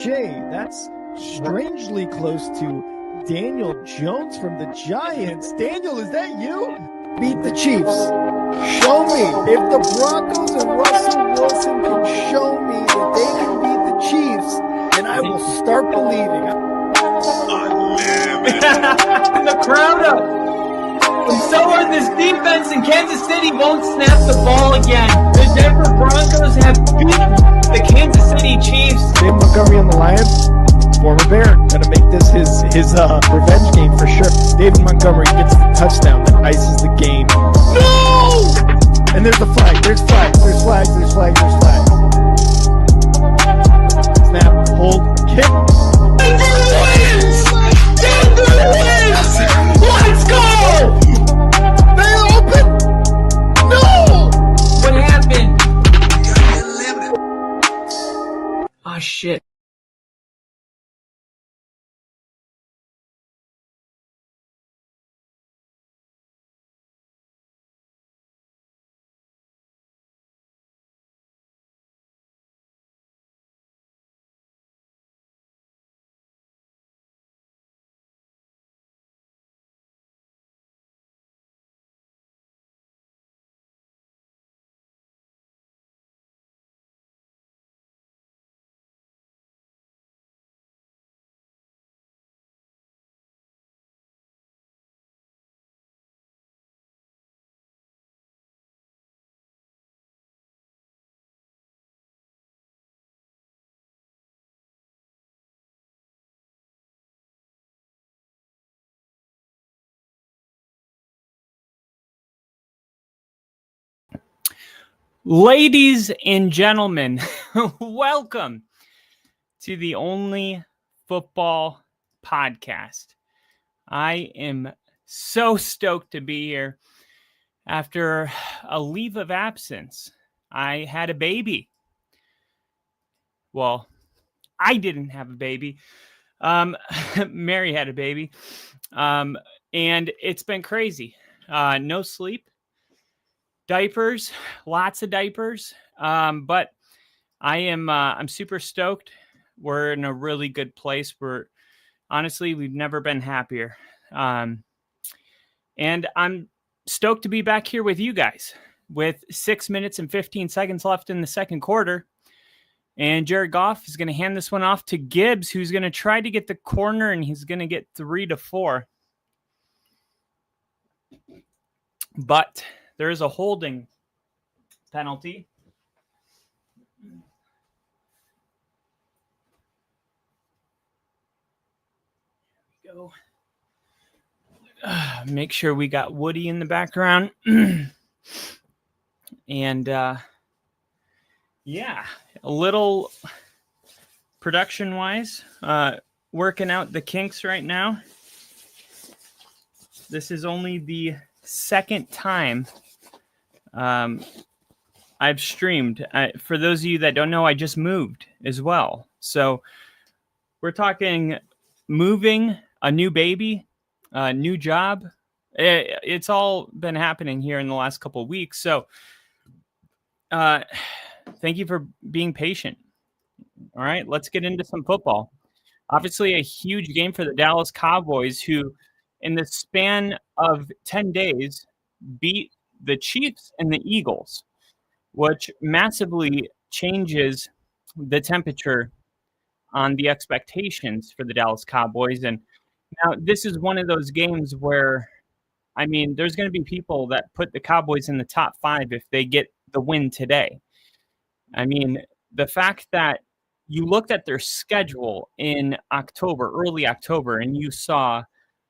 Jay, that's strangely close to Daniel Jones from the Giants. Daniel, is that you? Beat the Chiefs. Show me. If the Broncos and Russell Wilson can show me that they can beat the Chiefs, then I will start believing. The crowd up. So are this defense in Kansas City won't snap the ball again. The Denver Broncos have beaten the Kansas City Chiefs. David Montgomery on the Lions, former Bear, gonna make this his revenge game for sure. David Montgomery gets the touchdown that ices the game. No! And there's the flag. There's flags. There's flags. There's flags. There's flags. Snap. Hold. Kick. Denver wins! Denver wins! Let's go! They open. No! What happened? Oh shit. Ladies and gentlemen, welcome to the only football podcast. I am so stoked to be here after a leave of absence. I had a baby. Well, I didn't have a baby. Mary had a baby. And it's been crazy. No sleep. Diapers, lots of diapers. But I'm super stoked. We're in a really good place. We've never been happier. And I'm stoked to be back here with you guys with 6 minutes and 15 seconds left in the second quarter. And Jared Goff is going to hand this one off to Gibbs, who's going to try to get the corner, and he's going to get 3 to 4. But there is a holding penalty. There we go. Make sure we got Woody in the background. And yeah, a little production-wise, working out the kinks right now. This is only the second time I've streamed. For those of you that don't know, I just moved as well. So we're talking moving, a new baby, a new job. It's all been happening here in the last couple of weeks. So thank you for being patient. All right, let's get into some football. Obviously, a huge game for the Dallas Cowboys, who in the span of 10 days beat the Chiefs and the Eagles, which massively changes the temperature on the expectations for the Dallas Cowboys. And now this is one of those games where, I mean, there's going to be people that put the Cowboys in the top 5 if they get the win today. I mean, the fact that you looked at their schedule in October, early October, and you saw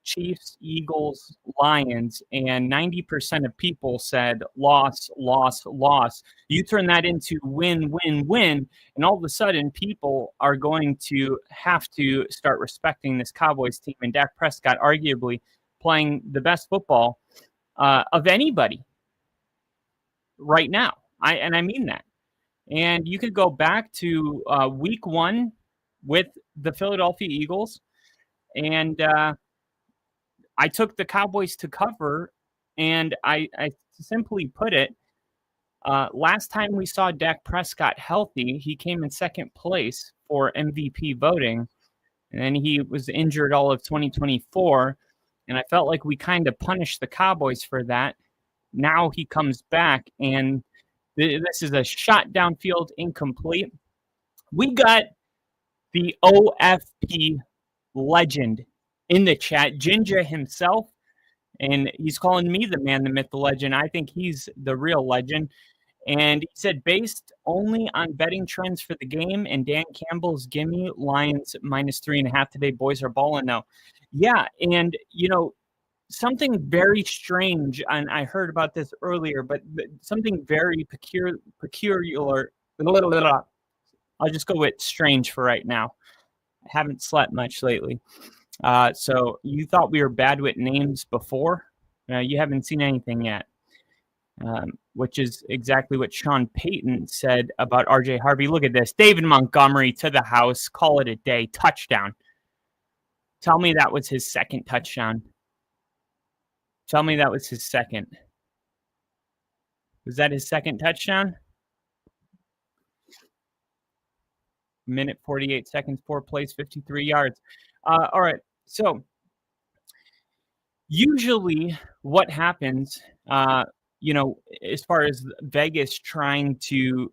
Chiefs, Eagles, Lions, and 90% of people said loss, loss, loss. You turn that into win, win, win, and all of a sudden people are going to have to start respecting this Cowboys team, and Dak Prescott arguably playing the best football of anybody right now. I mean that. And you could go back to week 1 with the Philadelphia Eagles, and I took the Cowboys to cover, and I simply put it, last time we saw Dak Prescott healthy, he came in second place for MVP voting. And then he was injured all of 2024. And I felt like we kind of punished the Cowboys for that. Now he comes back, and this is a shot downfield incomplete. We got the OFP legend in the chat, Ginger himself. And he's calling me the man, the myth, the legend. I think he's the real legend. And he said, based only on betting trends for the game and Dan Campbell's gimme Lions -3.5 today, boys are balling now. Yeah, and, something very strange, and I heard about this earlier, but something very peculiar. I'll just go with strange for right now. I haven't slept much lately. So you thought we were bad with names before? You haven't seen anything yet. Which is exactly what Sean Payton said about RJ Harvey. Look at this. David Montgomery to the house. Call it a day. Touchdown. Tell me that was his second touchdown. Tell me that was his second. Was that his second touchdown? Minute 48 seconds, 4 plays, 53 yards. All right. So usually what happens, as far as Vegas trying to,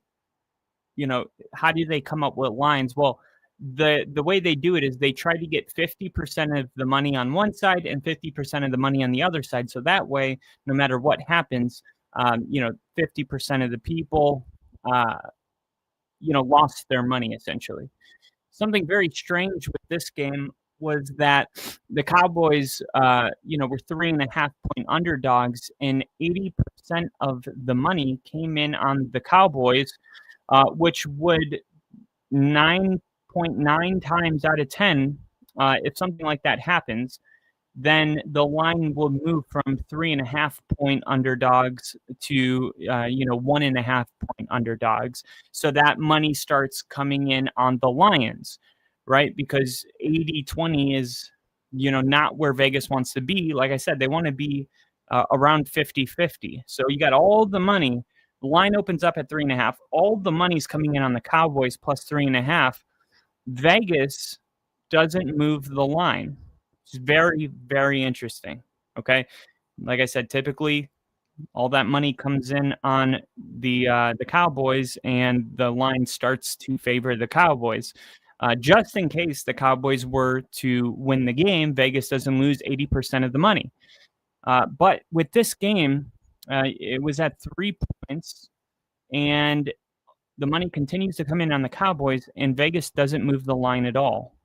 how do they come up with lines? Well, the way they do it is they try to get 50% of the money on one side and 50% of the money on the other side. So that way, no matter what happens, 50% of the people, lost their money essentially. Something very strange with this game was that the Cowboys, were 3.5 point underdogs, and 80% of the money came in on the Cowboys, which would 9.9 times out of 10, if something like that happens, then the line will move from 3.5 point underdogs to 1.5 point underdogs. So that money starts coming in on the Lions, right? Because 80-20 is, not where Vegas wants to be. Like I said, they want to be around 50-50. So you got all the money. The line opens up at 3.5. All the money's coming in on the Cowboys plus 3.5. Vegas doesn't move the line. It's very, very interesting. Okay. Like I said, typically all that money comes in on the Cowboys, and the line starts to favor the Cowboys. Just in case the Cowboys were to win the game, Vegas doesn't lose 80% of the money. But with this game, it was at 3 points, and the money continues to come in on the Cowboys, and Vegas doesn't move the line at all.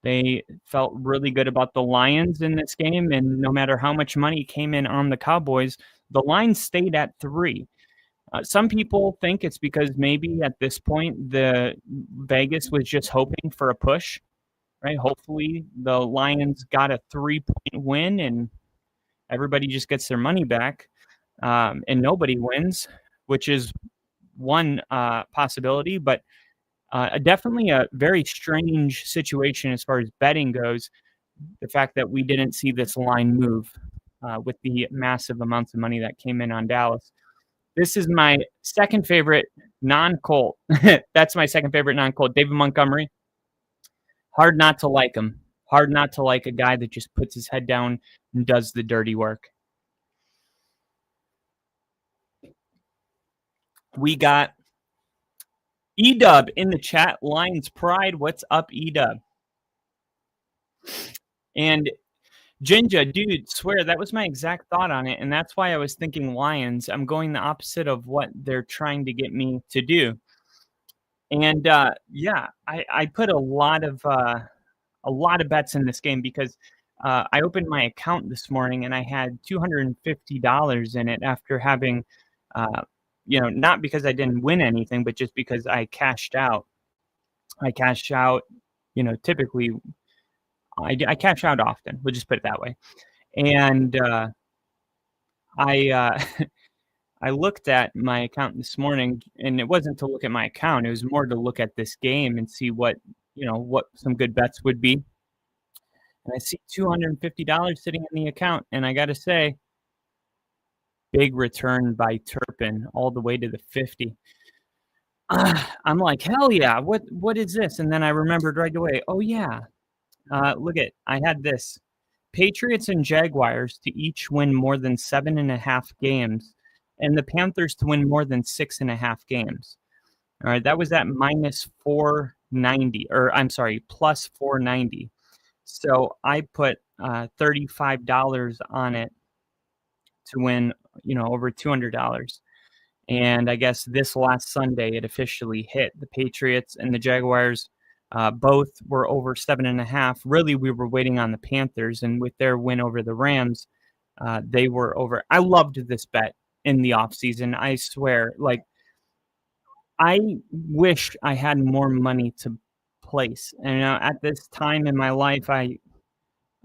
They felt really good about the Lions in this game, and no matter how much money came in on the Cowboys, the line stayed at 3. Some people think it's because maybe at this point the Vegas was just hoping for a push, right? Hopefully the Lions got a 3-point win and everybody just gets their money back, and nobody wins, which is one possibility, but definitely a very strange situation as far as betting goes. The fact that we didn't see this line move with the massive amounts of money that came in on Dallas. This is my second favorite non-Colt. That's my second favorite non-Colt, David Montgomery. Hard not to like him. Hard not to like a guy that just puts his head down and does the dirty work. We got E-Dub in the chat. Lions Pride. What's up, E-Dub? And Jinja, dude, swear that was my exact thought on it, and that's why I was thinking Lions. I'm going the opposite of what they're trying to get me to do. And I put a lot of bets in this game because I opened my account this morning and I had $250 in it after having, not because I didn't win anything, but just because I cashed out. I cash out, typically. I cash out often. We'll just put it that way. And I looked at my account this morning, and it wasn't to look at my account. It was more to look at this game and see what some good bets would be. And I see $250 sitting in the account, and I got to say, big return by Turpin all the way to the 50. I'm like, hell yeah, what is this? And then I remembered right away, oh yeah, I had this. Patriots and Jaguars to each win more than 7.5 games, and the Panthers to win more than 6.5 games. All right, that was at minus 490, or I'm sorry, plus 490. So I put $35 on it to win, over $200. And I guess this last Sunday, it officially hit. The Patriots and the Jaguars both were over 7.5. Really, we were waiting on the Panthers, and with their win over the Rams, they were over. I loved this bet in the offseason. I swear, like, I wish I had more money to place. And at this time in my life, I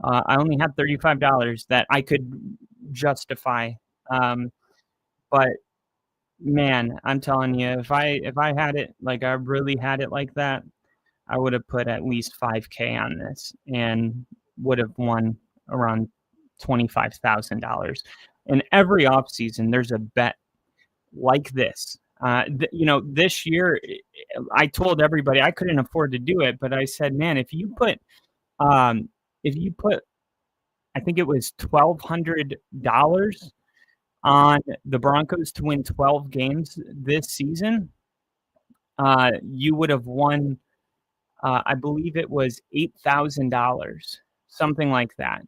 only had $35 that I could justify. But man, I'm telling you, if I had it like I really had it like that, I would have put at least 5K on this and would have won around $25,000. And every offseason, there's a bet like this. This year, I told everybody I couldn't afford to do it, but I said, man, um, if you put, I think it was $1,200 on the Broncos to win 12 games this season, you would have won, I believe it was $8,000, something like that.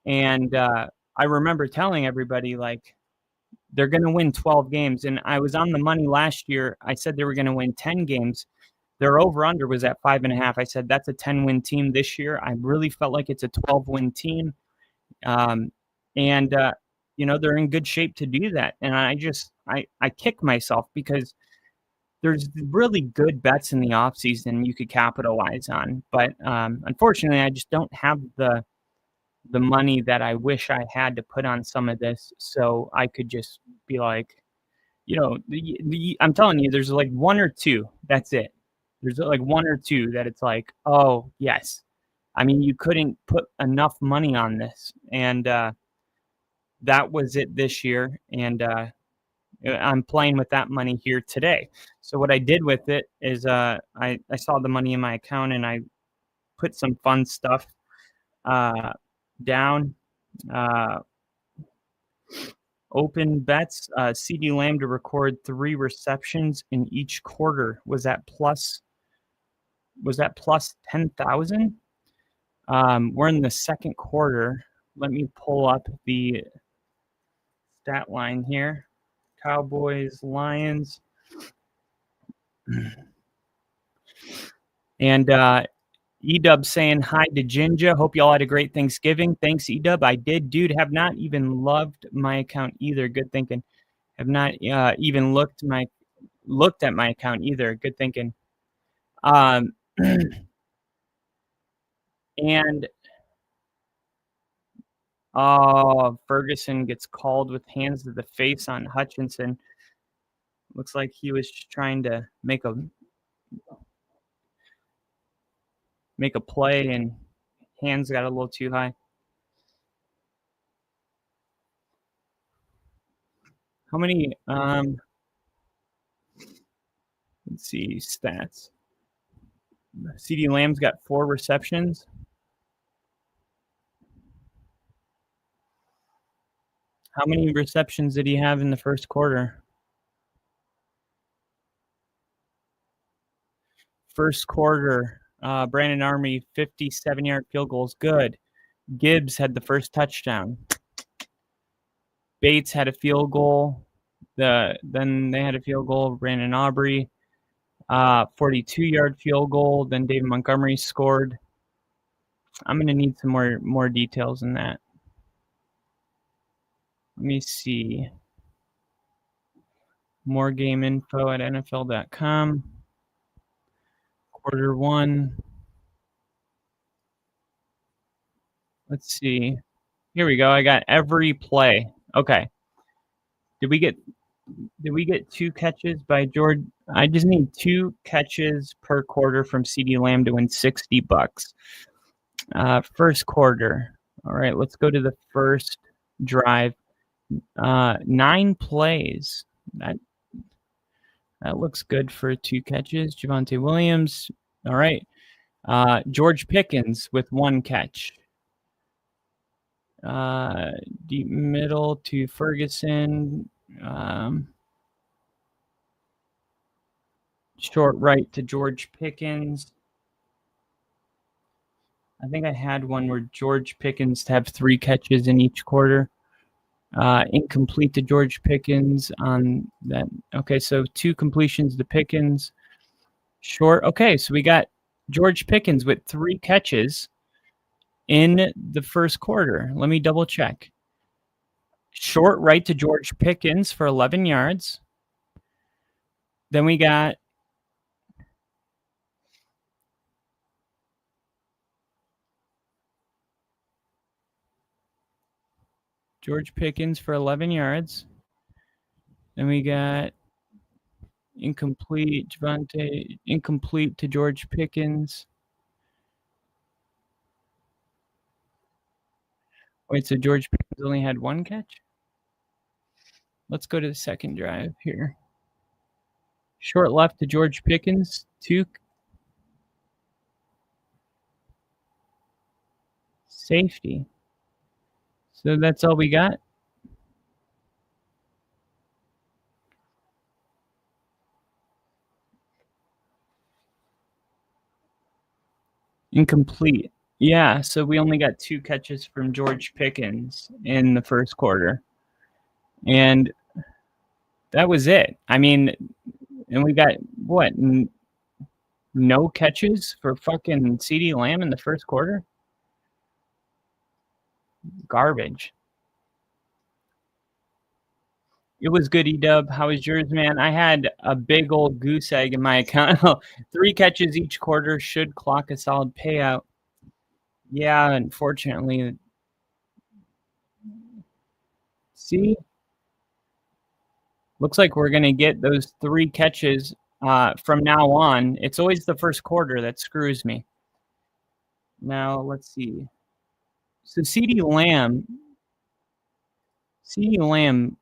And I remember telling everybody, like, they're going to win 12 games. And I was on the money last year. I said they were going to win 10 games. Their over-under was at 5.5. I said that's a 10-win team this year. I really felt like it's a 12-win team. And they're in good shape to do that. And I kick myself because there's really good bets in the offseason you could capitalize on. But unfortunately, I just don't have the money that I wish I had to put on some of this, so I could just be like, I'm telling you, there's like one or two. That's it. There's like one or two that it's like, oh yes. I mean, you couldn't put enough money on this, and that was it this year. And I'm playing with that money here today. So what I did with it is I saw the money in my account and I put some fun stuff down. Open bets, CD Lamb to record 3 receptions in each quarter. Was that plus 10,000? We're in the second quarter. Let me pull up the stat line here. Cowboys, Lions. And Edub saying hi to Jinja. Hope y'all had a great Thanksgiving. Thanks, Edub. I did, dude. Have not even loved my account either. Good thinking. Have not even looked at my account either. Good thinking. And Ferguson gets called with hands to the face on Hutchinson. Looks like he was just trying to make a play and hands got a little too high. How many let's see stats. CD Lamb's got 4 receptions. How many receptions did he have in the first quarter? First quarter, Brandon Army, 57-yard field goals. Good. Gibbs had the first touchdown. Bates had a field goal. Then they had a field goal. Brandon Aubrey, 42-yard field goal. Then David Montgomery scored. I'm going to need some more details in that. Let me see. More game info at NFL.com. Quarter 1. Let's see. Here we go. I got every play. Okay. Did we get 2 catches by George? I just need 2 catches per quarter from CD Lamb to win $60. First quarter. All right, let's go to the first drive. 9 plays. That looks good for 2 catches. Javonte Williams. All right. George Pickens with 1 catch. Deep middle to Ferguson. Short right to George Pickens. I think I had one where George Pickens to have 3 catches in each quarter. Incomplete to George Pickens on that. Okay, so 2 completions to Pickens. Short. Okay, so we got George Pickens with 3 catches in the first quarter. Let me double check. Short right to George Pickens for 11 yards. Then we got George Pickens for 11 yards. Then we got incomplete to George Pickens. Wait, so George Pickens only had 1 catch? Let's go to the second drive here. Short left to George Pickens, 2. Safety. So that's all we got. Incomplete. Yeah, so we only got 2 catches from George Pickens in the first quarter. And that was it. I mean, and we got, what, no catches for fucking CeeDee Lamb in the first quarter? Garbage. It was good, E-Dub. How was yours, man? I had a big old goose egg in my account. 3 catches each quarter should clock a solid payout. Yeah, unfortunately. See? Looks like we're going to get those 3 catches from now on. It's always the first quarter that screws me. Now, let's see. So CeeDee Lamb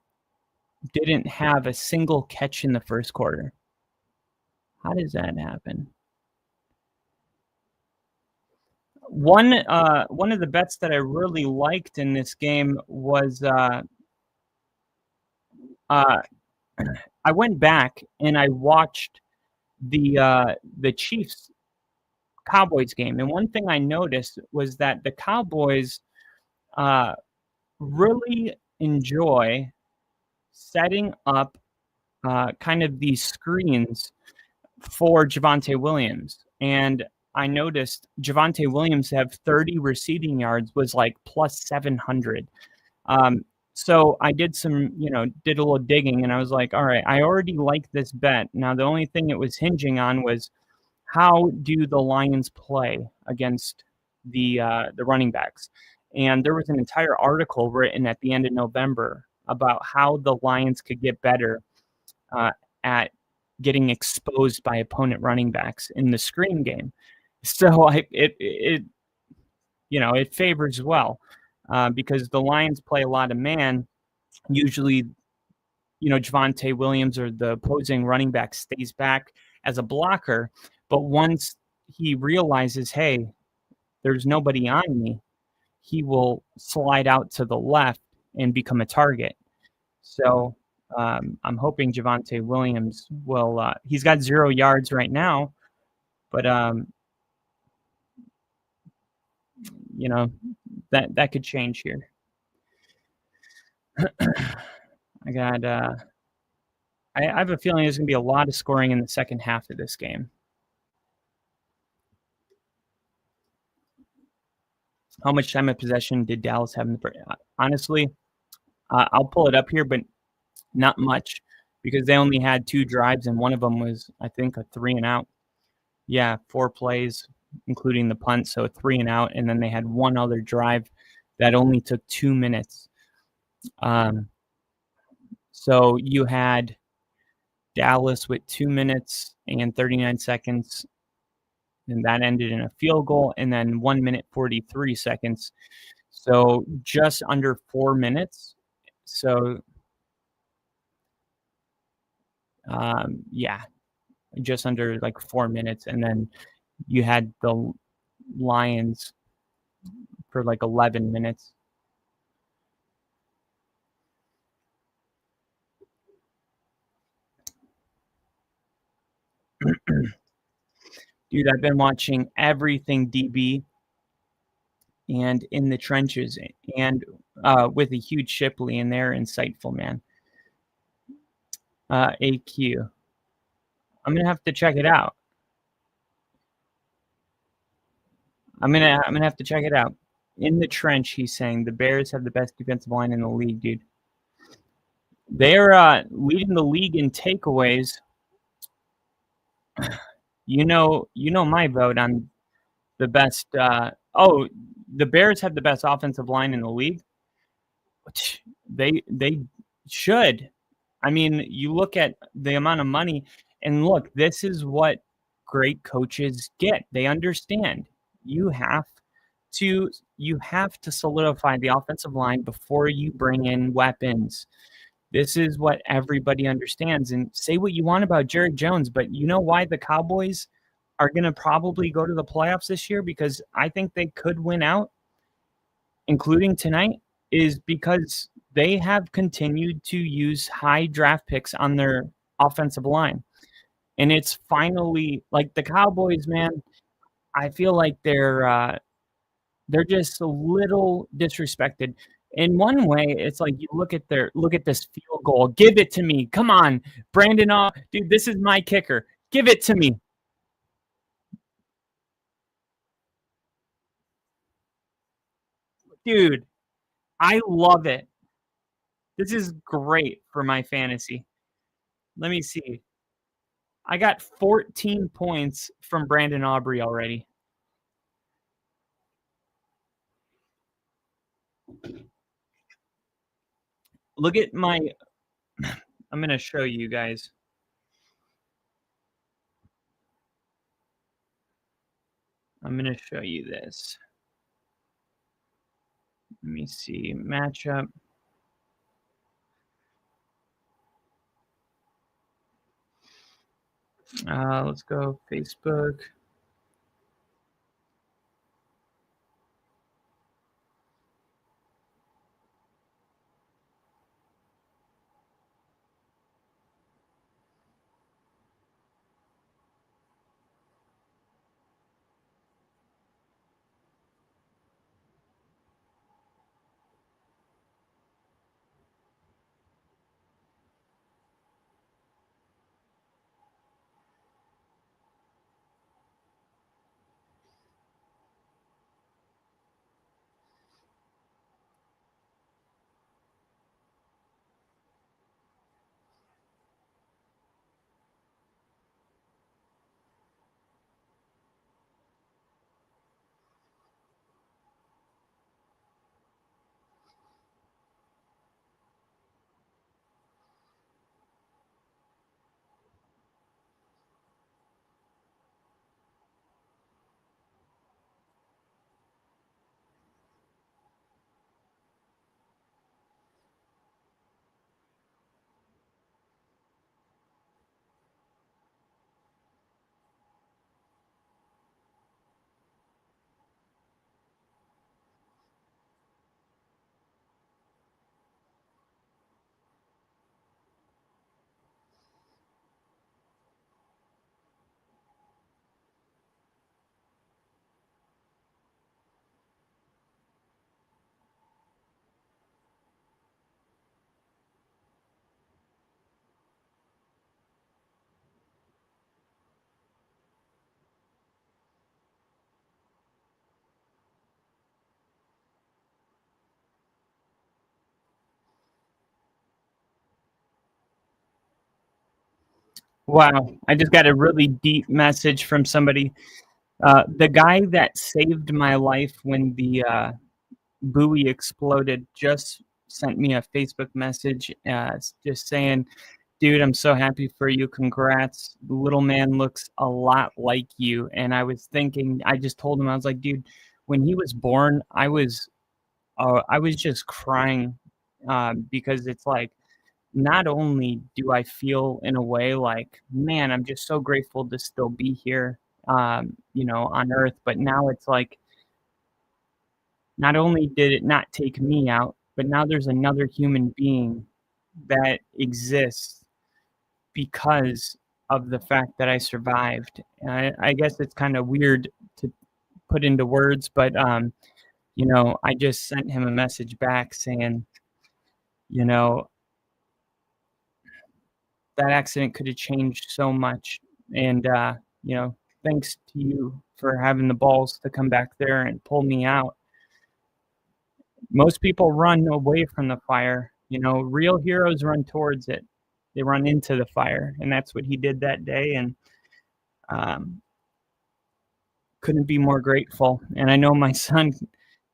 didn't have a single catch in the first quarter. How does that happen? One of the bets that I really liked in this game was I went back and I watched the Chiefs Cowboys game, and one thing I noticed was that the Cowboys really enjoy setting up kind of these screens for Javonte Williams. And I noticed Javonte Williams to have 30 receiving yards was like plus 700. So I did did a little digging, and I was like, all right, I already like this bet. Now, the only thing it was hinging on was how do the Lions play against the running backs? And there was an entire article written at the end of November about how the Lions could get better at getting exposed by opponent running backs in the screen game. So it favors well because the Lions play a lot of man. Usually, Javonte Williams or the opposing running back stays back as a blocker. But once he realizes, hey, there's nobody on me, he will slide out to the left and become a target. So I'm hoping Javonte Williams will he's got 0 yards right now, but that could change here. I got I have a feeling there's going to be a lot of scoring in the second half of this game. How much time of possession did Dallas have in the first? Honestly, I'll pull it up here, but not much because they only had 2 drives, and one of them was, I think, a 3-and-out. Yeah, 4 plays, including the punt, so a 3-and-out, and then they had one other drive that only took 2 minutes. So you had Dallas with 2 minutes and 39 seconds, and that ended in a field goal, and then 1 minute 43 seconds. So just under 4 minutes. So Yeah, just under like 4 minutes, and then you had the Lions for like 11 minutes. Dude, I've been watching everything DB and in the trenches and with a huge Shipley, and they're insightful, man. AQ. I'm gonna have to check it out. I'm gonna have to check it out. In the trench, he's saying the Bears have the best defensive line in the league, dude. They're leading the league in takeaways. You know my vote on the best. The Bears have the best offensive line in the league. They should. I mean, you look at the amount of money, and look, this is what great coaches get. They understand you have to solidify the offensive line before you bring in weapons. This is what everybody understands. And say what you want about Jerry Jones, but you know why the Cowboys are going to probably go to the playoffs this year? Because I think they could win out, including tonight, is because they have continued to use high draft picks on their offensive line. And it's finally like the Cowboys, man. I feel like they're just a little disrespected. In one way, it's like you look at this field goal. Give it to me. Come on, Brandon. Dude, this is my kicker. Give it to me. Dude, I love it. This is great for my fantasy. Let me see. I got 14 points from Brandon Aubrey already. Look at my I'm going to show you guys. I'm going to show you this. Let me see. Matchup. Let's go Facebook. Wow, I just got a really deep message from somebody. The guy that saved my life when the buoy exploded just sent me a Facebook message just saying, dude, I'm so happy for you. Congrats. The little man looks a lot like you. And I was thinking, I just told him, I was like, dude, when he was born, I was just crying because it's like, not only do I feel in a way like, man, I'm just so grateful to still be here, on Earth, but now it's like, not only did it not take me out, but now there's another human being that exists because of the fact that I survived. And I guess it's kind of weird to put into words, but I just sent him a message back saying, you know, that accident could have changed so much. And, thanks to you for having the balls to come back there and pull me out. Most people run away from the fire. Real heroes run towards it. They run into the fire. And that's what he did that day. And um, couldn't be more grateful. And I know my son,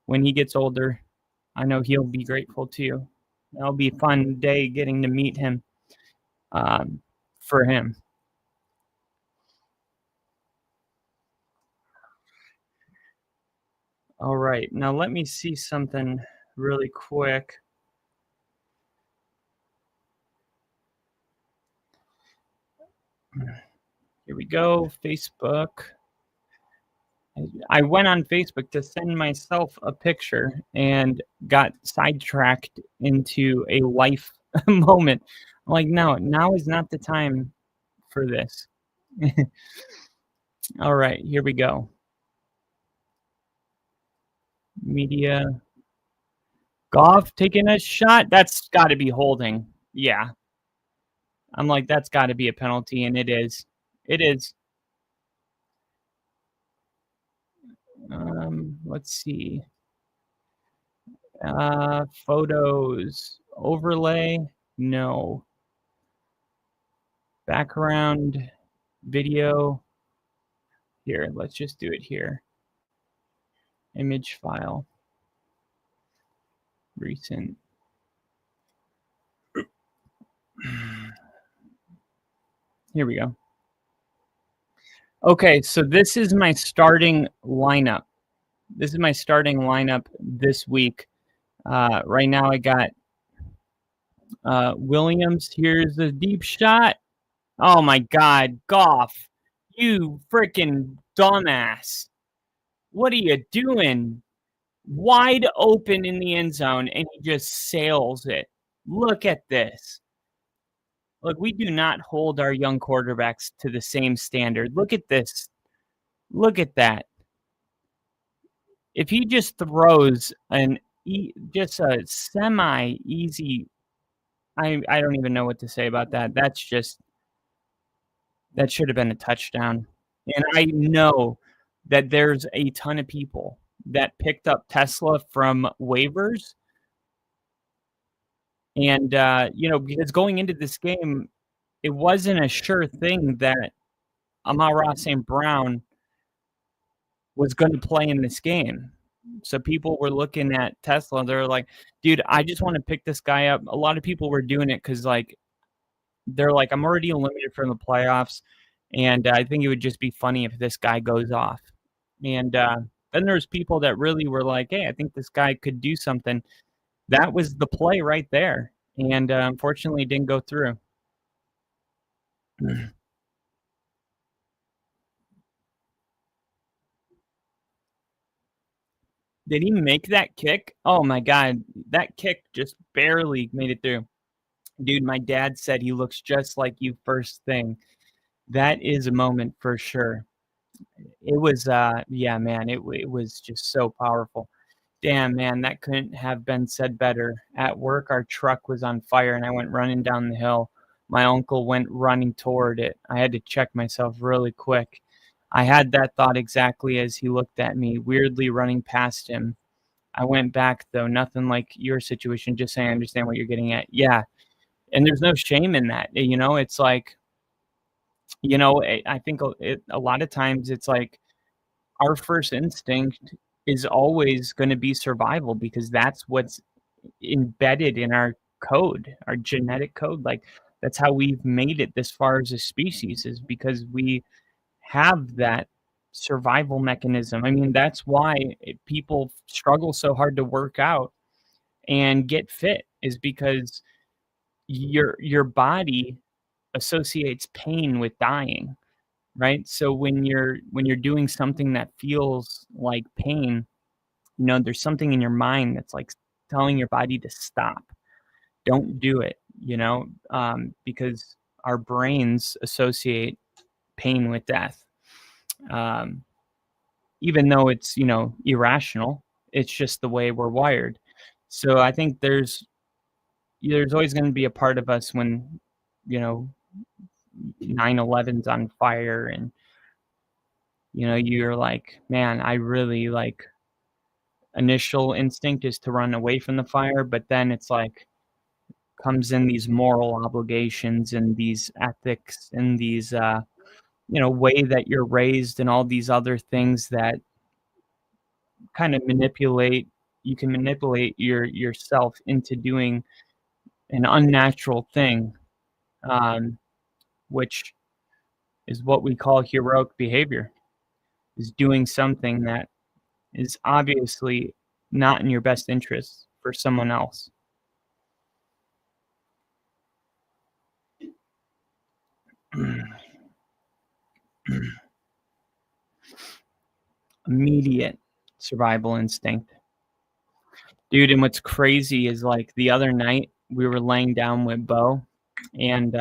when he gets older, I know he'll be grateful too. It'll be a fun day getting to meet him for him. All right, now let me see something really quick. Here we go, Facebook. I went on Facebook to send myself a picture and got sidetracked into a life moment. I'm like, no, now is not the time for this. All right, here we go. Media. Goff taking a shot. That's got to be holding. Yeah. I'm like, that's got to be a penalty, and it is. It is. Let's see. Photos. Overlay. No. Background. Video. Here, let's just do it here. Image file. Recent. Here we go. Okay, so this is my starting lineup. This is my starting lineup this week. Right now I got Williams. Here's the deep shot. Oh my God, Goff, you freaking dumbass. What are you doing? Wide open in the end zone, and he just sails it. Look at this. Look, we do not hold our young quarterbacks to the same standard. Look at this. Look at that. If he just throws just a semi-easy, I don't even know what to say about that. That should have been a touchdown. And I know that there's a ton of people that picked up Tesla from waivers. And, because going into this game, it wasn't a sure thing that Amon-Ra St. Brown was going to play in this game. So people were looking at Tesla. They're like, dude, I just want to pick this guy up. A lot of people were doing it because, they're like, I'm already eliminated from the playoffs, and I think it would just be funny if this guy goes off. And then there's people that really were like, hey, I think this guy could do something. That was the play right there. And unfortunately, it didn't go through. Did he make that kick? Oh, my God. That kick just barely made it through. Dude, my dad said he looks just like you first thing. That is a moment for sure. It was, yeah, man, it was just so powerful. Damn, man, that couldn't have been said better. At work, our truck was on fire, and I went running down the hill. My uncle went running toward it. I had to check myself really quick. I had that thought exactly as he looked at me, weirdly running past him. I went back, though, nothing like your situation, just saying I understand what you're getting at. Yeah, and there's no shame in that. It's like, I think a lot of times it's like our first instinct is always going to be survival because that's what's embedded in our code, our genetic code. Like that's how we've made it this far as a species, is because we have that survival mechanism. I mean, that's why people struggle so hard to work out and get fit, is because your body associates pain with dying, right? So when you're doing something that feels like pain, there's something in your mind that's like telling your body to stop. Don't do it, because our brains associate pain with death. Um, Even though it's, irrational, it's just the way we're wired. So I think there's always going to be a part of us when, you know, 9/11's on fire and, you're like, man, I really like initial instinct is to run away from the fire, but then it's like comes in these moral obligations and these ethics and these, way that you're raised and all these other things that kind of you can manipulate yourself into doing an unnatural thing, um, which is what we call heroic behavior, is doing something that is obviously not in your best interest for someone else. Immediate survival instinct. Dude, and what's crazy is, like, the other night, we were laying down with Bo, and,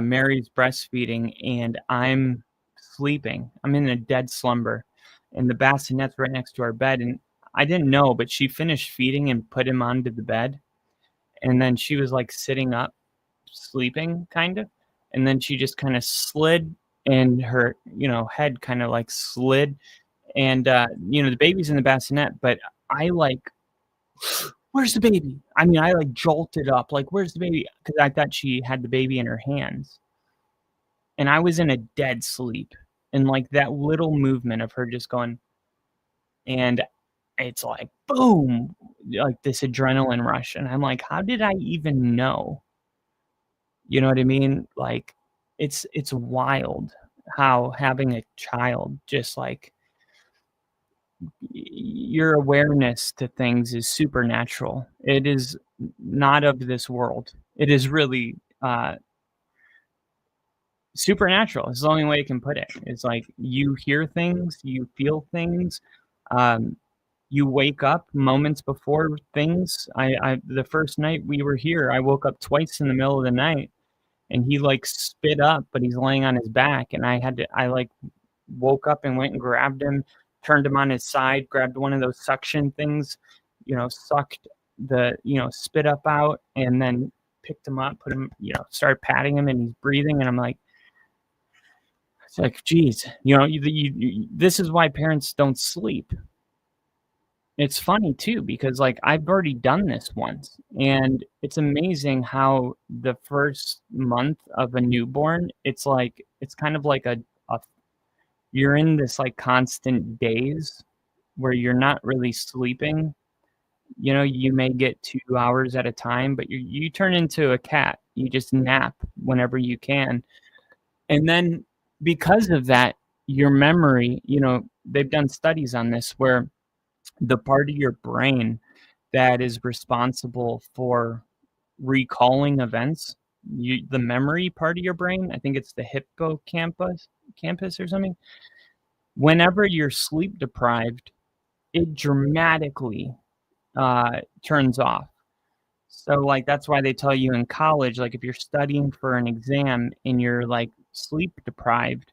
Mary's breastfeeding, and I'm sleeping. I'm in a dead slumber, and the bassinet's right next to our bed, and I didn't know, but she finished feeding and put him onto the bed, and then she was, like, sitting up, sleeping, kinda, and then she just kinda slid, and her, head kinda, like, slid, and, the baby's in the bassinet, but I, like, "Where's the baby?" I mean, I, like, jolted up, like, "Where's the baby?" Because I thought she had the baby in her hands, and I was in a dead sleep, and, like, that little movement of her just going and it's like, boom, like, this adrenaline rush, and I'm like, "How did I even know?" You know what I mean? Like, it's wild how having a child just, like, your awareness to things is supernatural. It is not of this world. It is really, supernatural. It's the only way I can put it. It's like you hear things, you feel things, um, you wake up moments before things. I the first night we were here, I woke up twice in the middle of the night, and he, like, spit up, but he's laying on his back, and I, like, woke up and went and grabbed him, turned him on his side, grabbed one of those suction things, sucked the, spit up out, and then picked him up, put him, started patting him, and he's breathing, and I'm like, it's like, geez, this is why parents don't sleep. It's funny too because, like, I've already done this once, and it's amazing how the first month of a newborn, it's kind of like a you're in this, like, constant daze where you're not really sleeping. You may get 2 hours at a time, but you turn into a cat. You just nap whenever you can, and then because of that, your memory, they've done studies on this where the part of your brain that is responsible for recalling events, the memory part of your brain, I think it's the hippocampus or something. Whenever you're sleep deprived, it dramatically, turns off. So, like, that's why they tell you in college, like, if you're studying for an exam and you're, like, sleep deprived,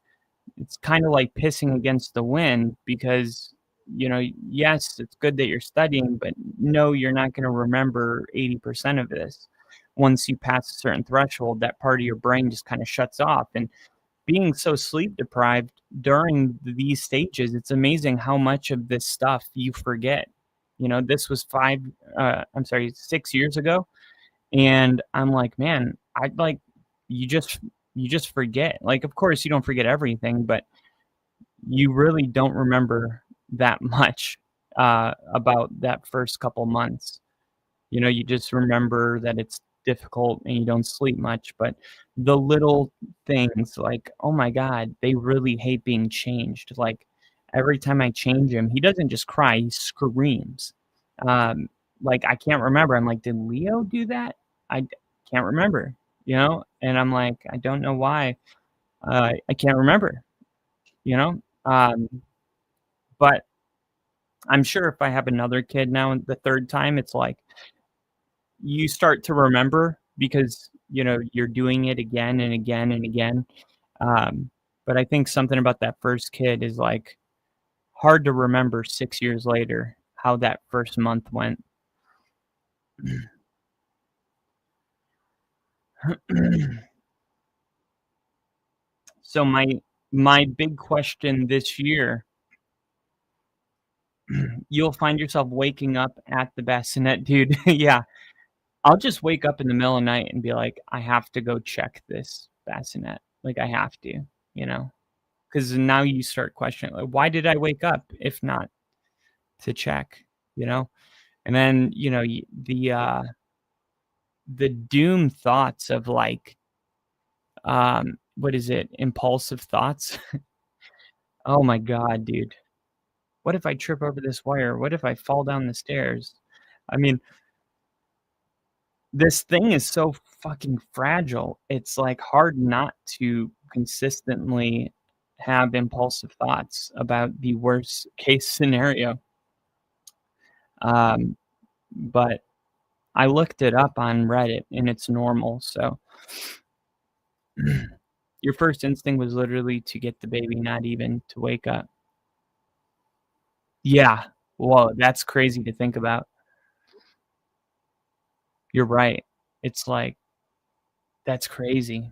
it's kinda like pissing against the wind because, yes, it's good that you're studying, but no, you're not gonna remember 80% of this. Once you pass a certain threshold, that part of your brain just kinda shuts off, and being so sleep deprived during these stages, it's amazing how much of this stuff you forget. This was 6 years ago, and I'm like, "Man, I'd like" you just you just forget. Like, of course, you don't forget everything, but you really don't remember that much, about that first couple months. You just remember that it's difficult and you don't sleep much, but the little things like, "Oh my god, they really hate being changed." Like, every time I change him, he doesn't just cry, he screams. Um, like, I can't remember. I'm like, "Did Leo do that?" I can't remember, and I'm like, I don't know why. I can't remember, you know? But I'm sure if I have another kid now the third time, it's like you start to remember because, you're doing it again and again and again. Um, but I think something about that first kid is like hard to remember 6 years later how that first month went. So my big question this year, you'll find yourself waking up at the bassinet, dude. Yeah, I'll just wake up in the middle of the night and be like, I have to go check this bassinet. Like I have to, you know, because now you start questioning, like, why did I wake up if not to check, you know? And then the doom thoughts of like, what is it? Impulsive thoughts. Oh my god, dude. What if I trip over this wire? What if I fall down the stairs? I mean, this thing is so fucking fragile. It's, like, hard not to consistently have impulsive thoughts about the worst case scenario. Um, but I looked it up on Reddit, and it's normal, so your first instinct was literally to get the baby, not even to wake up. Yeah. Whoa, that's crazy to think about. You're right. It's like, that's crazy.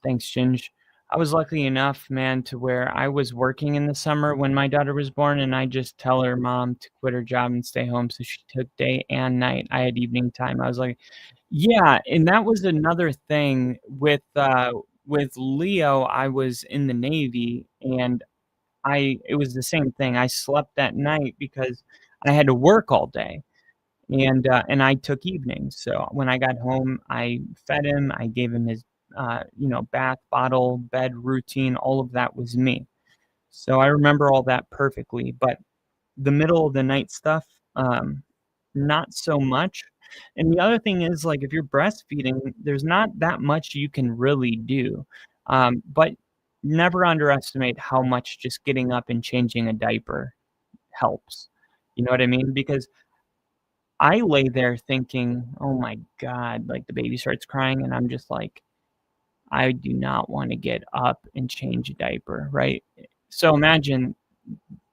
Thanks, Ginge. I was lucky enough, man, to where I was working in the summer when my daughter was born, and I just tell her mom to quit her job and stay home, so she took day and night. I had evening time. I was like, yeah, and that was another thing with Leo. I was in the Navy, and it was the same thing. I slept that night because I had to work all day. And I took evenings. So when I got home, I fed him, I gave him his, bath bottle, bed routine, all of that was me. So I remember all that perfectly, but the middle of the night stuff, not so much. And the other thing is, like, if you're breastfeeding, there's not that much you can really do. But never underestimate how much just getting up and changing a diaper helps. You know what I mean? Because I lay there thinking, "Oh my god," like, the baby starts crying, and I'm just like, "I do not wanna get up and change a diaper," right? So imagine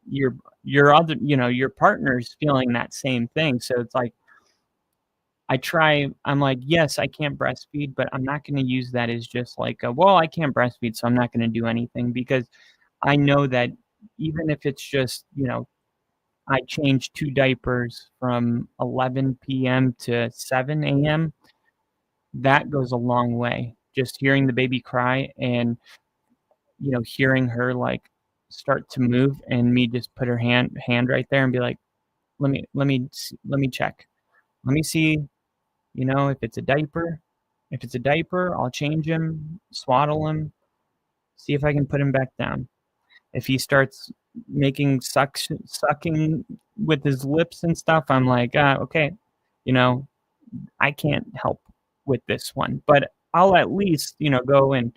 your your partner's feeling that same thing, so it's like, I'm like, "Yes, I can't breastfeed, but I'm not gonna use that as just like a, 'Well, I can't breastfeed, so I'm not gonna do anything,'" because I know that even if it's just, I changed 2 diapers from 11 PM to 7 AM, that goes a long way. Just hearing the baby cry and, hearing her, like, start to move and me just put her hand right there and be like, let me check. Let me see, if it's a diaper. If it's a diaper, I'll change him, swaddle him, see if I can put him back down. If he starts making sucking with his lips and stuff, I'm like, okay, you know, I can't help with this one, but I'll at least, go and,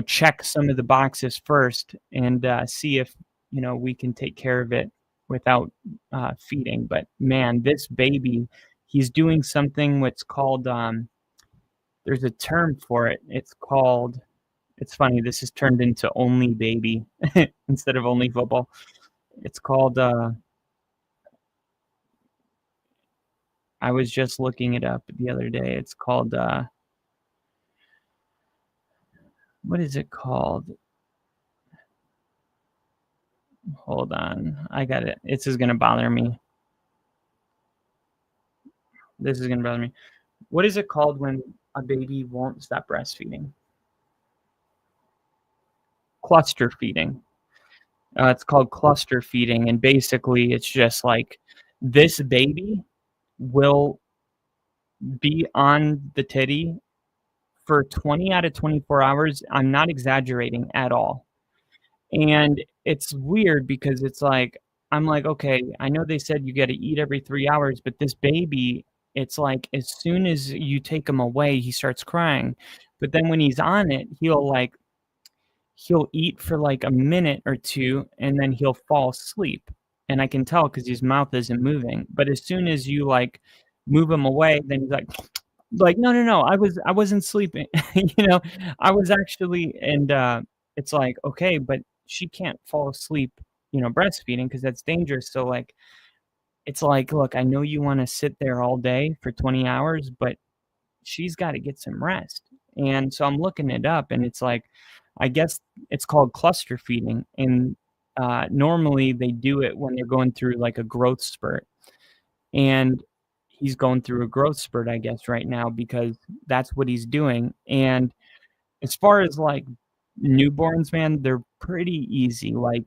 check some of the boxes first and see if, we can take care of it without feeding. But man, this baby, he's doing something what's called, there's a term for it. It's funny, this has turned into only baby instead of only football. It's called, I was just looking it up the other day. It's called, what is it called? Hold on. I got it. This is gonna bother me. This is gonna bother me. What is it called when a baby won't stop breastfeeding? Cluster feeding. It's called cluster feeding, and basically it's just like this baby will be on the titty for 20 out of 24 hours. I'm not exaggerating at all. And it's weird because it's like, I'm like, okay, I know they said you got to eat every 3 hours, but this baby, it's like as soon as you take him away, he starts crying. But then when he's on it, he'll eat for like a minute or two and then he'll fall asleep. And I can tell because his mouth isn't moving. But as soon as you like move him away, then he's like no, no, no, I wasn't sleeping. You know, I was actually, and it's like, okay, but she can't fall asleep, breastfeeding because that's dangerous. So like it's like, look, I know you want to sit there all day for 20 hours, but she's got to get some rest. And so I'm looking it up, and it's like, I guess it's called cluster feeding. And normally they do it when they're going through like a growth spurt. And he's going through a growth spurt, I guess, right now because that's what he's doing. And as far as like newborns, man, they're pretty easy. Like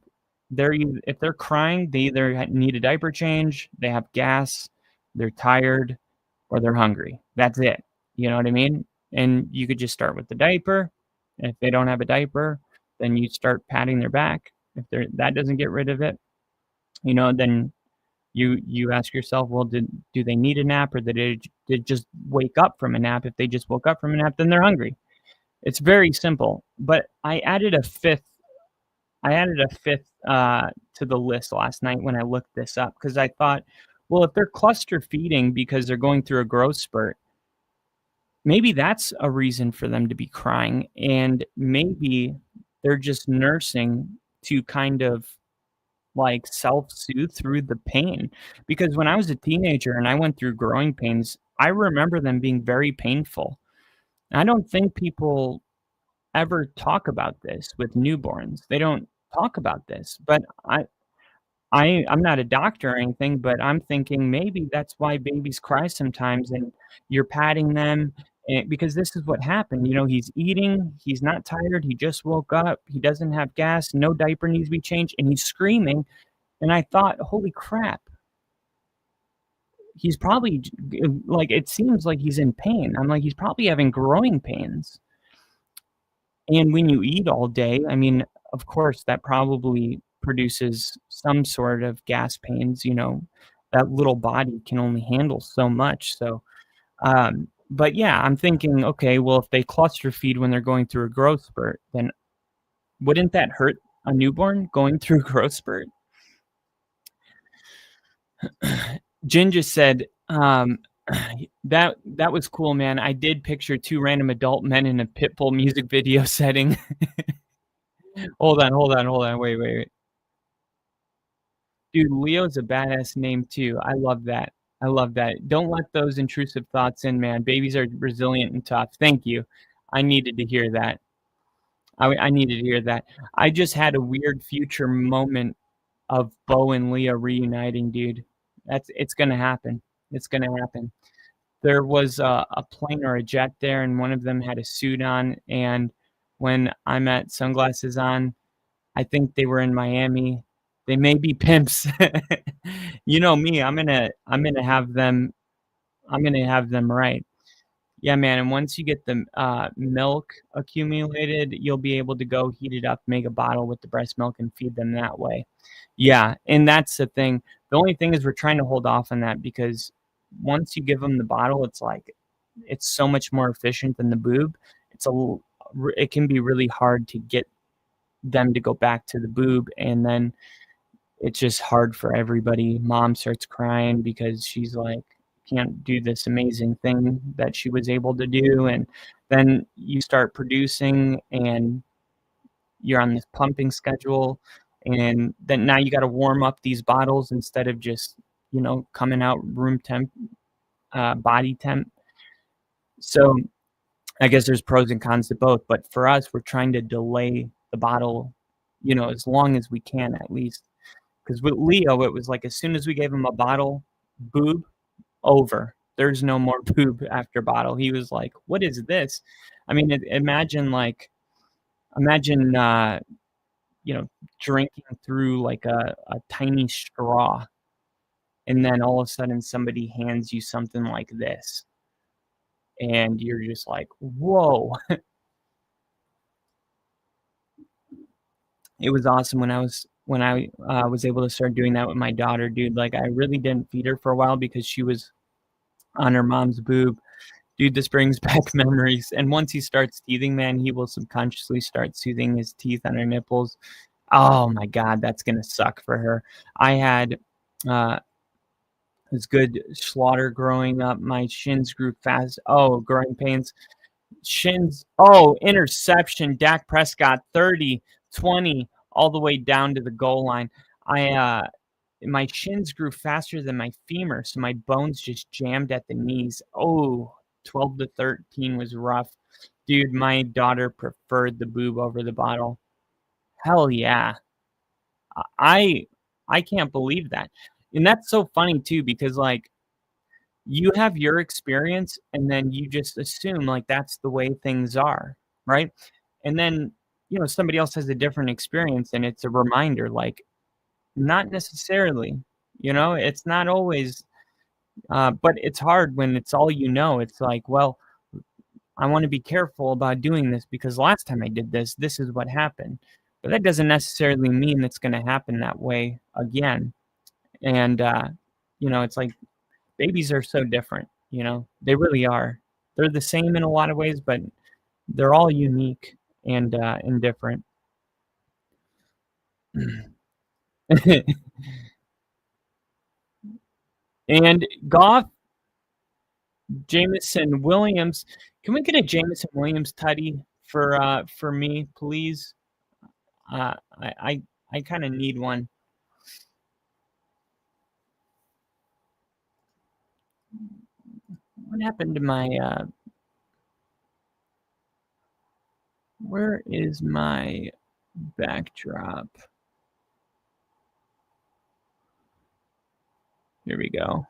if they're crying, they either need a diaper change, they have gas, they're tired, or they're hungry. That's it. You know what I mean? And you could just start with the diaper. And if they don't have a diaper, then you start patting their back. If that doesn't get rid of it, then you ask yourself, well, do they need a nap, or did they just wake up from a nap? If they just woke up from a nap, then they're hungry. It's very simple. But I added a fifth to the list last night when I looked this up because I thought, well, if they're cluster feeding because they're going through a growth spurt, maybe that's a reason for them to be crying, and maybe they're just nursing to kind of like self-soothe through the pain. Because when I was a teenager and I went through growing pains, I remember them being very painful. I don't think people ever talk about this with newborns. They don't talk about this, but I'm not a doctor or anything, but I'm thinking maybe that's why babies cry sometimes, and you're patting them, because this is what happened. He's eating, he's not tired, he just woke up, he doesn't have gas, no diaper needs to be changed, and he's screaming. And I thought, holy crap, he's probably like, it seems like he's in pain. I'm like, he's probably having growing pains. And when you eat all day, I mean, of course, that probably produces some sort of gas pains. That little body can only handle so much. So, but yeah, I'm thinking, okay, well, if they cluster feed when they're going through a growth spurt, then wouldn't that hurt a newborn going through a growth spurt? Jin just said, that was cool, man. I did picture two random adult men in a Pitbull music video setting. Hold on. Wait. Dude, Leo's a badass name too. I love that. Don't let those intrusive thoughts in, man. Babies are resilient and tough. Thank you. I needed to hear that. I needed to hear that. I just had a weird future moment of Bo and Leo reuniting, dude. It's gonna happen. It's gonna happen. There was a plane or a jet there, and one of them had a suit on. And when I'm at sunglasses on, I think they were in Miami. They may be pimps. You know me. I'm gonna have them. I'm gonna have them right. Yeah, man. And once you get the milk accumulated, you'll be able to go heat it up, make a bottle with the breast milk, and feed them that way. Yeah, and that's the thing. The only thing is we're trying to hold off on that because once you give them the bottle, it's so much more efficient than the boob. It can be really hard to get them to go back to the boob, and then it's just hard for everybody. Mom starts crying because she's like, can't do this amazing thing that she was able to do. And then you start producing and you're on this pumping schedule. And then now you got to warm up these bottles instead of just, coming out room temp, body temp. So I guess there's pros and cons to both. But for us, we're trying to delay the bottle, as long as we can at least. Because with Leo, it was like as soon as we gave him a bottle, boob, over. There's no more boob after bottle. He was like, "What is this?" I mean, imagine drinking through like a tiny straw, and then all of a sudden somebody hands you something like this, and you're just like, "Whoa!" It was awesome when I was able to start doing that with my daughter, dude. Like, I really didn't feed her for a while because she was on her mom's boob. Dude, this brings back memories. And once he starts teething, man, he will subconsciously start soothing his teeth on her nipples. Oh my God, that's gonna suck for her. I had this good slaughter growing up. My shins grew fast. Oh, growing pains. Shins. Oh, interception. Dak Prescott, 30, 20, all the way down to the goal line. My shins grew faster than my femur, so my bones just jammed at the knees. Oh, 12 to 13 was rough. Dude, my daughter preferred the boob over the bottle. Hell yeah. I can't believe that. And that's so funny too, because like you have your experience and then you just assume like that's the way things are, right? And then, somebody else has a different experience and it's a reminder, like not necessarily, it's not always, but it's hard when it's all it's like, well, I want to be careful about doing this because last time I did this, this is what happened. But that doesn't necessarily mean it's going to happen that way again. And, it's like babies are so different, they really are. They're the same in a lot of ways, but they're all unique and different. And Goff, Jameson Williams. Can we get a Jameson Williams tutty for me, please? I kind of need one. What happened to my where is my backdrop? Here we go.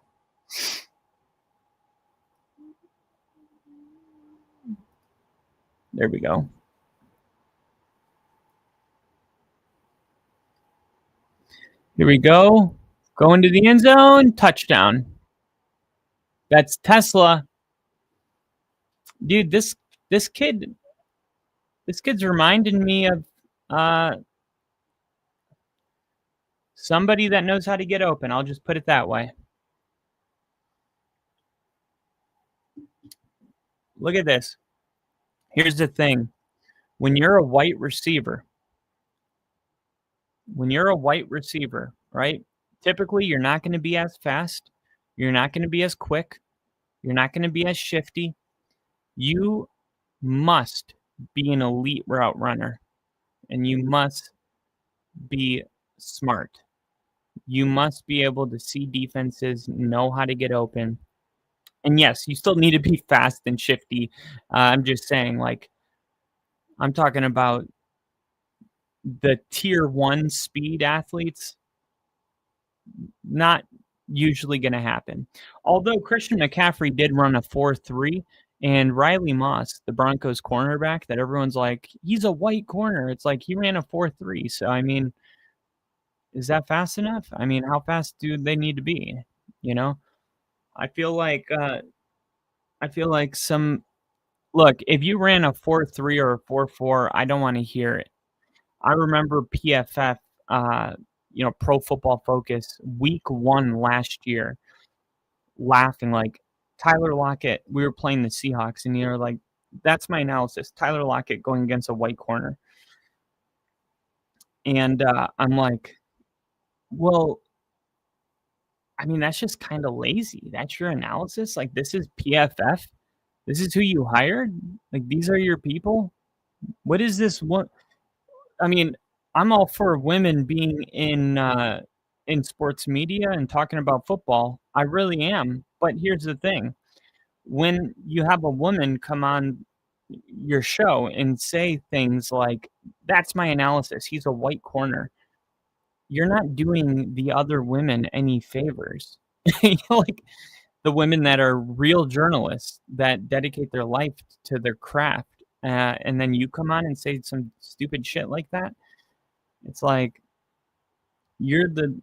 There we go. Here we go. Going to the end zone. Touchdown. That's Tesla. Dude, this kid's reminding me of somebody that knows how to get open. I'll just put it that way. Look at this. Here's the thing. When you're a white receiver, right? Typically, you're not going to be as fast. You're not going to be as quick. You're not going to be as shifty. You must be an elite route runner, and you must be smart. You must be able to see defenses, know how to get open. And yes, you still need to be fast and shifty. I'm just saying, like, I'm talking about the tier 1 speed athletes. Not usually going to happen. Although Christian McCaffrey did run a 4.3, and Riley Moss, the Broncos cornerback, that everyone's like, he's a white corner. It's like he ran a 4.3. So, I mean, is that fast enough? I mean, how fast do they need to be? I feel like look, if you ran a 4.3 or a 4.4, I don't want to hear it. I remember PFF, Pro Football Focus, week 1 last year, laughing like Tyler Lockett. We were playing the Seahawks, and you're like, that's my analysis. Tyler Lockett going against a white corner. And I'm like, well, I mean, that's just kind of lazy. That's your analysis? Like, this is PFF? This is who you hired? Like, these are your people? What is this one? I mean, I'm all for women being in sports media and talking about football. I really am. But here's the thing. When you have a woman come on your show and say things like, that's my analysis, he's a white corner, you're not doing the other women any favors. Like the women that are real journalists that dedicate their life to their craft, and then you come on and say some stupid shit like that. It's like you're the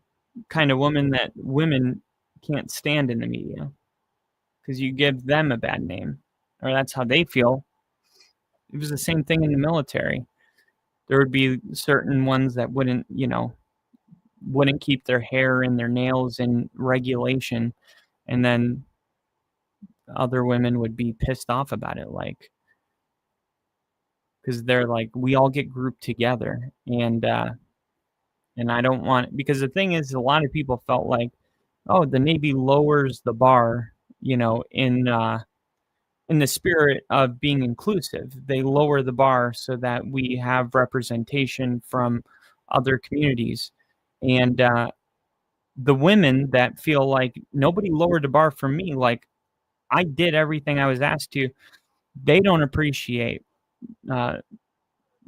kind of woman that women can't stand in the media because you give them a bad name, or that's how they feel. It was the same thing in the military. There would be certain ones that wouldn't keep their hair and their nails in regulation, and then other women would be pissed off about it, like, because they're like, we all get grouped together, and I don't want, because the thing is, a lot of people felt like, oh, the Navy lowers the bar, in the spirit of being inclusive. They lower the bar so that we have representation from other communities. And the women that feel like nobody lowered the bar for me, like I did everything I was asked to, they don't appreciate uh,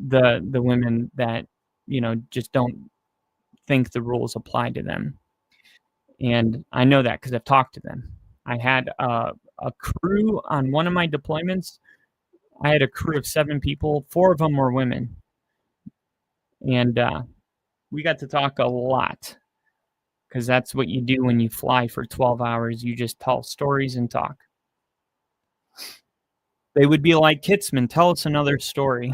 the women that, just don't think the rules apply to them. And I know that because I've talked to them. I had a crew on one of my deployments. I had a crew of 7 people. 4 of them were women, and we got to talk a lot because that's what you do when you fly for 12 hours. You just tell stories and talk. They would be like, Kitzman, tell us another story.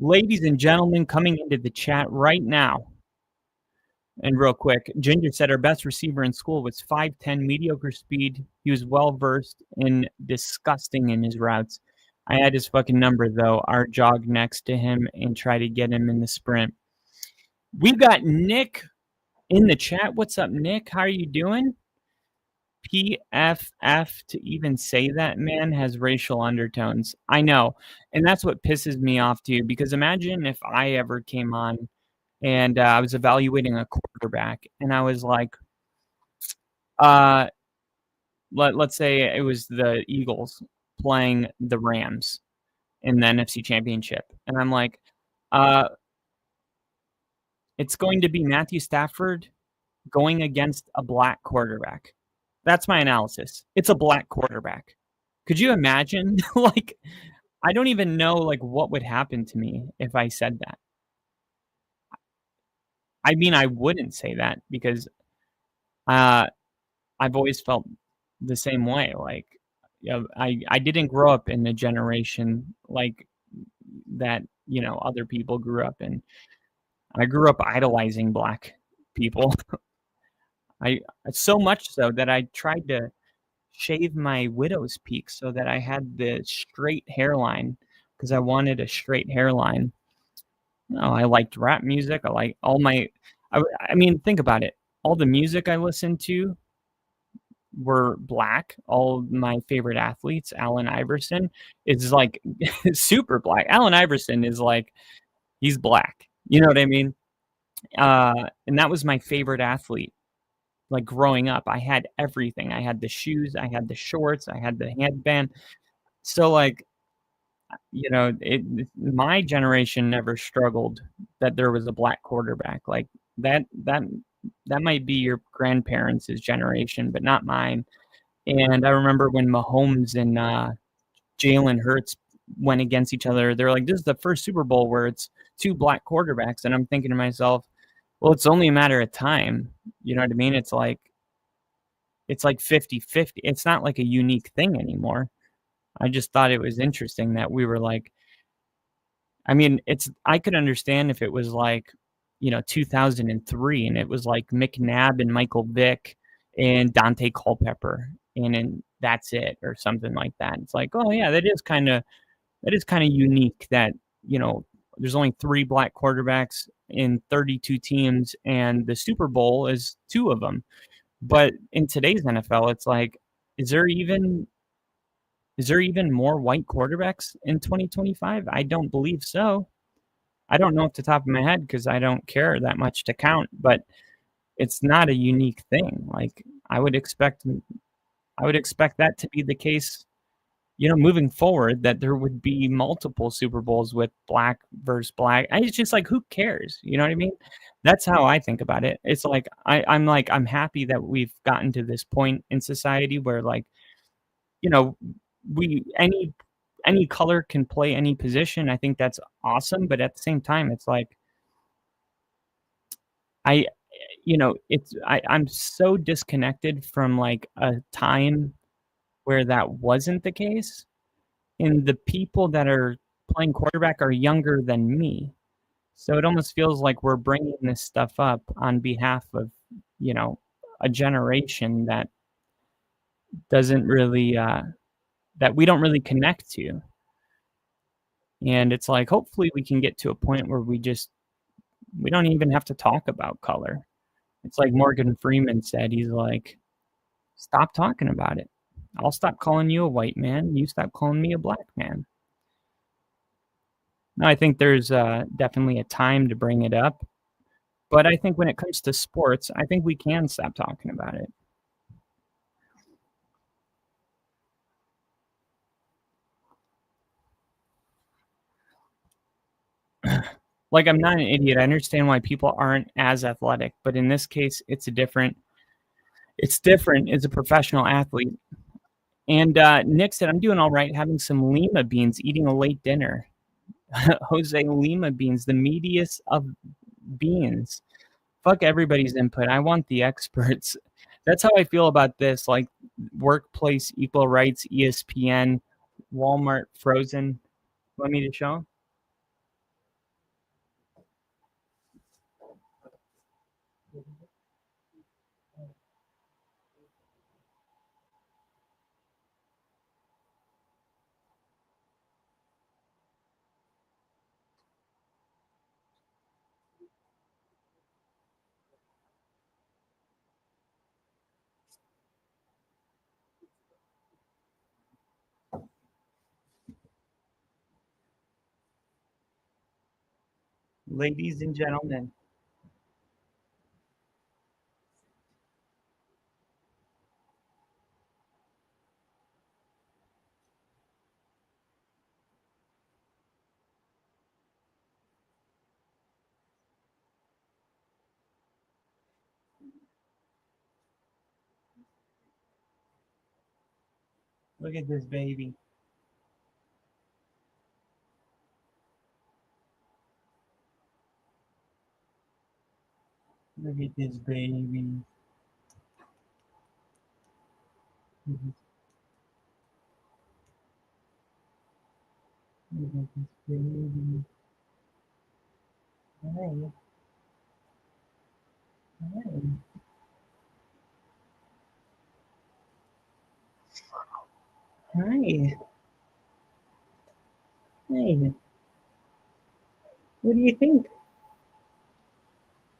Ladies and gentlemen, coming into the chat right now. And real quick, Ginger said our best receiver in school was 5'10", mediocre speed. He was well-versed and disgusting in his routes. I had his fucking number, though. Our jog next to him and try to get him in the sprint. We've got Nick in the chat. What's up, Nick? How are you doing? PFF, to even say that, man, has racial undertones. I know. And that's what pisses me off, too, because imagine if I ever came on and I was evaluating a quarterback, and I was like, let's say it was the Eagles playing the Rams in the NFC Championship, and I'm like, it's going to be Matthew Stafford going against a black quarterback. That's my analysis. It's a black quarterback. Could you imagine? Like, I don't even know like what would happen to me if I said that. I mean, I wouldn't say that because I've always felt the same way. Like, I didn't grow up in a generation like that, other people grew up in. I grew up idolizing black people. I so much so that I tried to shave my widow's peak so that I had the straight hairline because I wanted a straight hairline. No, I liked rap music. I like all my I mean, think about it. All the music I listened to were black. All my favorite athletes, Allen Iverson, is like super black. Allen Iverson is like he's black. You know what I mean? And that was my favorite athlete. Like growing up, I had everything. I had the shoes, I had the shorts, I had the headband. So like, my generation never struggled that there was a black quarterback. Like that might be your grandparents' generation, but not mine. And I remember when Mahomes and Jalen Hurts went against each other, they're like, this is the first Super Bowl where it's 2 black quarterbacks. And I'm thinking to myself, well, it's only a matter of time. You know what I mean? It's like 50-50. It's not like a unique thing anymore. I just thought it was interesting that we were like, I mean, I could understand if it was like, 2003 and it was like McNabb and Michael Vick and Dante Culpepper and that's it or something like that. It's like, oh yeah, that is kind of unique that, there's only 3 black quarterbacks in 32 teams and the Super Bowl is 2 of them. But in today's NFL, it's like, is there even more white quarterbacks in 2025? I don't believe so. I don't know off the top of my head because I don't care that much to count, but it's not a unique thing. Like I would expect that to be the case, moving forward, that there would be multiple Super Bowls with black versus black. It's just like, who cares? You know what I mean? That's how I think about it. It's like, I'm happy that we've gotten to this point in society where like, any color can play any position. I think that's awesome. But at the same time, it's like, I'm so disconnected from like a time where that wasn't the case. And the people that are playing quarterback are younger than me. So it almost feels like we're bringing this stuff up on behalf of, a generation that doesn't really, that we don't really connect to. And it's like, hopefully we can get to a point where we don't even have to talk about color. It's like Morgan Freeman said, he's like, stop talking about it. I'll stop calling you a white man. You stop calling me a black man. Now, I think there's definitely a time to bring it up. But I think when it comes to sports, I think we can stop talking about it. Like, I'm not an idiot. I understand why people aren't as athletic, but in this case, it's different as a professional athlete. And Nick said, I'm doing all right, having some lima beans, eating a late dinner. Jose, lima beans, the meatiest of beans. Fuck everybody's input. I want the experts. That's how I feel about this. Like, workplace, equal rights, ESPN, Walmart, Frozen. Want me to show 'em? Ladies and gentlemen. Look at this baby. Look at this baby. Look at this baby. Hi. Hi. Hi. Hey. What do you think?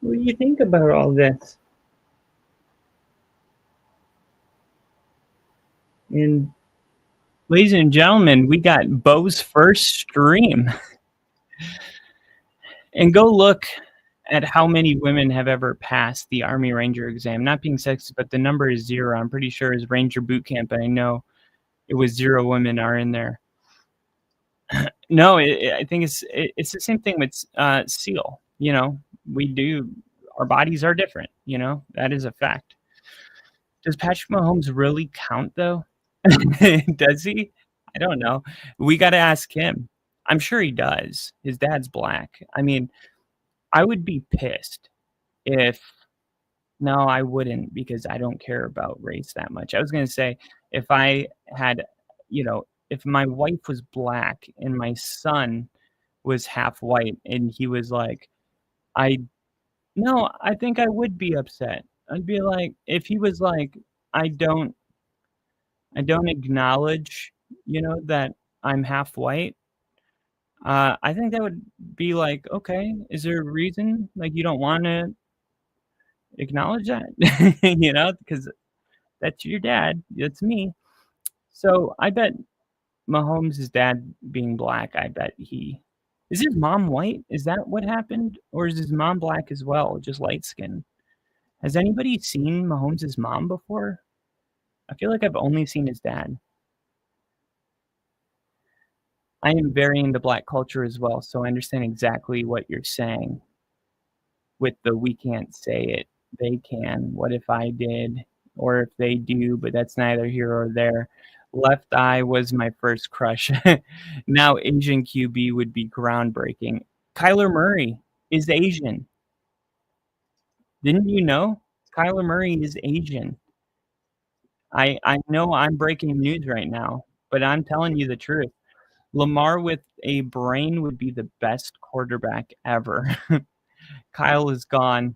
What do you think about all this? And ladies and gentlemen, we got Bo's first stream. And go look at how many women have ever passed the Army Ranger exam. Not being sexist, but the number is 0. I'm pretty sure it's Ranger boot camp, and I know it was 0 women are in there. No, I think it's the same thing with SEAL. We do, our bodies are different. That is a fact. Does Patrick Mahomes really count though? Does he? I don't know. We got to ask him. I'm sure he does. His dad's black. I mean, I would be pissed if. No, I wouldn't, because I don't care about race that much. I was going to say, if I had, if my wife was black and my son was half white and he was like, no, I think I would be upset. I'd be like, if he was like, I don't acknowledge, that I'm half white. I think that would be like, okay, is there a reason like you don't want to acknowledge that? Because that's your dad, that's me. So I bet Mahomes' dad being black, I bet is his mom white? Is that what happened? Or is his mom black as well, just light skin? Has anybody seen Mahomes' mom before? I feel like I've only seen his dad. I am very into black culture as well, so I understand exactly what you're saying with the "we can't say it, they can. What if I did? Or if they do, but that's neither here or there." Left Eye was my first crush. Now Asian QB would be groundbreaking. Kyler Murray is Asian. Didn't you know? Kyler Murray is Asian. I know I'm breaking news right now, but I'm telling you the truth. Lamar with a brain would be the best quarterback ever. Kyle is gone.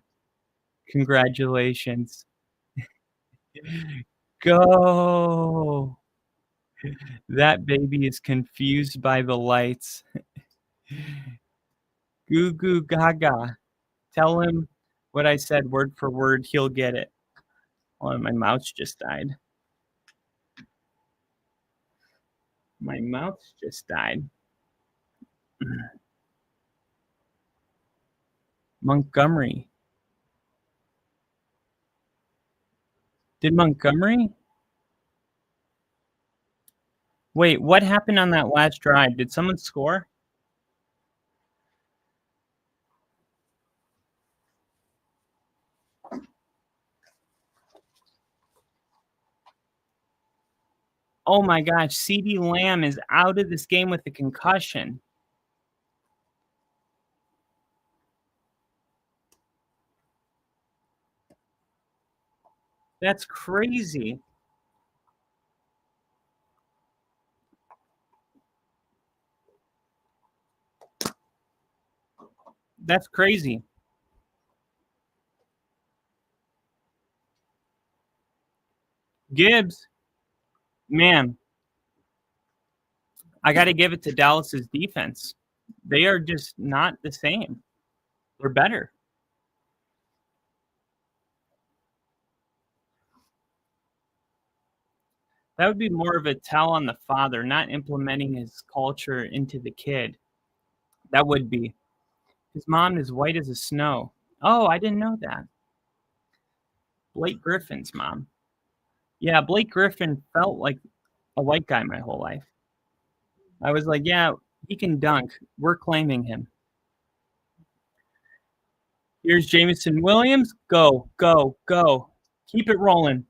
Congratulations. Go. That baby is confused by the lights. Goo goo gaga. Tell him what I said word for word. He'll get it. Oh, my mouse just died. My mouse just died. Montgomery. Did Montgomery? Wait, what happened on that last drive? Did someone score? Oh my gosh, CeeDee Lamb is out of this game with a concussion. That's crazy. That's crazy. Gibbs, man, I got to give it to Dallas's defense. They are just not the same. They're better. That would be more of a tell on the father, not implementing his culture into the kid. That would be. His mom is white as a snow. Oh, I didn't know that. Blake Griffin's mom. Yeah, Blake Griffin felt like a white guy my whole life. I was like, yeah, he can dunk. We're claiming him. Here's Jameson Williams. Go, go, go. Keep it rolling.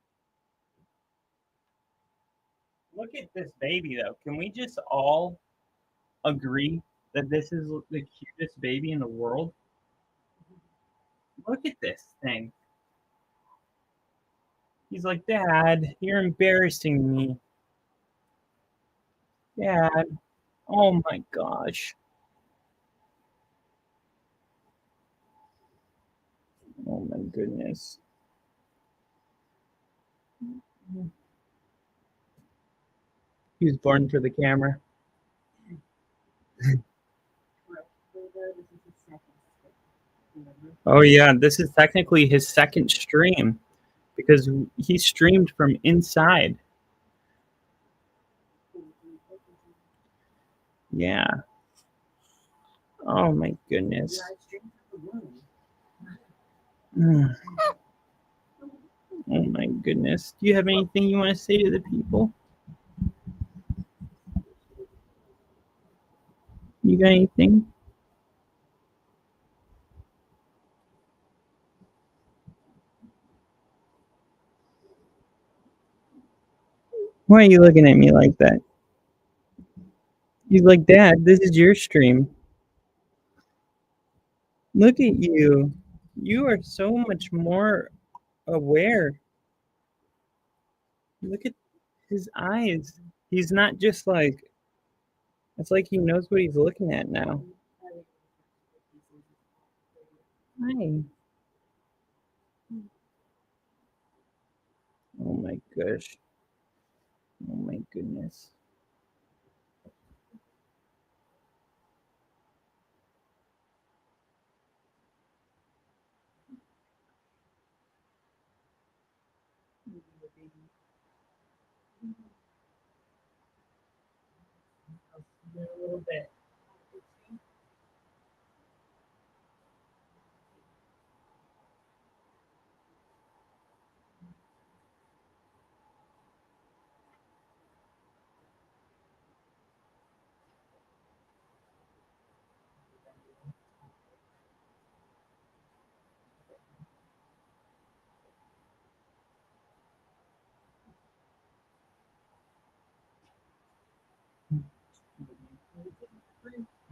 Look at this baby, though. Can we just all agree that this is the cutest baby in the world? Look at this thing. He's like, Dad, you're embarrassing me. Dad, oh my gosh. Oh my goodness. He was born for the camera. Oh yeah, this is technically his second stream because he streamed from inside. Yeah. Oh my goodness. Mm. Oh my goodness. Do you have anything you want to say to the people? You got anything? Why are you looking at me like that? He's like, Dad, this is your stream. Look at you. You are so much more aware. Look at his eyes. He's not just like, it's like he knows what he's looking at now. Hi. Oh my gosh. Oh my goodness. A little bit.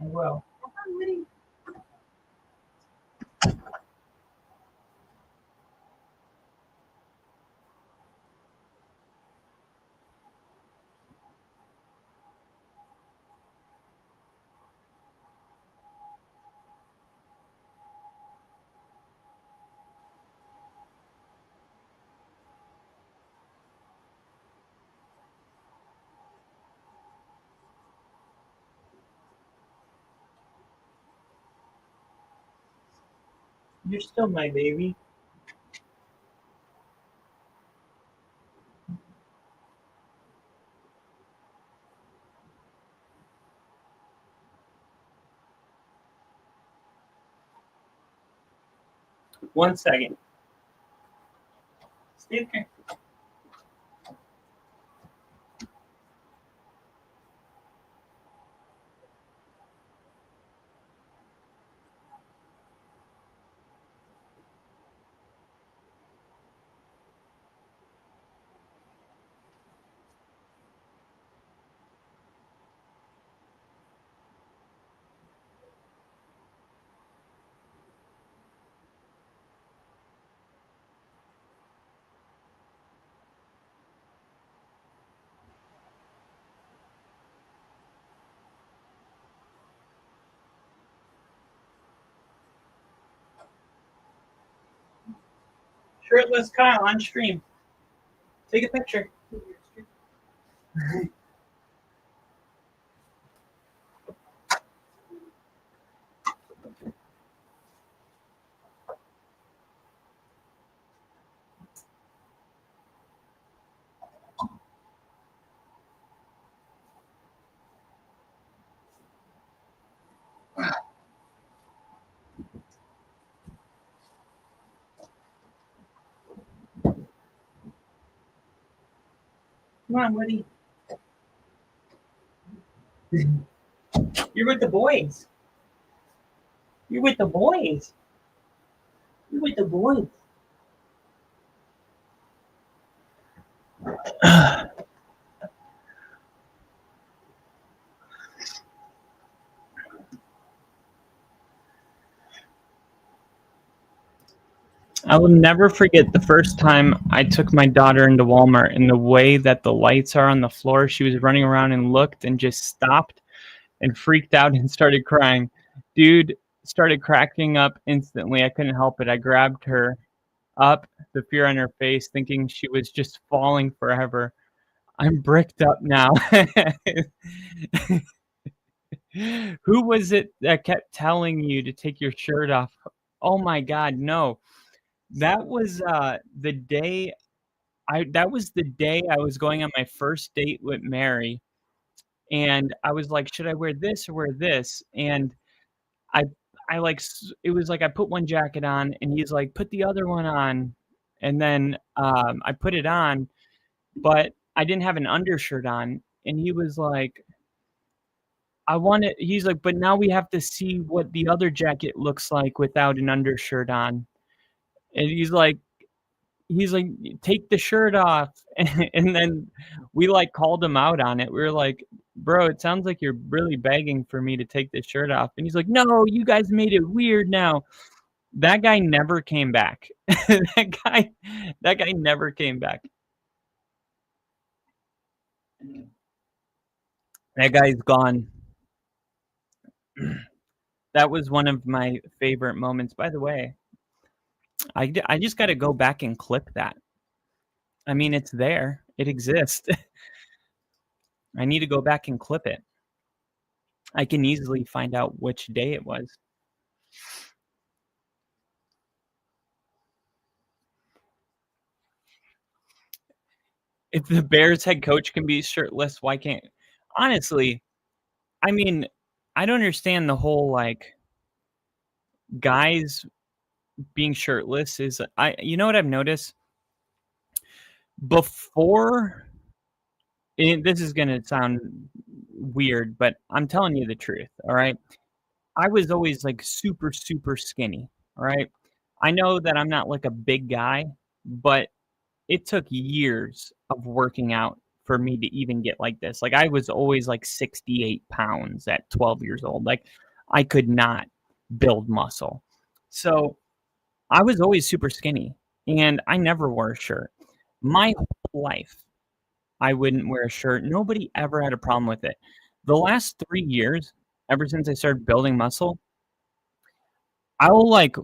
I will. You're still my baby. One second. Stay there. Shirtless Kyle on stream. Take a picture. Come on, Woody. You're with the boys. You're with the boys. You're with the boys. I will never forget the first time I took my daughter into Walmart and the way that the lights are on the floor. She was running around and looked and just stopped and freaked out and started crying. Dude started cracking up instantly. I couldn't help it. I grabbed her up, the fear on her face, thinking she was just falling forever. I'm bricked up now. Who was it that kept telling you to take your shirt off? Oh my God, no. That was the day I was going on my first date with Mary, and I was like, should I wear this or wear this? And I it was like I put one jacket on and he's like, put the other one on. And then I put it on, but I didn't have an undershirt on. And he was like, he's like, but now we have to see what the other jacket looks like without an undershirt on. And he's like, take the shirt off. And then we like called him out on it. We were like, bro, it sounds like you're really begging for me to take this shirt off. And he's like, no, you guys made it weird now. That guy never came back. that guy never came back. That guy's gone. That was one of my favorite moments. By the way, I just got to go back and clip that. I mean, it's there. It exists. I need to go back and clip it. I can easily find out which day it was. If the Bears head coach can be shirtless, why can't? Honestly, I mean, I don't understand the whole like guys being shirtless is you know what I've noticed? Before, and this is going to sound weird, but I'm telling you the truth, all right? I was always like super, super skinny, all right? I know that I'm not like a big guy, but it took years of working out for me to even get like this. Like I was always like 68 pounds at 12 years old. Like I could not build muscle. So I was always super skinny and I never wore a shirt. My whole life, I wouldn't wear a shirt. Nobody ever had a problem with it. The last 3 years, ever since I started building muscle, I will like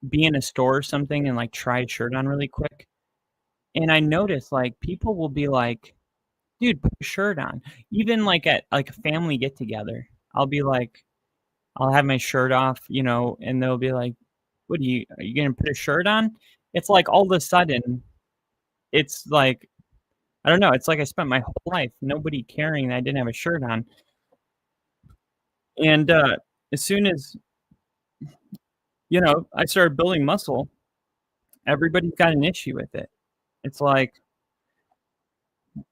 be in a store or something and like try a shirt on really quick. And I notice like people will be like, dude, put a shirt on. Even like at like a family get together, I'll be like, I'll have my shirt off, you know, and they'll be like, What are you going to put a shirt on? It's like all of a sudden, it's like, I don't know. It's like I spent my whole life, nobody caring that I didn't have a shirt on. And as soon as, I started building muscle, everybody's got an issue with it. It's like,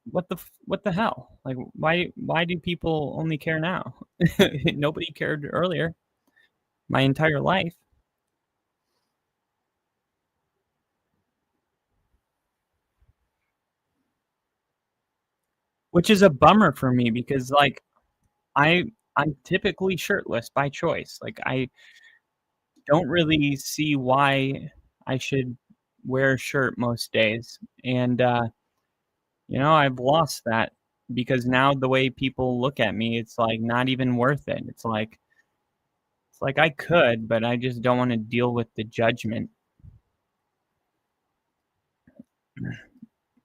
what the hell? Like, why do people only care now? Nobody cared earlier, my entire life. Which is a bummer for me because, like, I'm typically shirtless by choice. Like, I don't really see why I should wear a shirt most days. And I've lost that because now the way people look at me, it's like not even worth it. It's like I could, but I just don't want to deal with the judgment.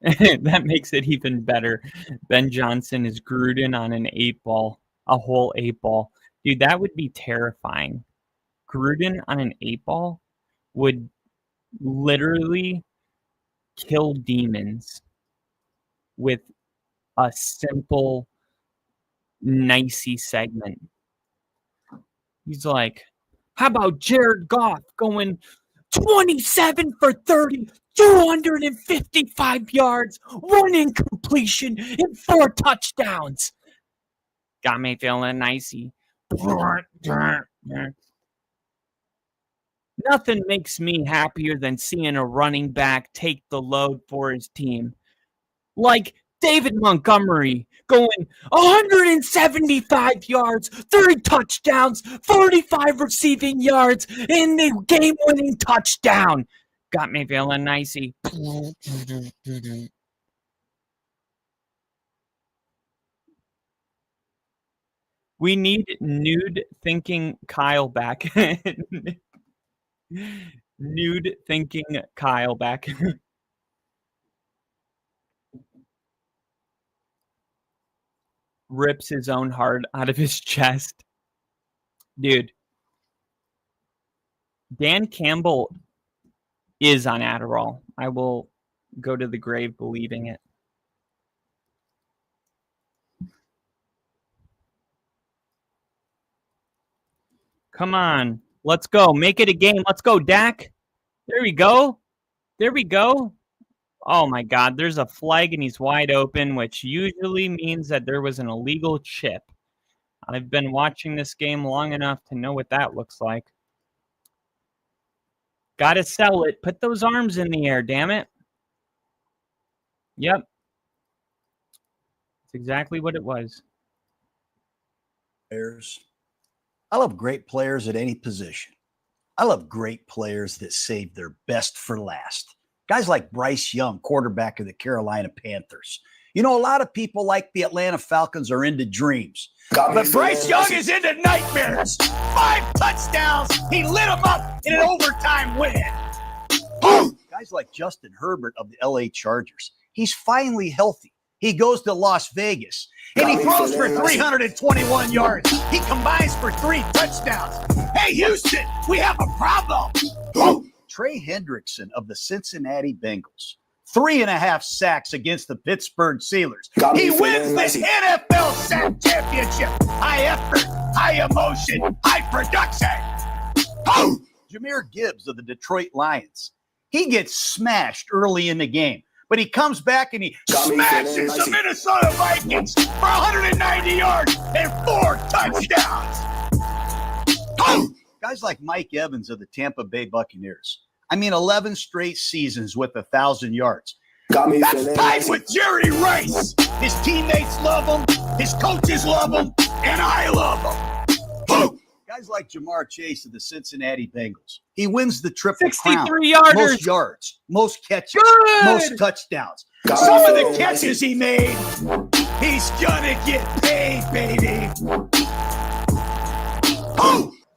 That makes it even better. Ben Johnson is Gruden on an 8-ball, a whole 8-ball. Dude, that would be terrifying. Gruden on an 8-ball would literally kill demons with a simple, nicey segment. He's like, how about Jared Goff going 27 for 30, 255 yards, 1 incompletion, and 4 touchdowns? Got me feeling nicey. Nothing makes me happier than seeing a running back take the load for his team. Like David Montgomery going 175 yards, 3 touchdowns, 45 receiving yards, and the game-winning touchdown. Got me feeling nicey. We need nude thinking Kyle back. Nude thinking Kyle back. Rips his own heart out of his chest. Dude, Dan Campbell is on Adderall. I will go to the grave believing it. Come on. Let's go. Make it a game. Let's go, Dak. There we go. There we go. Oh, my God. There's a flag, and he's wide open, which usually means that there was an illegal chip. I've been watching this game long enough to know what that looks like. Got to sell it. Put those arms in the air, damn it. Yep. That's exactly what it was. I love great players at any position. I love great players that save their best for last. Guys like Bryce Young, quarterback of the Carolina Panthers. You know, a lot of people like the Atlanta Falcons are into dreams. But Bryce Young is into nightmares. 5 touchdowns. He lit them up in an overtime win. Boom! Guys like Justin Herbert of the LA Chargers. He's finally healthy. He goes to Las Vegas, and he throws for 321 yards. He combines for 3 touchdowns. Hey, Houston, we have a problem. Trey Hendrickson of the Cincinnati Bengals. 3.5 sacks against the Pittsburgh Steelers. He wins the NFL sack championship. High effort, high emotion, high production. Jahmyr Gibbs of the Detroit Lions. He gets smashed early in the game. But he comes back and he smashes the Minnesota Vikings for 190 yards and 4 touchdowns. Guys like Mike Evans of the Tampa Bay Buccaneers. I mean, 11 straight seasons with 1,000 yards. That's tied with Jerry Rice. His teammates love him. His coaches love him. And I love him. Guys like Jamar Chase of the Cincinnati Bengals. He wins the Triple Crown. 63-yarders. Most yards, most catches, most touchdowns. Some of the catches he made, he's gonna get paid, baby.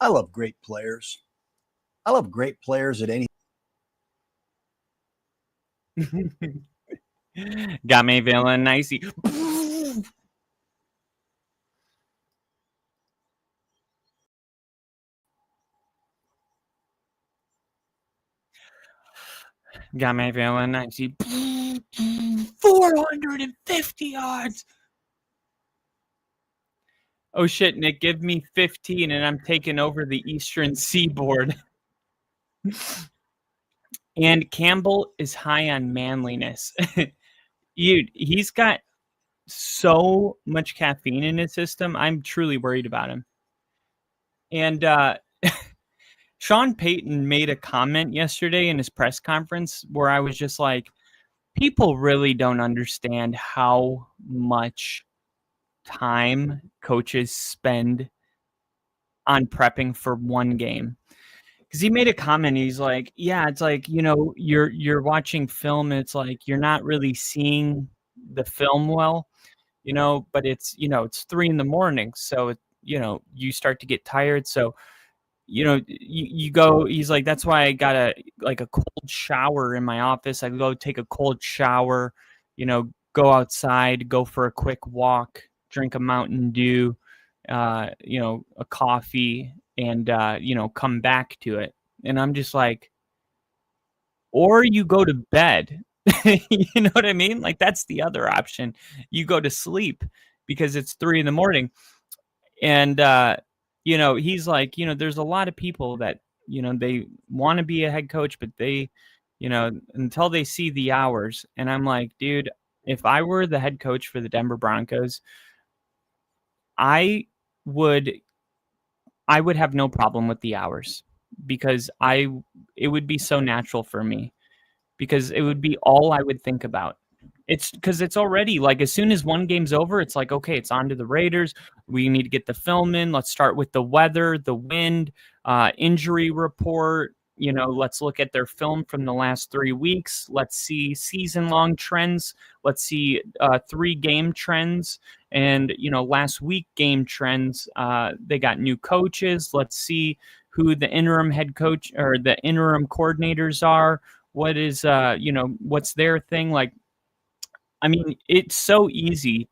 I love great players. I love great players at any. Got me feeling nicey. Got my feeling. I see 450 yards. Oh shit, Nick, give me 15 and I'm taking over the Eastern Seaboard. And Campbell is high on manliness. Dude, he's got so much caffeine in his system. I'm truly worried about him. And Sean Payton made a comment yesterday in his press conference where I was just like, people really don't understand how much time coaches spend on prepping for one game. Because he made a comment, he's like, yeah, it's like, you're watching film and it's like you're not really seeing the film well, but it's 3 a.m, so you start to get tired. So you go, he's like, that's why I got a cold shower in my office. I go take a cold shower, go outside, go for a quick walk, drink a Mountain Dew, a coffee, and come back to it. And I'm just like, or you go to bed. You know what I mean? Like, that's the other option. You go to sleep because it's 3 a.m. And he's like, there's a lot of people that they want to be a head coach, but they until they see the hours. And I'm like, dude, if I were the head coach for the Denver Broncos, I would have no problem with the hours, because it would be so natural for me, because it would be all I would think about. It's because it's already like, as soon as one game's over, it's like, okay, it's on to the Raiders. We need to get the film in. Let's start with the weather, the wind, injury report. Let's look at their film from the last 3 weeks. Let's see season-long trends. Let's see 3-game trends. And, last week game trends. They got new coaches. Let's see who the interim head coach or the interim coordinators are. What is, what's their thing? Like, I mean, it's so easy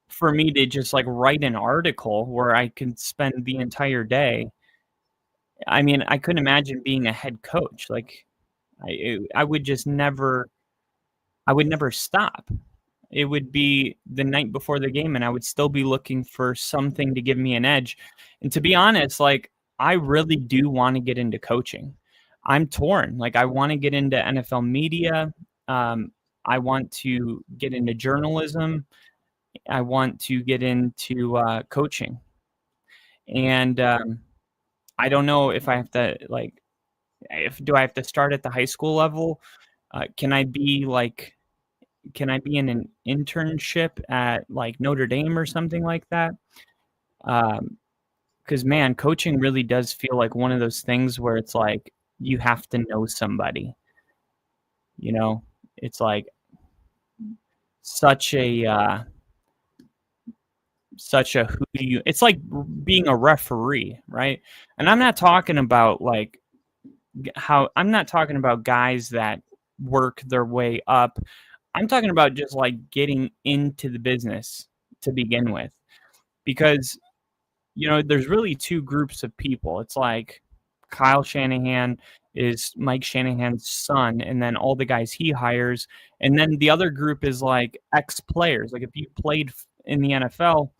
for me to just like write an article where I can spend the entire day. I mean, I couldn't imagine being a head coach. Like, I would just never, I would never stop. It would be the night before the game and I would still be looking for something to give me an edge. And to be honest, like, I really do want to get into coaching. I'm torn. Like, I want to get into NFL media. I want to get into journalism. I want to get into coaching. And I don't know if I have to, like, do I have to start at the high school level? Can I be in an internship at like Notre Dame or something like that? Because, man, coaching really does feel like one of those things where it's like you have to know somebody. It's like such a who do you, it's like being a referee, right? And I'm not talking about like I'm not talking about guys that work their way up. I'm talking about just like getting into the business to begin with, because there's really 2 groups of people. It's like Kyle Shanahan is Mike Shanahan's son, and then all the guys he hires. And then the other group is like ex-players. Like, if you played in the NFL,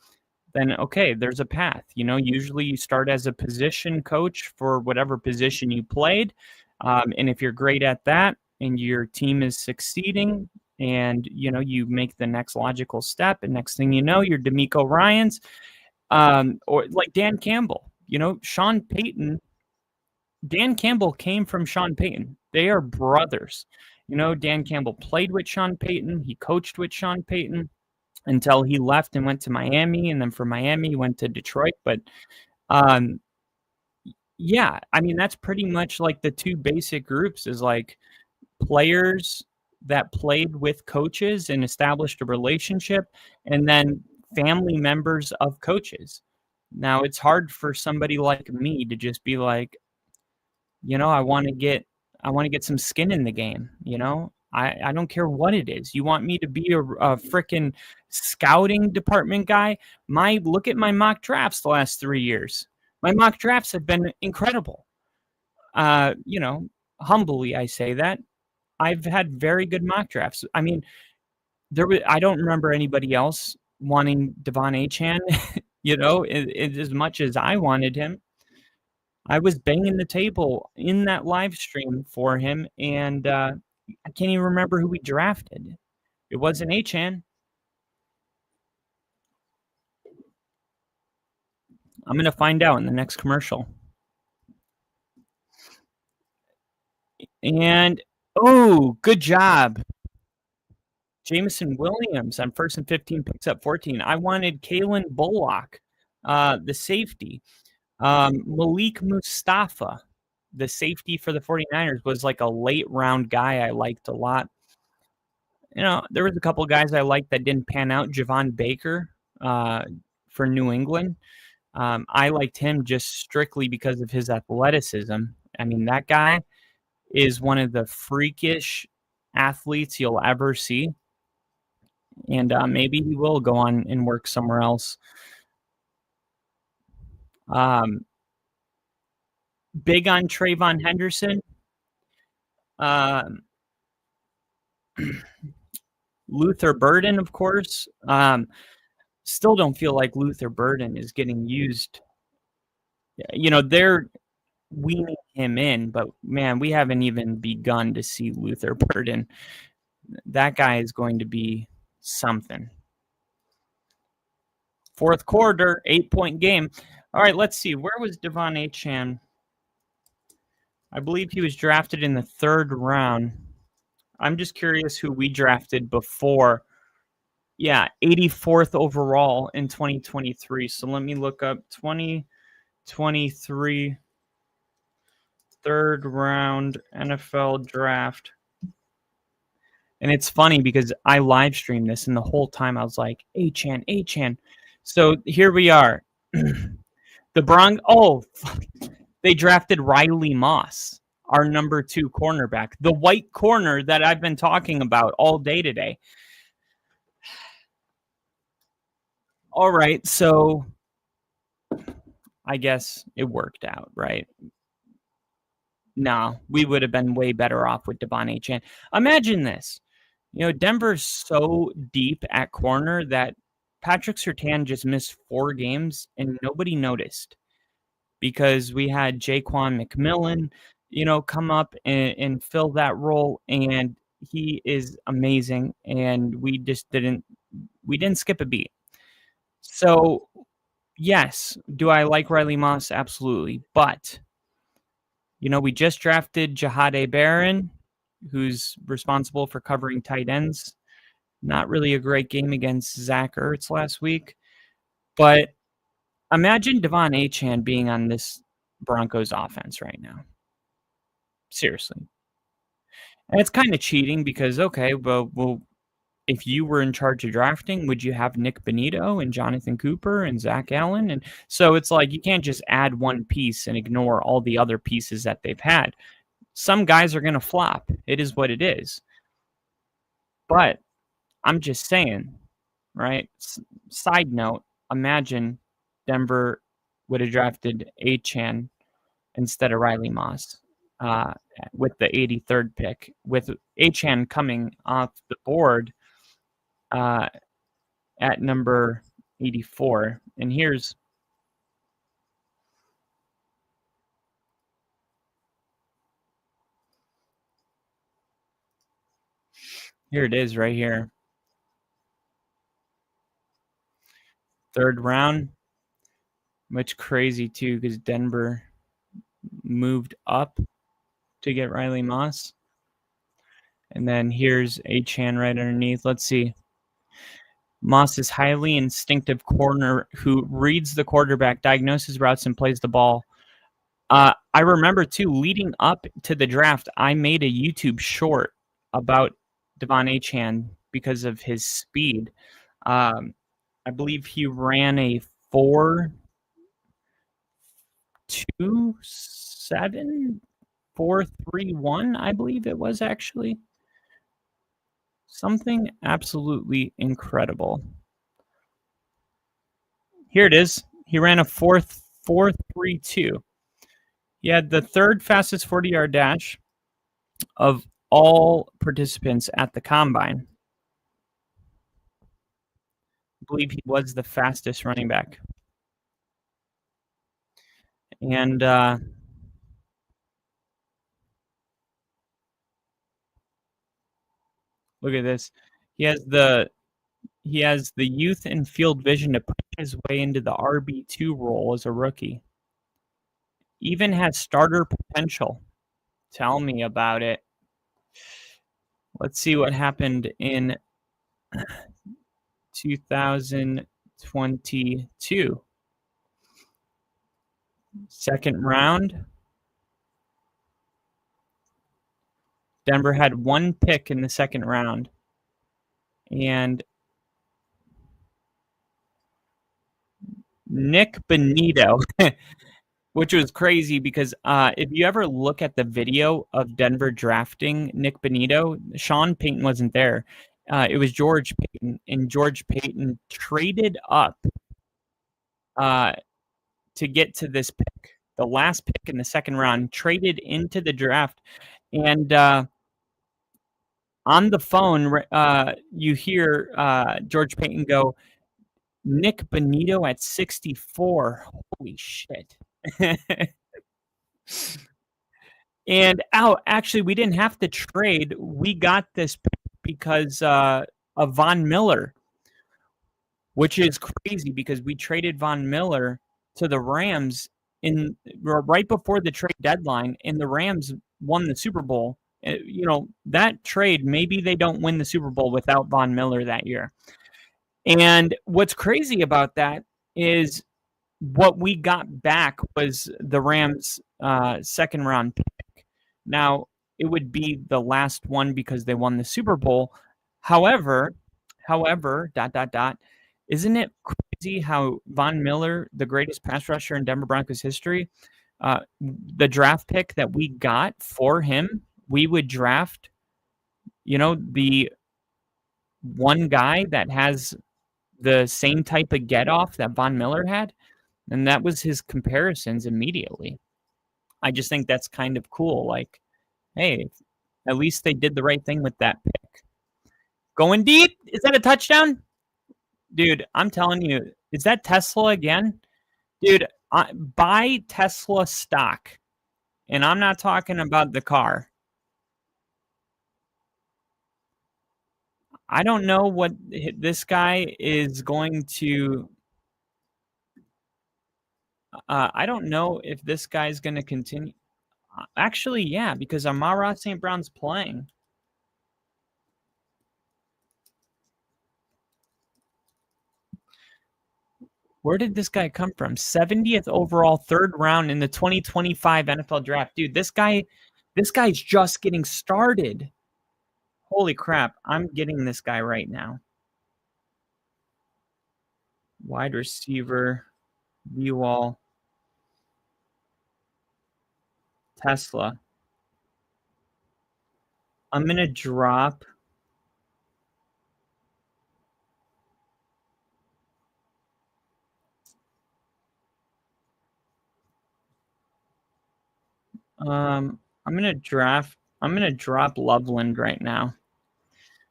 then okay, there's a path. Usually you start as a position coach for whatever position you played. And if you're great at that and your team is succeeding and, you make the next logical step, and next thing you know, you're DeMeco Ryans, or like Dan Campbell, Sean Payton. Dan Campbell came from Sean Payton. They are brothers. Dan Campbell played with Sean Payton. He coached with Sean Payton until he left and went to Miami. And then from Miami, he went to Detroit. But yeah, I mean, that's pretty much like the 2 basic groups, is like players that played with coaches and established a relationship, and then family members of coaches. Now, it's hard for somebody like me to just be like, I want to get some skin in the game. I don't care what it is. You want me to be a freaking scouting department guy? Look at my mock drafts the last 3 years. My mock drafts have been incredible. humbly, I say that, I've had very good mock drafts. I mean, I don't remember anybody else wanting Devon Achane, as much as I wanted him. I was banging the table in that live stream for him, and I can't even remember who we drafted. It wasn't Achane. I'm going to find out in the next commercial. And, good job. Jameson Williams on 1st and 15 picks up 14. I wanted Kalen Bullock, the safety. Malik Mustafa, the safety for the 49ers, was like a late round guy I liked a lot. There was a couple of guys I liked that didn't pan out. Javon Baker for New England. I liked him just strictly because of his athleticism. I mean, that guy is one of the freakish athletes you'll ever see. And maybe he will go on and work somewhere else. Big on Trayvon Henderson. Luther Burden, of course. Still don't feel like Luther Burden is getting used. They're weaning him in, but man, we haven't even begun to see Luther Burden. That guy is going to be something. Fourth quarter, 8-point game. All right, let's see. Where was Devon Achane? I believe he was drafted in the 3rd round. I'm just curious who we drafted before. Yeah, 84th overall in 2023. So let me look up 2023 3rd round NFL draft. And it's funny because I live streamed this, and the whole time I was like, Achane. So here we are. They drafted Riley Moss, our number 2 cornerback, the white corner that I've been talking about all day today. All right, so I guess it worked out, right? No, we would have been way better off with Devon Achane. Imagine this. Denver's so deep at corner that Patrick Surtain just missed 4 games and nobody noticed because we had Jaquan McMillan, come up and fill that role, and he is amazing, and we didn't skip a beat. So, yes, do I like Riley Moss? Absolutely. But, we just drafted Jahade Barron, who's responsible for covering tight ends. Not really a great game against Zach Ertz last week. But imagine Devon Achane being on this Broncos offense right now. Seriously. And it's kind of cheating because, okay, well, if you were in charge of drafting, would you have Nick Bonito and Jonathan Cooper and Zach Allen? And so it's like you can't just add one piece and ignore all the other pieces that they've had. Some guys are going to flop. It is what it is. But I'm just saying, right? Side note, imagine Denver would have drafted Achane instead of Riley Moss with the 83rd pick, with Achane coming off the board at number 84. And here it is right here. 3rd round, which crazy too, because Denver moved up to get Riley Moss. And then here's Achane right underneath. Let's see. Moss is highly instinctive corner who reads the quarterback, diagnoses routes, and plays the ball. I remember, too, leading up to the draft, I made a YouTube short about Devon Achane because of his speed. I believe he ran a 4.27, 4.31, I believe it was actually. Something absolutely incredible. Here it is. He ran a 4.32. He had the 3rd fastest 40-yard dash, of all participants at the combine. I believe he was the fastest running back. And look at this. He has the youth and field vision to push his way into the RB2 role as a rookie. Even has starter potential. Tell me about it. Let's see what happened in 2022. Second round. Denver had one pick in the second round. And Nick Benito, which was crazy because if you ever look at the video of Denver drafting Nick Benito, Sean Payton wasn't there. It was George Payton, and George Payton traded up to get to this pick, the last pick in the second round, traded into the draft. And on the phone, you hear George Payton go, Nick Benito at 64. Holy shit. And actually, we didn't have to trade. We got this pick because of Von Miller, which is crazy because we traded Von Miller to the Rams right before the trade deadline, and the Rams won the Super Bowl. You know, that trade, maybe they don't win the Super Bowl without Von Miller that year. And what's crazy about that is what we got back was the Rams' second round pick. Now, it would be the last one because they won the Super Bowl. However, isn't it crazy how Von Miller, the greatest pass rusher in Denver Broncos history, the draft pick that we got for him, we would draft, the one guy that has the same type of get off that Von Miller had, and that was his comparisons immediately. I just think that's kind of cool. Like, hey, at least they did the right thing with that pick. Going deep. Is that a touchdown? Dude, I'm telling you, is that Tesla again? Dude, buy Tesla stock. And I'm not talking about the car. I don't know what this guy is going to... I don't know if this guy's going to continue. Actually, yeah, because Amon-Ra St. Brown's playing. Where did this guy come from? 70th overall, third round in the 2025 NFL draft. Dude, this guy's just getting started. Holy crap. I'm getting this guy right now. Wide receiver, B-Wall, Tesla. I'm going to drop... I'm gonna drop Loveland right now.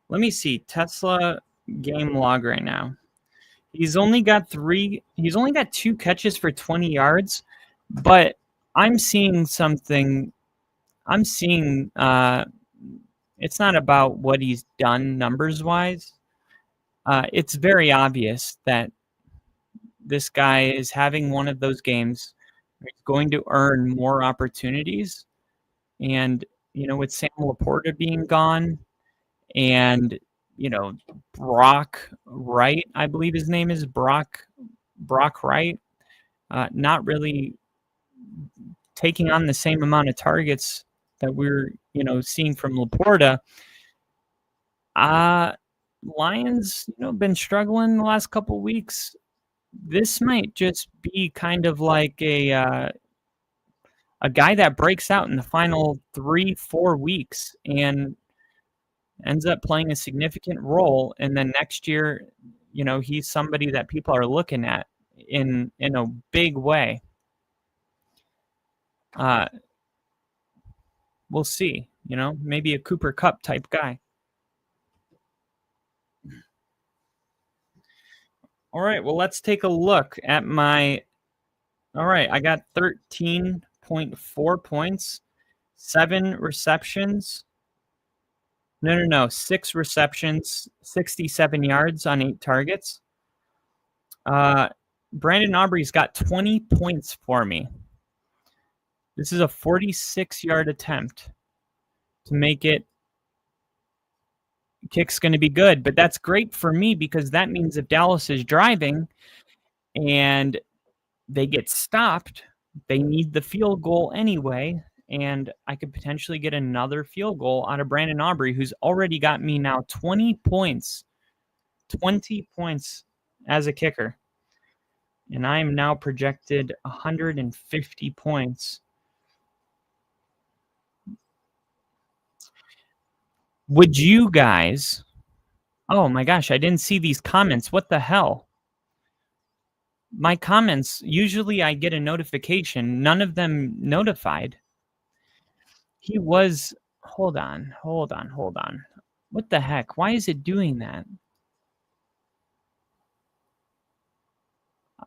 Let me see. Tesla game log right now. He's only got 2 catches for 20 yards, but I'm seeing something. I'm seeing it's not about what he's done numbers wise. It's very obvious that this guy is having one of those games. He's going to earn more opportunities. And, with Sam Laporta being gone and, Brock Wright, I believe his name is Brock Wright, not really taking on the same amount of targets that we're, seeing from Laporta. Lions, been struggling the last couple weeks. This might just be kind of like a guy that breaks out in the final 3-4 weeks and ends up playing a significant role. And then next year, he's somebody that people are looking at in a big way. We'll see. maybe a Cooper Kupp type guy. All right, well, let's take a look at my. All right, I got 13.4 points, 7 receptions. No. 6 receptions, 67 yards on 8 targets. Brandon Aubrey's got 20 points for me. This is a 46-yard attempt to make it. Kick's going to be good, but that's great for me because that means if Dallas is driving and they get stopped, they need the field goal anyway, and I could potentially get another field goal out of Brandon Aubrey, who's already got me now 20 points. 20 points as a kicker. And I am now projected 150 points. Would you guys... Oh my gosh, I didn't see these comments. What the hell? My comments, usually I get a notification. None of them notified. He was... Hold on. What the heck? Why is it doing that?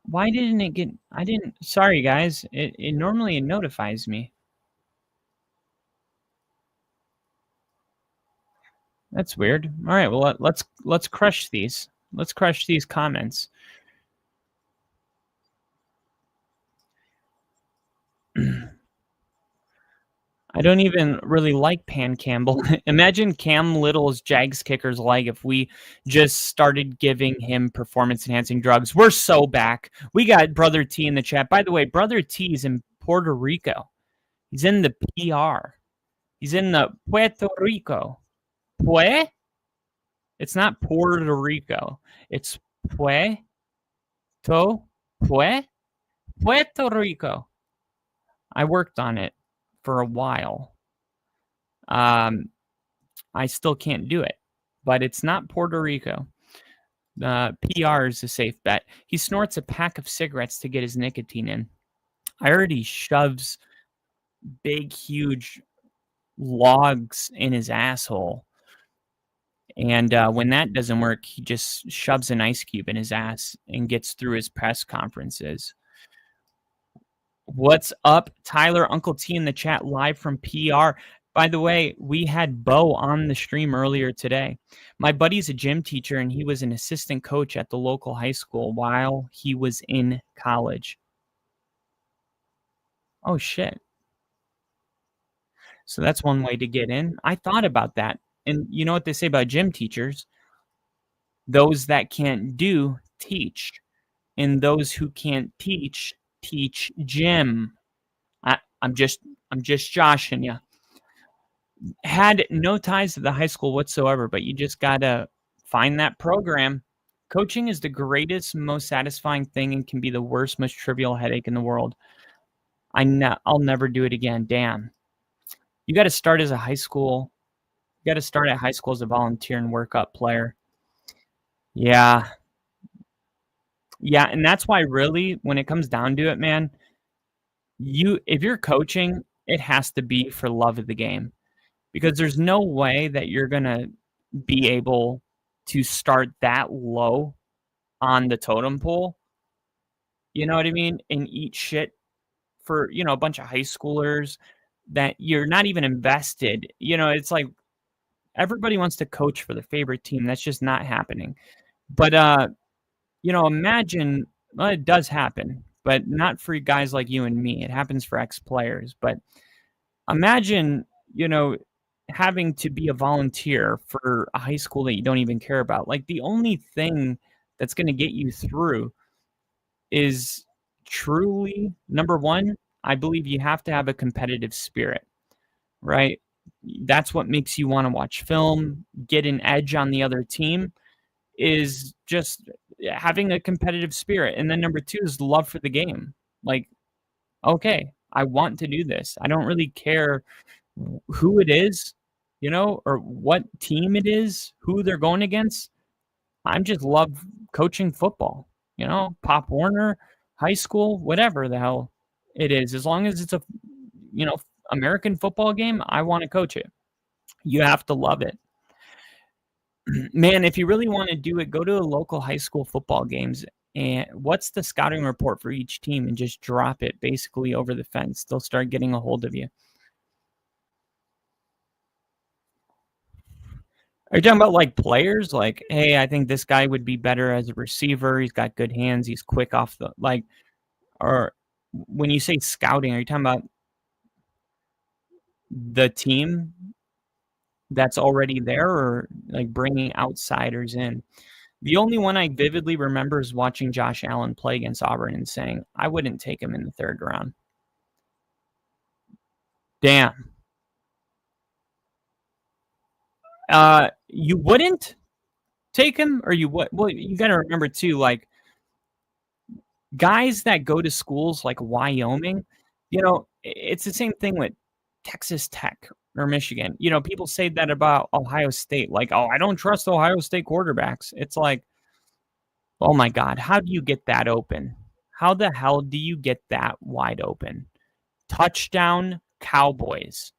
Why didn't it get... Sorry, guys. It normally notifies me. That's weird. All right, well, let's crush these. Let's crush these comments. I don't even really like Pan Campbell. Imagine Cam Little's Jags kicker's leg if we just started giving him performance-enhancing drugs. We're so back. We got Brother T in the chat. By the way, Brother T is in Puerto Rico. He's in the PR. He's in the Puerto Rico. It's not Puerto Rico. It's Puerto Rico. I worked on it for a while. I still can't do it, but it's not Puerto Rico. PR is a safe bet. He snorts a pack of cigarettes to get his nicotine in. I heard he shoves big, huge logs in his asshole. And when that doesn't work, he just shoves an ice cube in his ass and gets through his press conferences. What's up, Tyler? Uncle T in the chat live from PR. By the way, we had Bo on the stream earlier today. My buddy's a gym teacher, and he was an assistant coach at the local high school while he was in college. Oh, shit. So that's one way to get in. I thought about that. And you know what they say about gym teachers? Those that can't do, teach. And those who can't teach gym. I'm just joshing you. Had no ties to the high school whatsoever, but you just got to find that program. Coaching is the greatest, most satisfying thing and can be the worst, most trivial headache in the world. I'll never do it again. Damn. You got to start as a high school. You got to start at high school as a volunteer and work up player. Yeah. Yeah, and that's why really, when it comes down to it, man, if you're coaching, it has to be for love of the game. Because there's no way that you're going to be able to start that low on the totem pole. You know what I mean? And eat shit for, a bunch of high schoolers that you're not even invested. It's like everybody wants to coach for their favorite team. That's just not happening. But, imagine, well, it does happen, but not for guys like you and me. It happens for ex-players. But imagine, having to be a volunteer for a high school that you don't even care about. Like, the only thing that's going to get you through is truly, number one, I believe you have to have a competitive spirit, right? That's what makes you want to watch film, get an edge on the other team, is just having a competitive spirit. And then number two is love for the game. Like, okay, I want to do this. I don't really care who it is, or what team it is, who they're going against. I just love coaching football, Pop Warner, high school, whatever the hell it is. As long as it's a, American football game, I want to coach it. You have to love it. Man, if you really want to do it, go to a local high school football games and what's the scouting report for each team and just drop it basically over the fence. They'll start getting a hold of you. Are you talking about like players? Like, hey, I think this guy would be better as a receiver. He's got good hands. He's quick off the like. Or when you say scouting, are you talking about the team that's already there, or like bringing outsiders in? The only one I vividly remember is watching Josh Allen play against Auburn and saying, I wouldn't take him in the 3rd round. Damn. You wouldn't take him, or you would? Well, you got to remember too, like guys that go to schools like Wyoming, it's the same thing with Texas Tech or Michigan. People say that about Ohio State, like, oh, I don't trust Ohio State quarterbacks. It's like, oh my God, how do you get that open? How the hell do you get that wide open? Touchdown Cowboys,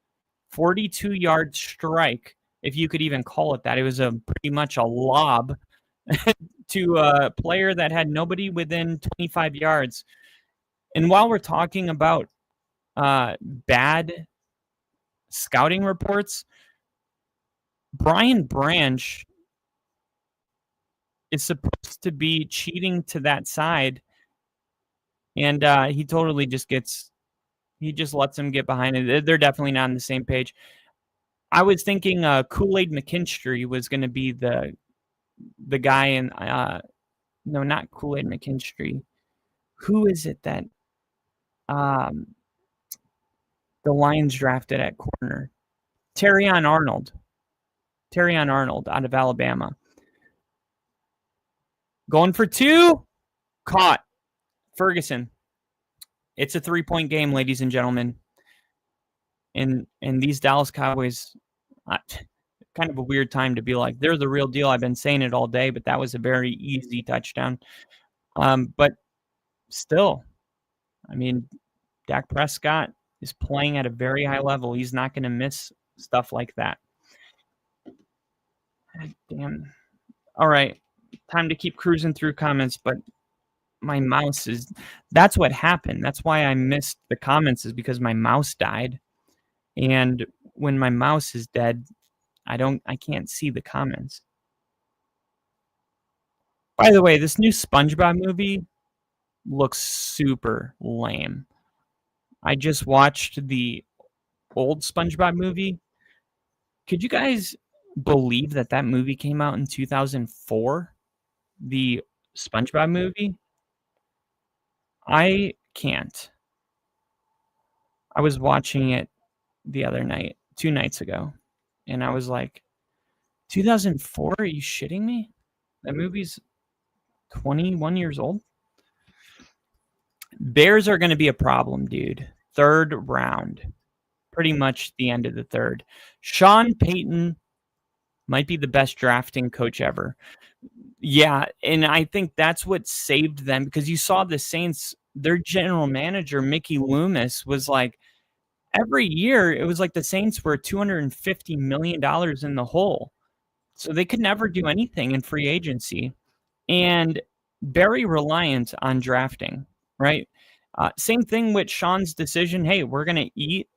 42-yard strike, if you could even call it that. It was pretty much a lob to a player that had nobody within 25 yards. And while we're talking about bad scouting reports, Brian Branch is supposed to be cheating to that side, and he totally just lets him get behind it. They're definitely not on the same page. I was thinking Kool-Aid McKinstry was going to be the guy in no, not Kool-Aid McKinstry. Who is it that the Lions drafted at corner? Terrion Arnold out of Alabama. Going for 2, caught. Ferguson. It's a 3-point game, ladies and gentlemen. And these Dallas Cowboys, kind of a weird time to be like, they're the real deal. I've been saying it all day, but that was a very easy touchdown. But still, I mean, Dak Prescott is playing at a very high level. He's not going to miss stuff like that. Damn. All right. Time to keep cruising through comments, but my mouse that's what happened. That's why I missed the comments, is because my mouse died. And when my mouse is dead, I can't see the comments. By the way, this new SpongeBob movie looks super lame. I just watched the old SpongeBob movie. Could you guys believe that movie came out in 2004? The SpongeBob movie? I can't. I was watching it the other night, 2 nights ago, and I was like, 2004? Are you shitting me? That movie's 21 years old. Bears are going to be a problem, dude. 3rd round. Pretty much the end of the 3rd. Sean Payton might be the best drafting coach ever. Yeah, and I think that's what saved them, because you saw the Saints, their general manager, Mickey Loomis, was like, every year it was like the Saints were $250 million in the hole. So they could never do anything in free agency, and very reliant on drafting, right? Same thing with Sean's decision. Hey, we're going to eat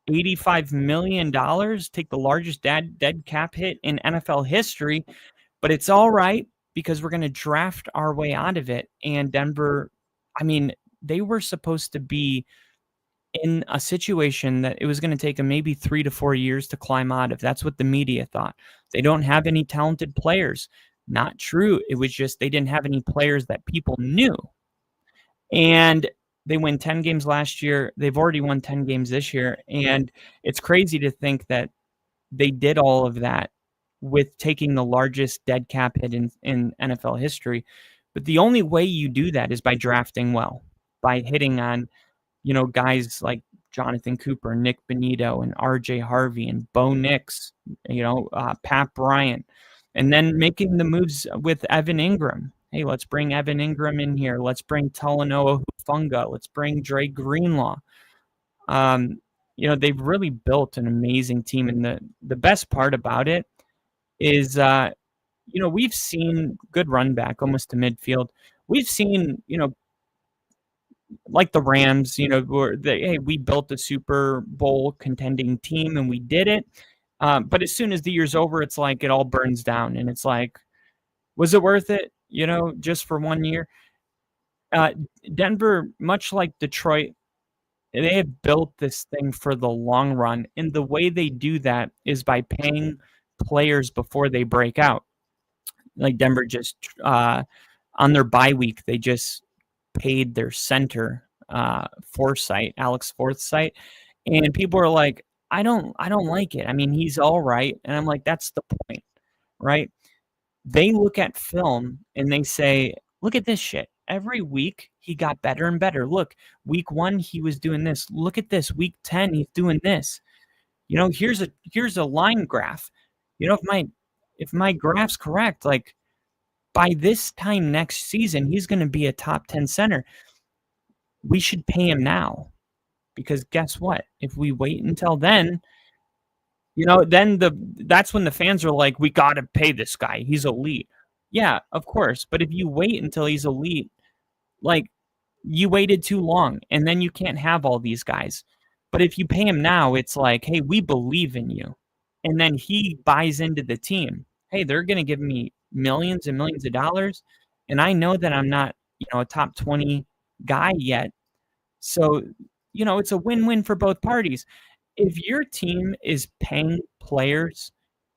$85 million, take the largest dead cap hit in NFL history, but it's all right because we're going to draft our way out of it. And Denver, I mean, they were supposed to be in a situation that it was going to take them maybe 3 to 4 years to climb out of. That's what the media thought. They don't have any talented players. Not true. It was just they didn't have any players that people knew. And they win 10 games last year. They've already won 10 games this year. And it's crazy to think that they did all of that with taking the largest dead cap hit in NFL history. But the only way you do that is by drafting well, by hitting on, guys like Jonathan Cooper, Nick Bonito, and RJ Harvey, and Bo Nix, Pat Bryant, and then making the moves with Evan Ingram. Hey, let's bring Evan Ingram in here. Let's bring Talanoa Hufanga. Let's bring Dre Greenlaw. they've really built an amazing team. And the best part about it is, we've seen good run back almost to midfield. We've seen, like the Rams, hey, we built a Super Bowl contending team and we did it. But as soon as the year's over, it's like it all burns down. And it's like, was it worth it, just for 1 year? Denver, much like Detroit, they have built this thing for the long run. And the way they do that is by paying players before they break out. Like Denver just, on their bye week, they just paid their center, Alex Forsythe. And people are like, I don't like it. I mean, he's all right. And I'm like, that's the point, right? They look at film and they say, look at this shit. Every week he got better and better. Look, week 1 he was doing this. Look at this. Week 10 he's doing this. Here's a line graph. If my graph's correct, like by this time next season he's going to be a top 10 center. We should pay him now, because guess what? If we wait until then, then that's when the fans are like, we got to pay this guy. He's elite. Yeah, of course. But if you wait until he's elite, like, you waited too long, and then you can't have all these guys. But if you pay him now, it's like, hey, we believe in you. And then he buys into the team. Hey, they're going to give me millions and millions of dollars, and I know that I'm not, a top 20 guy yet. So, it's a win-win for both parties. If your team is paying players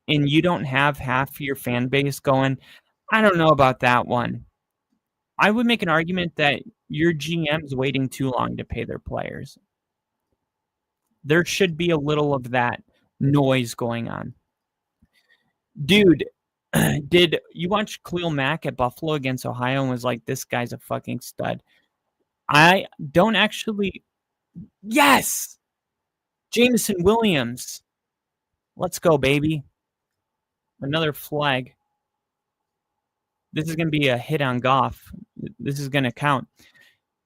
and you don't have half your fan base going, I don't know about that one, I would make an argument that your GM's waiting too long to pay their players. There should be a little of that noise going on. Dude, did you watch Khalil Mack at Buffalo against Ohio and was like, this guy's a fucking stud? I don't actually. Yes! Jameson Williams. Let's go, baby. Another flag. This is going to be a hit on Goff. This is going to count.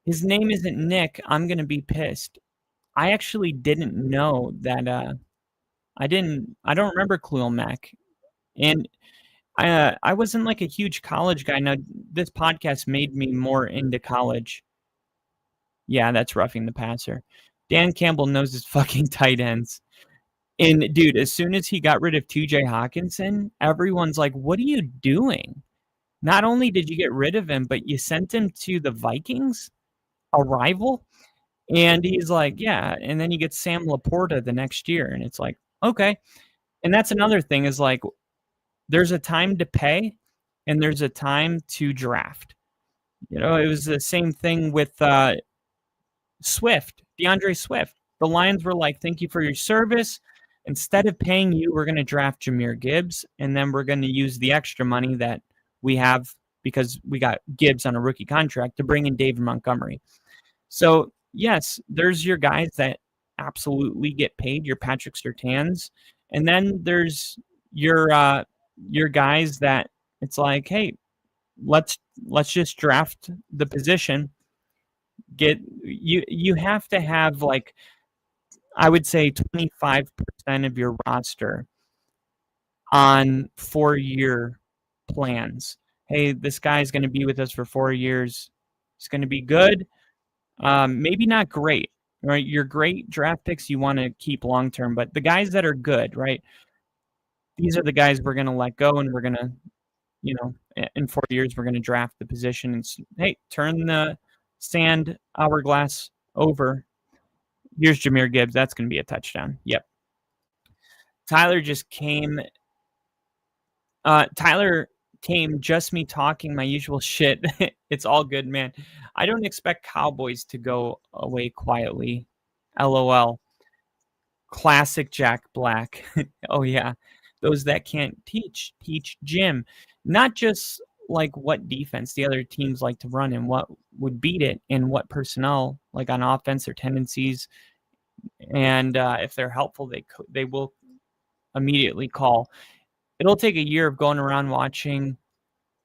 His name isn't Nick. I'm going to be pissed. I actually didn't know that. I don't remember Khalil Mack. And I wasn't like a huge college guy. Now, this podcast made me more into college. Yeah, that's roughing the passer. Dan Campbell knows his fucking tight ends. And, dude, as soon as he got rid of TJ Hawkinson, everyone's like, what are you doing? Not only did you get rid of him, but you sent him to the Vikings, a rival. And he's like, yeah. And then you get Sam Laporta the next year. And it's like, okay. And that's another thing is like, there's a time to pay and there's a time to draft. It was the same thing with DeAndre Swift. The Lions were like, thank you for your service. Instead of paying you, we're going to draft Jahmyr Gibbs, and then we're going to use the extra money that we have because we got Gibbs on a rookie contract to bring in David Montgomery. So, yes, there's your guys that absolutely get paid, your Patrick Surtains, and then there's your guys that it's like, hey, let's just draft the position. You have to have, like, I would say 25% of your roster on 4-year plans. Hey, this guy's going to be with us for 4 years. It's going to be good. Maybe not great, right? Your great draft picks you want to keep long term, but the guys that are good, right? These are the guys we're going to let go, and we're going to, in 4 years we're going to draft the position and hey, turn the sand hourglass over. Here's Jahmyr Gibbs. That's going to be a touchdown. Yep. Tyler came just me talking my usual shit. It's all good, man. I don't expect Cowboys to go away quietly. LOL. Classic Jack Black. Oh, yeah. Those that can't teach Jim. Not just like what defense the other teams like to run and what would beat it and what personnel, like on offense, their tendencies. And if they're helpful, they will immediately call. It'll take a year of going around watching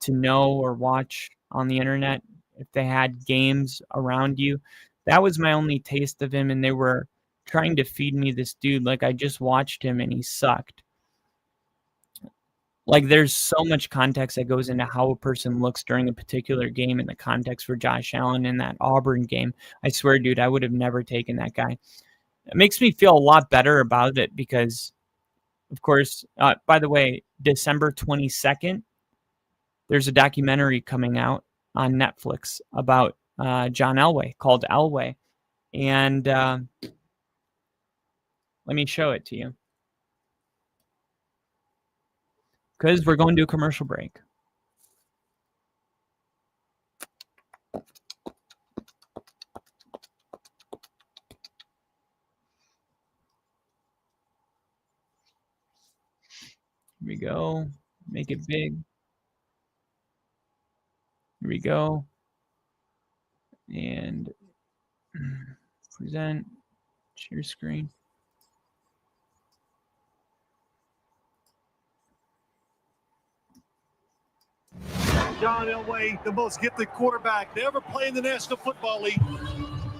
to know or watch on the internet if they had games around you. That was my only taste of him, and they were trying to feed me this dude. Like, I just watched him and he sucked. Like, there's so much context that goes into how a person looks during a particular game, in the context for Josh Allen in that Auburn game. I swear, dude, I would have never taken that guy. It makes me feel a lot better about it because, of course, by the way, December 22nd, there's a documentary coming out on Netflix about John Elway called Elway. And let me show it to you, because we're going to a commercial break. Here we go. Make it big. Here we go. And present, share screen. John Elway, the most gifted quarterback to ever play in the National Football League.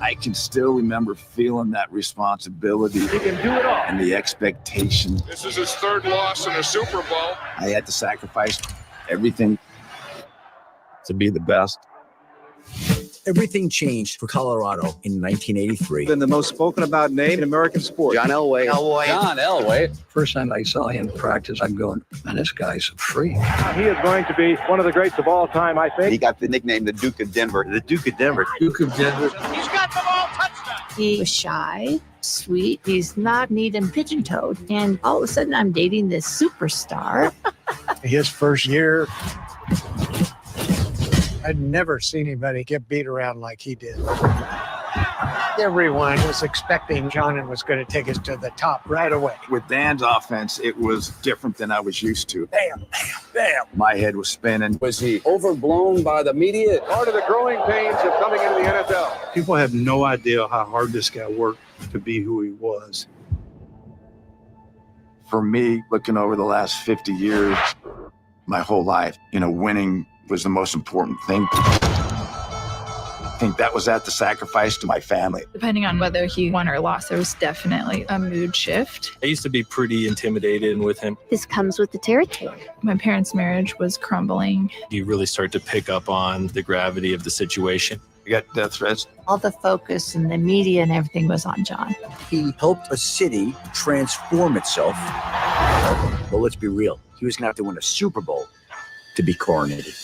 I can still remember feeling that responsibility. He can do it all. And the expectation. This is his third loss in a Super Bowl. I had to sacrifice everything to be the best. Everything changed for Colorado in 1983. Been the most spoken about name in American sports. John Elway. John Elway. First time I saw him practice, I'm going, man, this guy's a freak. He is going to be one of the greats of all time, I think. He got the nickname the Duke of Denver. The Duke of Denver. Duke of Denver. He's got the ball touchdown. He was shy, sweet. He's not neat and pigeon-toed. And all of a sudden, I'm dating this superstar. His first year, I'd never seen anybody get beat around like he did. Everyone was expecting John was going to take us to the top right away. With Dan's offense, it was different than I was used to. Bam, bam, bam. My head was spinning. Was he overblown by the media? Part of the growing pains of coming into the NFL. People have no idea how hard this guy worked to be who he was. For me, looking over the last 50 years, my whole life, winning was the most important thing. I think that was at the sacrifice to my family. Depending on whether he won or lost, there was definitely a mood shift. I used to be pretty intimidated with him. This comes with the territory. My parents' marriage was crumbling. You really start to pick up on the gravity of the situation. I got death threats. All the focus and the media and everything was on John. He helped a city transform itself. But let's be real. He was going to have to win a Super Bowl to be coronated.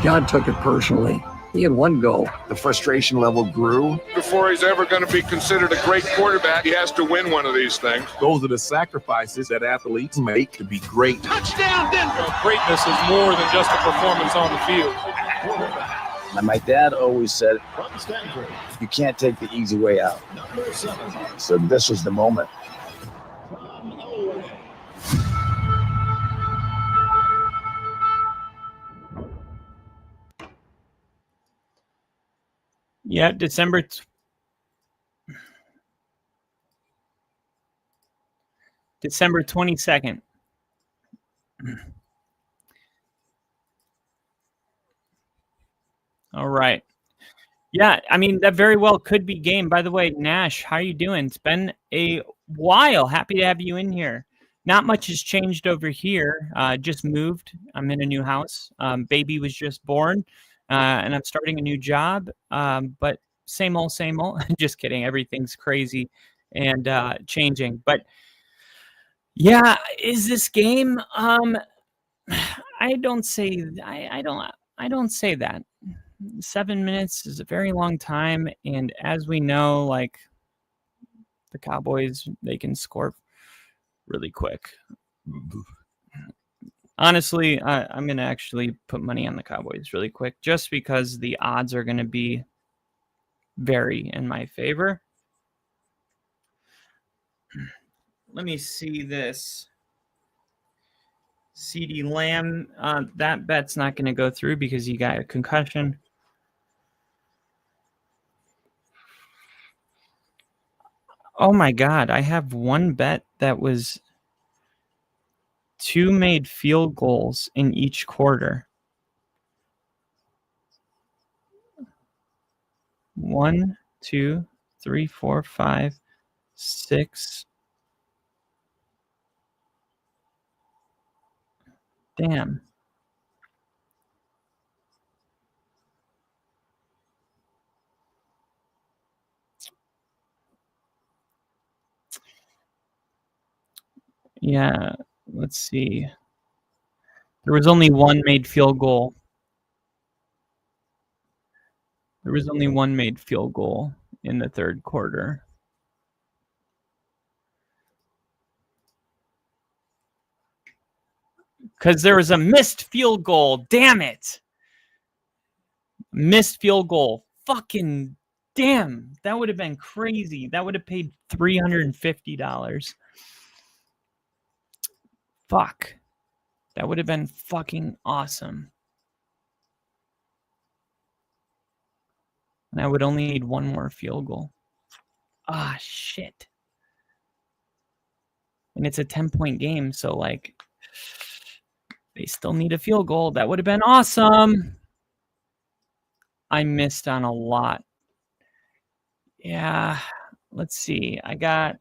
John took it personally. He had one goal. The frustration level grew. Before he's ever going to be considered a great quarterback, he has to win one of these things. Those are the sacrifices that athletes make to be great. Touchdown, Denver. Greatness is more than just a performance on the field. And my dad always said, you can't take the easy way out. So this was the moment. Yeah, December 22nd. All right. Yeah, I mean, that very well could be game. By the way, Nash, how are you doing? It's been a while. Happy to have you in here. Not much has changed over here. Just moved. I'm in a new house. Baby was just born. And I'm starting a new job, but same old, same old. Just kidding. Everything's crazy and changing. But yeah, is this game? I don't say that. 7 minutes is a very long time, and as we know, like the Cowboys, they can score really quick. Honestly, I'm going to actually put money on the Cowboys really quick just because the odds are going to be very in my favor. Let me see this. CeeDee Lamb, that bet's not going to go through because he got a concussion. Oh my God, I have one bet that was 2 made field goals in each quarter. 1, 2, 3, 4, 5, 6. Damn. Yeah, let's see. There was only one made field goal. There was only one made field goal in the third quarter. Because there was a missed field goal. Damn it. Missed field goal. Fucking damn. That would have been crazy. That would have paid $350. Fuck. That would have been fucking awesome. And I would only need one more field goal. Ah, shit. And it's a 10-point game, so, like, they still need a field goal. That would have been awesome. I missed on a lot. Yeah, let's see. I got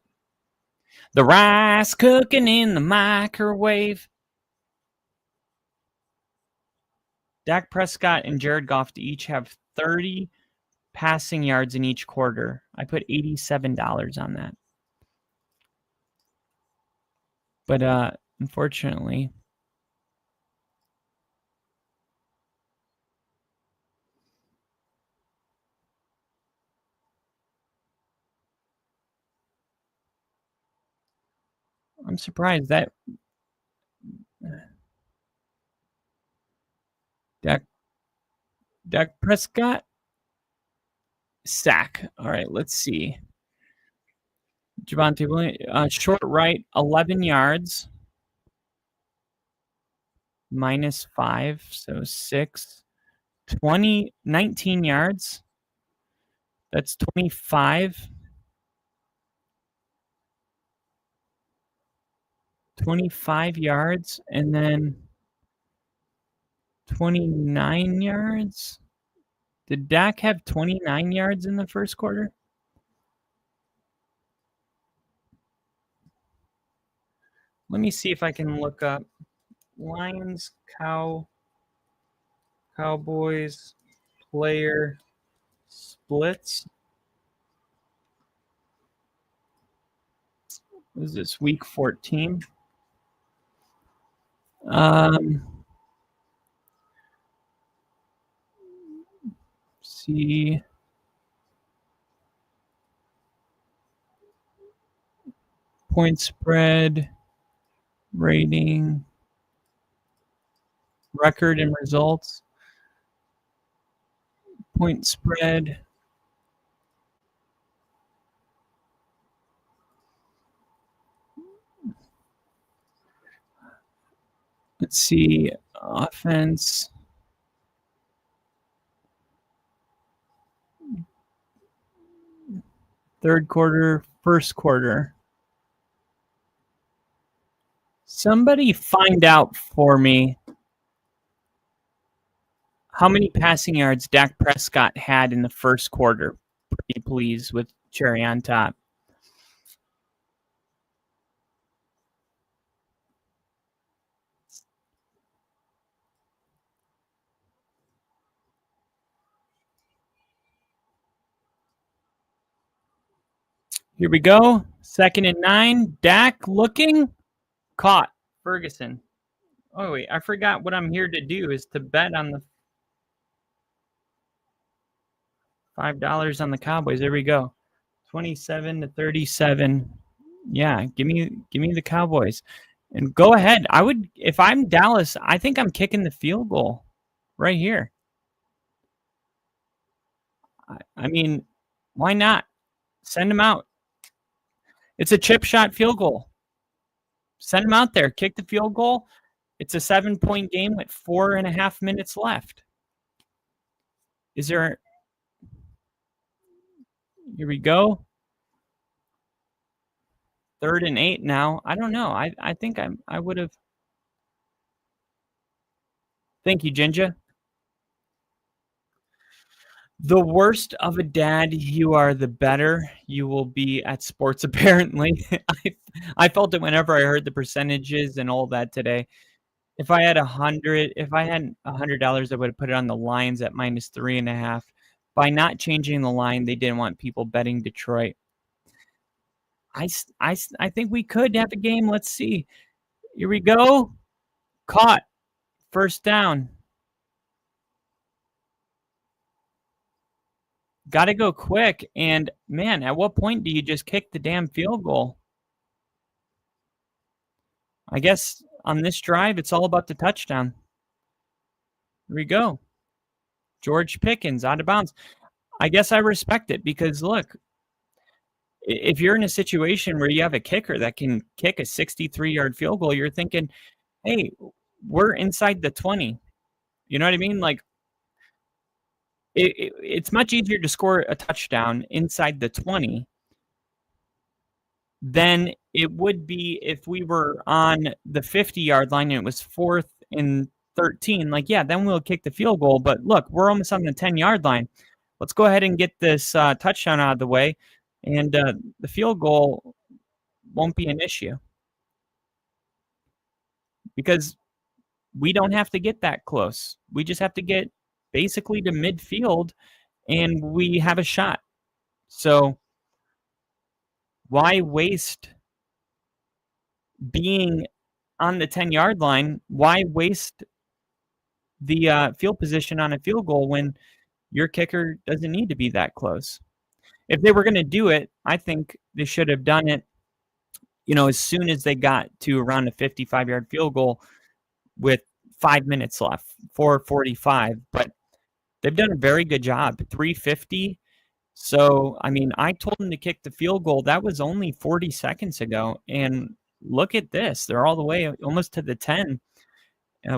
the rice cooking in the microwave. Dak Prescott and Jared Goff to each have 30 passing yards in each quarter. I put $87 on that. But unfortunately, I'm surprised that Dak Prescott sack. All right, let's see. Javonte Williams, short right, 11 yards. -5, so 6. 19 yards. That's 25. 25 yards, and then 29 yards. Did Dak have 29 yards in the first quarter? Let me see if I can look up Lions, Cowboys player splits. What is this, week 14? See. Point spread, rating, record and results. Point spread. Let's see, offense. Third quarter, first quarter. Somebody find out for me how many passing yards Dak Prescott had in the first quarter. Pretty please, with cherry on top. Here we go. 2nd and 9. Dak looking. Caught. Ferguson. Oh, wait. I forgot what I'm here to do is to bet on the $5 on the Cowboys. There we go. 27-37. Yeah, give me the Cowboys. And go ahead. I would, if I'm Dallas, I think I'm kicking the field goal right here. I mean, why not? Send them out. It's a chip shot field goal. Send them out there. Kick the field goal. It's a 7-point game with 4.5 minutes left. Is there... Here we go. 3rd and 8 now. I don't know. I think I would have... Thank you, Ginger. The worst of a dad you are, the better you will be at sports, apparently. I felt it whenever I heard the percentages and all that today. If I had $100, I would have put it on the Lions at -3.5. By not changing the line, they didn't want people betting Detroit. I think we could have a game. Let's see. Here we go. Caught. First down. Got to go quick. And, man, at what point do you just kick the damn field goal? I guess on this drive, it's all about the touchdown. Here we go. George Pickens out of bounds. I guess I respect it because, look, if you're in a situation where you have a kicker that can kick a 63-yard field goal, you're thinking, hey, we're inside the 20. You know what I mean? Like, it's much easier to score a touchdown inside the 20 than it would be if we were on the 50-yard line and it was 4th and 13. Like, yeah, then we'll kick the field goal. But look, we're almost on the 10-yard line. Let's go ahead and get this touchdown out of the way, and the field goal won't be an issue because we don't have to get that close. We just have to get basically to midfield, and we have a shot. So why waste being on the 10-yard line? Why waste the field position on a field goal when your kicker doesn't need to be that close? If they were going to do it, I think they should have done it, as soon as they got to around a 55-yard field goal with 5 minutes left, 4:45. But they've done a very good job. 3:50. So, I mean, I told them to kick the field goal. That was only 40 seconds ago. And look at this. They're all the way almost to the 10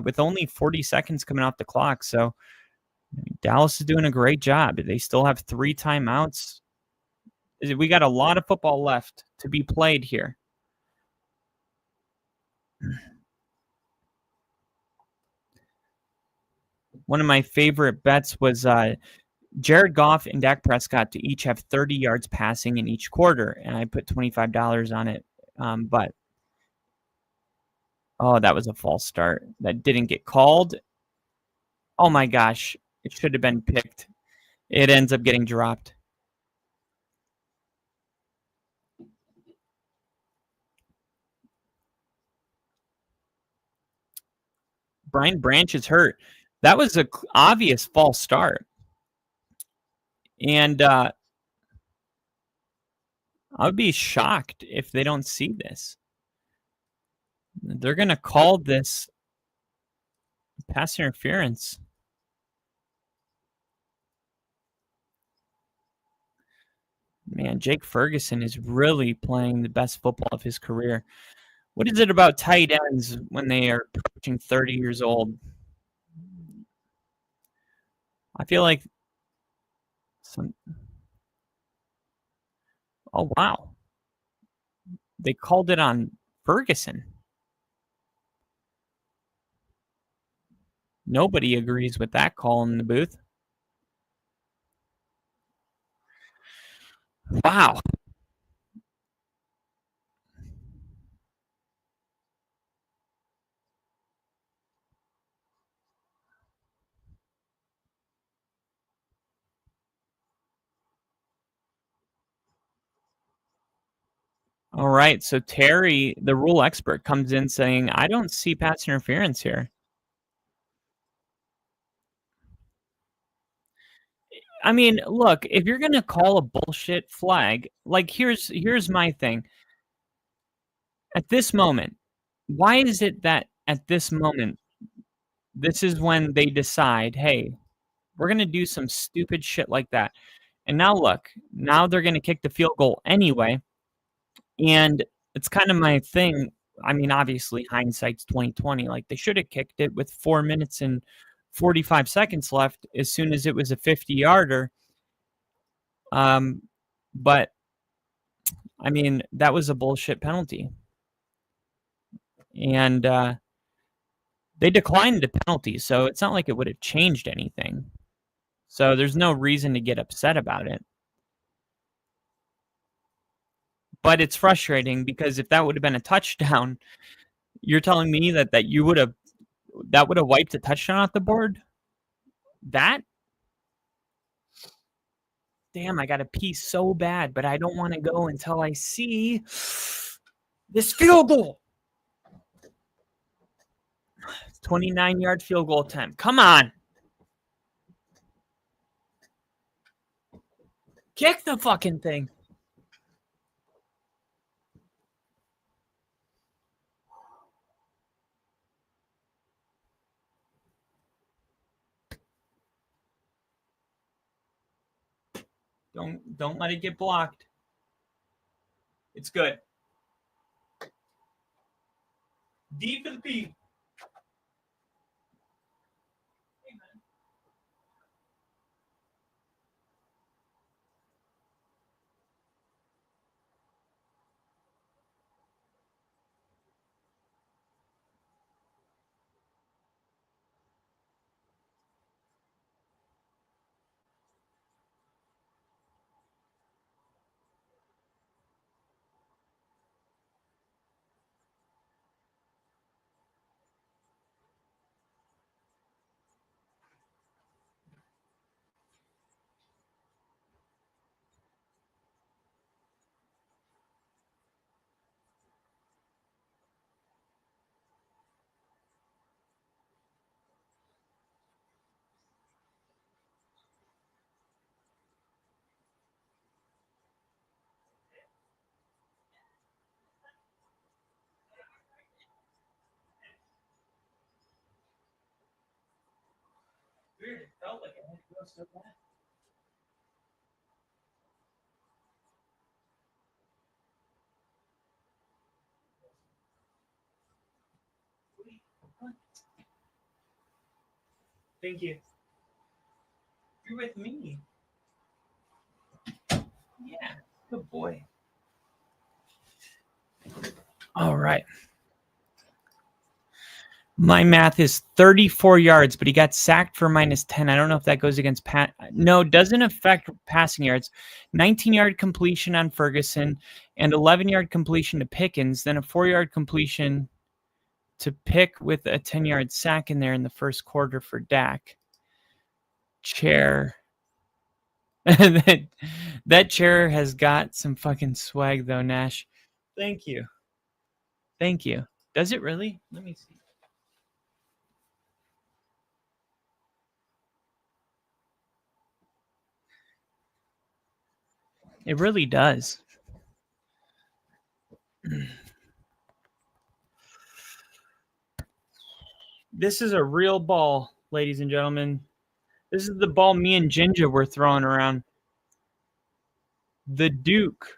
with only 40 seconds coming off the clock. So, Dallas is doing a great job. They still have 3 timeouts. We got a lot of football left to be played here. One of my favorite bets was Jared Goff and Dak Prescott to each have 30 yards passing in each quarter, and I put $25 on it. But that was a false start. That didn't get called. Oh my gosh, it should have been picked. It ends up getting dropped. Brian Branch is hurt. That was an obvious false start. And I would be shocked if they don't see this. They're going to call this pass interference. Man, Jake Ferguson is really playing the best football of his career. What is it about tight ends when they are approaching 30 years old? I feel like oh, wow. They called it on Ferguson. Nobody agrees with that call in the booth. Wow. All right, so Terry, the rule expert, comes in saying, I don't see pass interference here. I mean, look, if you're going to call a bullshit flag, like here's my thing. At this moment, why is it that at this moment, this is when they decide, hey, we're going to do some stupid shit like that. And now look, now they're going to kick the field goal anyway. And it's kind of my thing. I mean, obviously, hindsight's 20/20. Like, they should have kicked it with 4 minutes and 45 seconds left as soon as it was a 50-yarder. But, I mean, that was a bullshit penalty. And they declined the penalty, so it's not like it would have changed anything. So there's no reason to get upset about it. But it's frustrating because if that would have been a touchdown, you're telling me that would have wiped a touchdown off the board? That? Damn, I got to pee so bad, but I don't want to go until I see this field goal. 29-yard field goal attempt. Come on. Kick the fucking thing. Don't let it get blocked. It's good. Deep in the P. Weird, it felt like I had to go so bad. Thank you. You're with me. Yeah, good boy. All right. My math is 34 yards, but he got sacked for -10. I don't know if that goes against Pat. No, it doesn't affect passing yards. 19-yard completion on Ferguson and 11-yard completion to Pickens, then a 4-yard completion to Pick with a 10-yard sack in there in the first quarter for Dak. Chair. that chair has got some fucking swag, though, Nash. Thank you. Thank you. Does it really? Let me see. It really does. This is a real ball, ladies and gentlemen. This is the ball me and Jinja were throwing around. The Duke.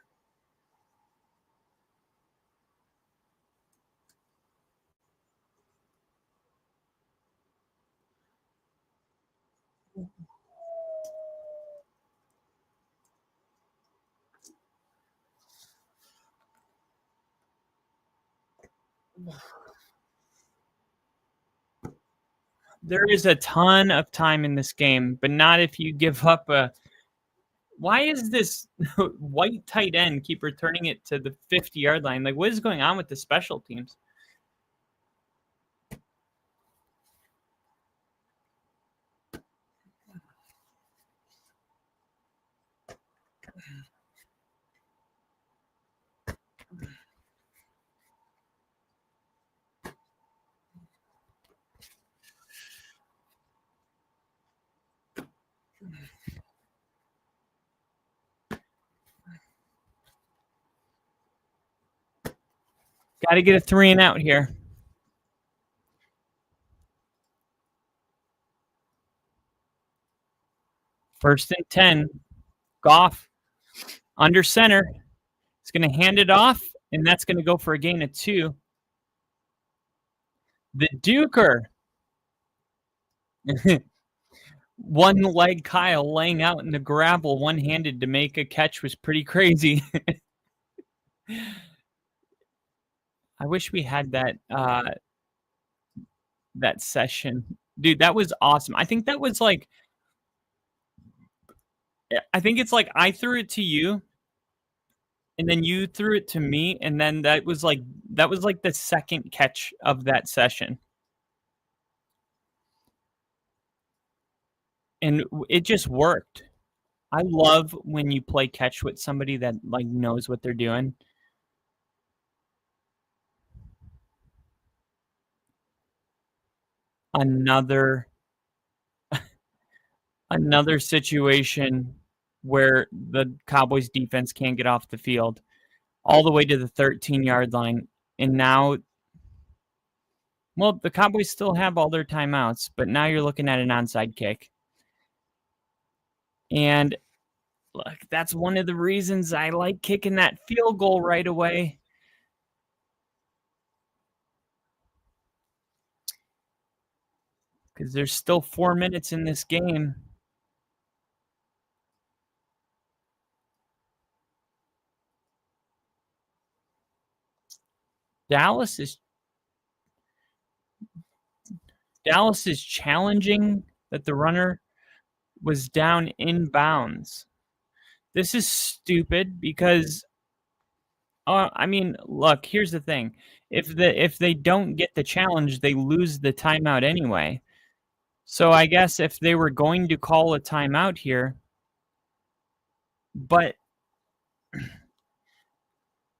There is a ton of time in this game, but not if you give up a... Why is this white tight end keep returning it to the 50-yard line? Like, what is going on with the special teams? Got to get a 3 and out here. First and 10. Goff under center. He's going to hand it off, and that's going to go for a gain of 2. The Duker. One leg Kyle laying out in the gravel one-handed to make a catch was pretty crazy. I wish we had that that session. Dude, that was awesome. I think that was like I think it's like I threw it to you, and then you threw it to me, and then that was like the second catch of that session. And it just worked. I love when you play catch with somebody that like knows what they're doing. Another situation where the Cowboys defense can't get off the field all the way to the 13-yard line. And now, well, the Cowboys still have all their timeouts, but now you're looking at an onside kick. And look, that's one of the reasons I like kicking that field goal right away. Because there's still 4 minutes in this game. Dallas is challenging that the runner was down in bounds. This is stupid because, I mean, look, here's the thing. If they don't get the challenge, they lose the timeout anyway. So I guess if they were going to call a timeout here, but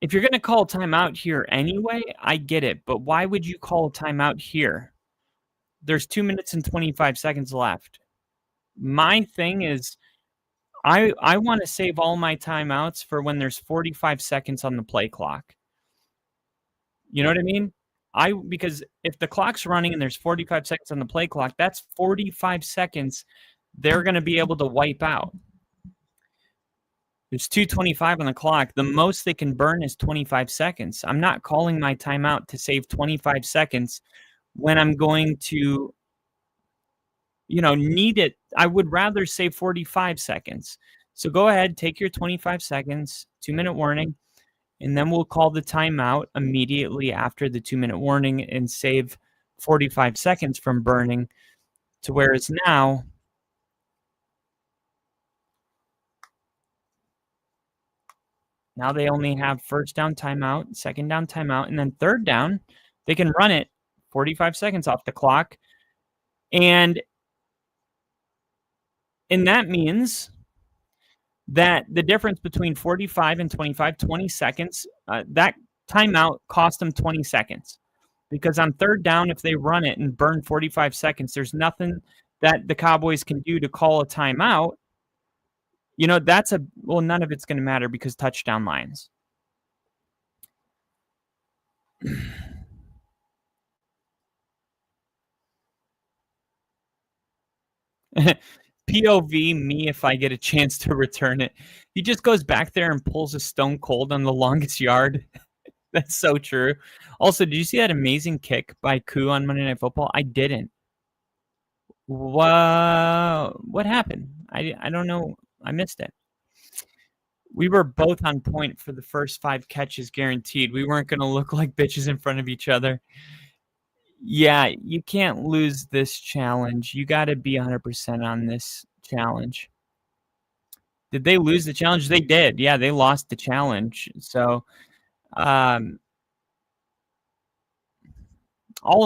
if you're going to call a timeout here anyway, I get it. But why would you call a timeout here? There's 2 minutes and 25 seconds left. My thing is, I want to save all my timeouts for when there's 45 seconds on the play clock. You know what I mean? Because if the clock's running and there's 45 seconds on the play clock, that's 45 seconds they're going to be able to wipe out. There's 2:25 on the clock. The most they can burn is 25 seconds. I'm not calling my timeout to save 25 seconds when I'm going to, need it. I would rather save 45 seconds. So go ahead, take your 25 seconds, 2-minute warning, and then we'll call the timeout immediately after the 2-minute warning and save 45 seconds from burning, to whereas now they only have first down timeout, second down timeout, and then third down, they can run it 45 seconds off the clock. And that means that the difference between 45 and 25, 20 seconds, that timeout cost them 20 seconds. Because on third down, if they run it and burn 45 seconds, there's nothing that the Cowboys can do to call a timeout. None of it's going to matter because touchdown lines. POV me if I get a chance to return it. He just goes back there and pulls a stone cold on the longest yard. That's so true. Also, did you see that amazing kick by Koo on Monday Night Football? I didn't. What happened? I don't know. I missed it. We were both on point for the first 5 catches guaranteed. We weren't going to look like bitches in front of each other. Yeah, you can't lose this challenge. You got to be 100% on this challenge. Did they lose the challenge? They did. Yeah, they lost the challenge. So, all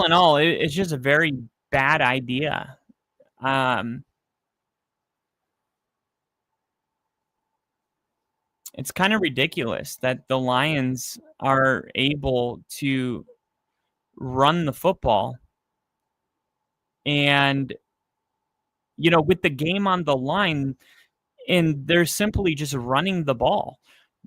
in all, it's just a very bad idea. It's kind of ridiculous that the Lions are able to run the football and, with the game on the line, and they're simply just running the ball.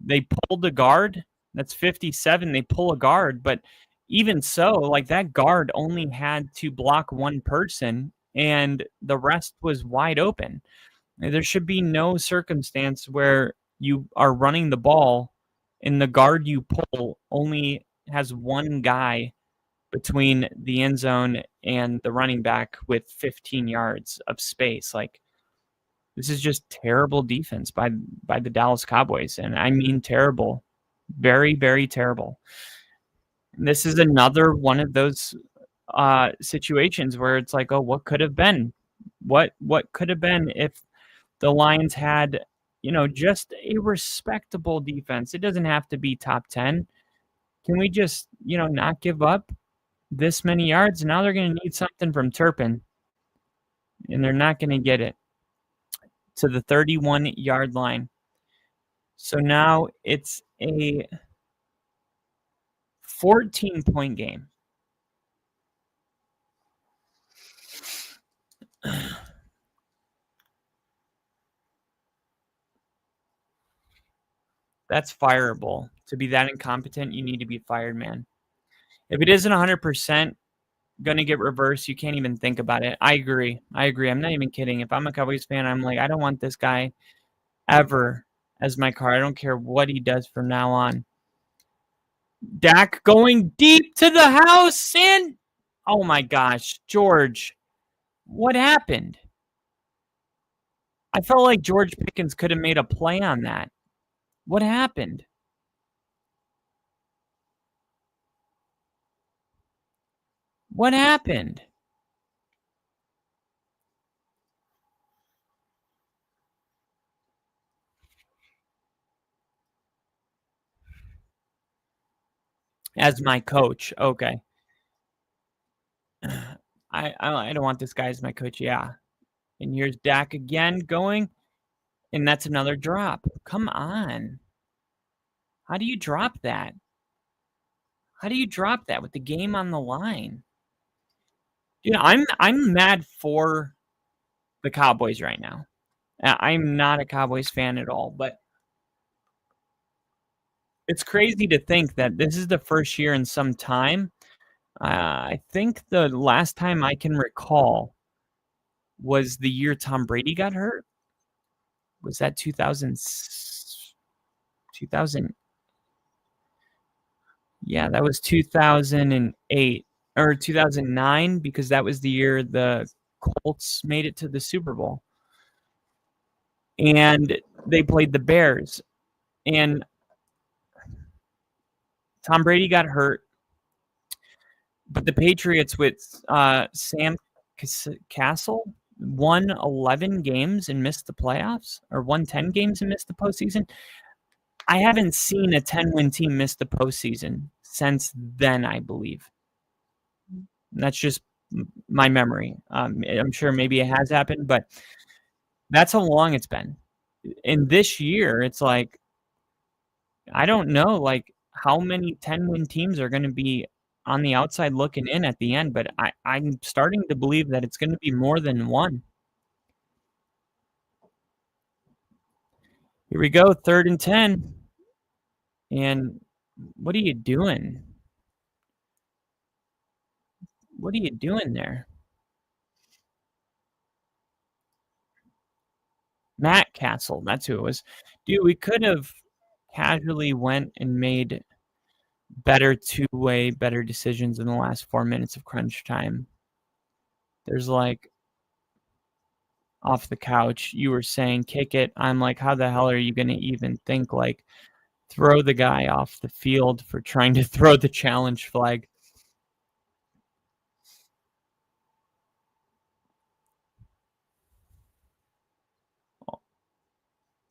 They pulled a guard. That's 57. They pull a guard, but even so, like that guard only had to block one person and the rest was wide open. There should be no circumstance where you are running the ball and the guard you pull only has one guy between the end zone and the running back with 15 yards of space. Like, this is just terrible defense by the Dallas Cowboys. And I mean terrible. Very, very terrible. And this is another one of those situations where it's like, oh, what could have been? What could have been if the Lions had, just a respectable defense. It doesn't have to be top 10. Can we just, not give up this many yards? Now they're going to need something from Turpin, and they're not going to get it to the 31-yard line. So now it's a 14-point game. That's fireable. To be that incompetent, you need to be fired, man. If it isn't 100% going to get reversed, you can't even think about it. I agree. I'm not even kidding. If I'm a Cowboys fan, I'm like, I don't want this guy ever as my car. I don't care what he does from now on. Dak going deep to the house, and oh my gosh, George, what happened? I felt like George Pickens could have made a play on that. What happened? What happened? As my coach, okay. I don't want this guy as my coach, yeah. And here's Dak again going, and that's another drop. Come on. How do you drop that? How do you drop that with the game on the line? I'm mad for the Cowboys right now. I'm not a Cowboys fan at all, but it's crazy to think that this is the first year in some time. I think the last time I can recall was the year Tom Brady got hurt. Was that 2000? Yeah, that was 2008 or 2009 because that was the year the Colts made it to the Super Bowl. And they played the Bears. And Tom Brady got hurt. But the Patriots with Sam Castle won 11 games and missed the playoffs, or won 10 games and missed the postseason. I haven't seen a 10-win team miss the postseason since then, I believe. That's just my memory. I'm sure maybe it has happened, but that's how long it's been. And this year, it's like, I don't know, like, how many 10-win teams are going to be on the outside looking in at the end, but I'm starting to believe that it's going to be more than one. Here we go, 3rd and 10. And what are you doing? What are you doing there? Matt Castle, that's who it was. Dude, we could have casually went and made better two-way, better decisions in the last 4 minutes of crunch time. There's like, off the couch, you were saying kick it. I'm like, how the hell are you going to even think like throw the guy off the field for trying to throw the challenge flag?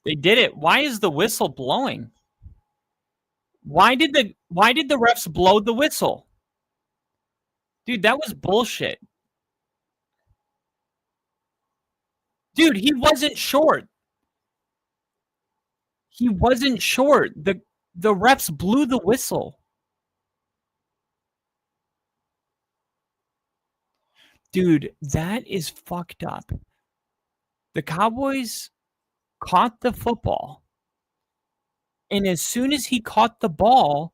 They did it. Why is the whistle blowing? Why did the refs blow the whistle? Dude, that was bullshit. Dude, he wasn't short. He wasn't short. The refs blew the whistle. Dude, that is fucked up. The Cowboys caught the football. And as soon as he caught the ball,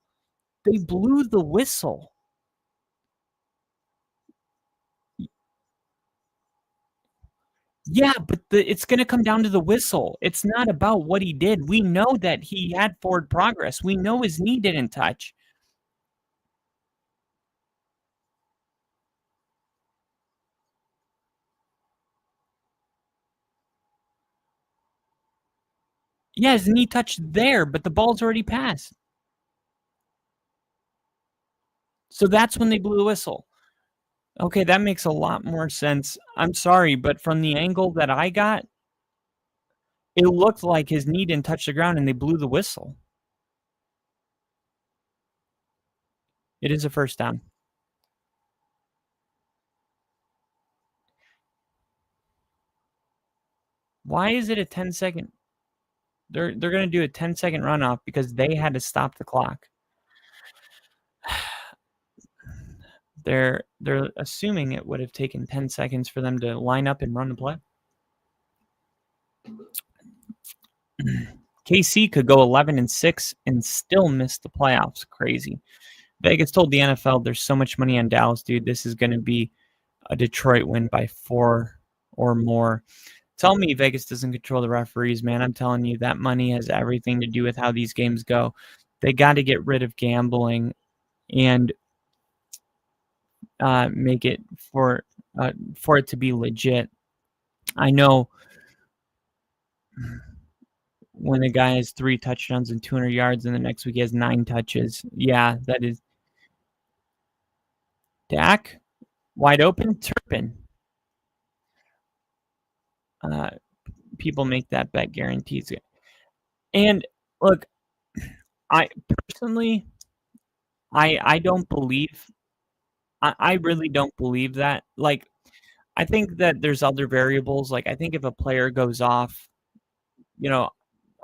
they blew the whistle. Yeah, but it's going to come down to the whistle. It's not about what he did. We know that he had forward progress. We know his knee didn't touch. Yeah, his knee touched there, but the ball's already passed. So that's when they blew the whistle. Okay, that makes a lot more sense. I'm sorry, but from the angle that I got, it looked like his knee didn't touch the ground and they blew the whistle. It is a first down. Why is it a 10-second? They're going to do a 10-second runoff because they had to stop the clock. They're assuming it would have taken 10 seconds for them to line up and run the play. KC could go 11-6 and still miss the playoffs. Crazy. Vegas told the NFL there's so much money on Dallas, dude. This is going to be a Detroit win by 4 or more. Tell me Vegas doesn't control the referees, man. I'm telling you, that money has everything to do with how these games go. They got to get rid of gambling and make it for it to be legit. I know when a guy has 3 touchdowns and 200 yards and the next week he has 9 touches. Yeah, that is. Dak, wide open, Turpin. People make that bet, guarantees it. And look, I personally, I don't believe, I really don't believe that. Like, I think that there's other variables. Like, I think if a player goes off,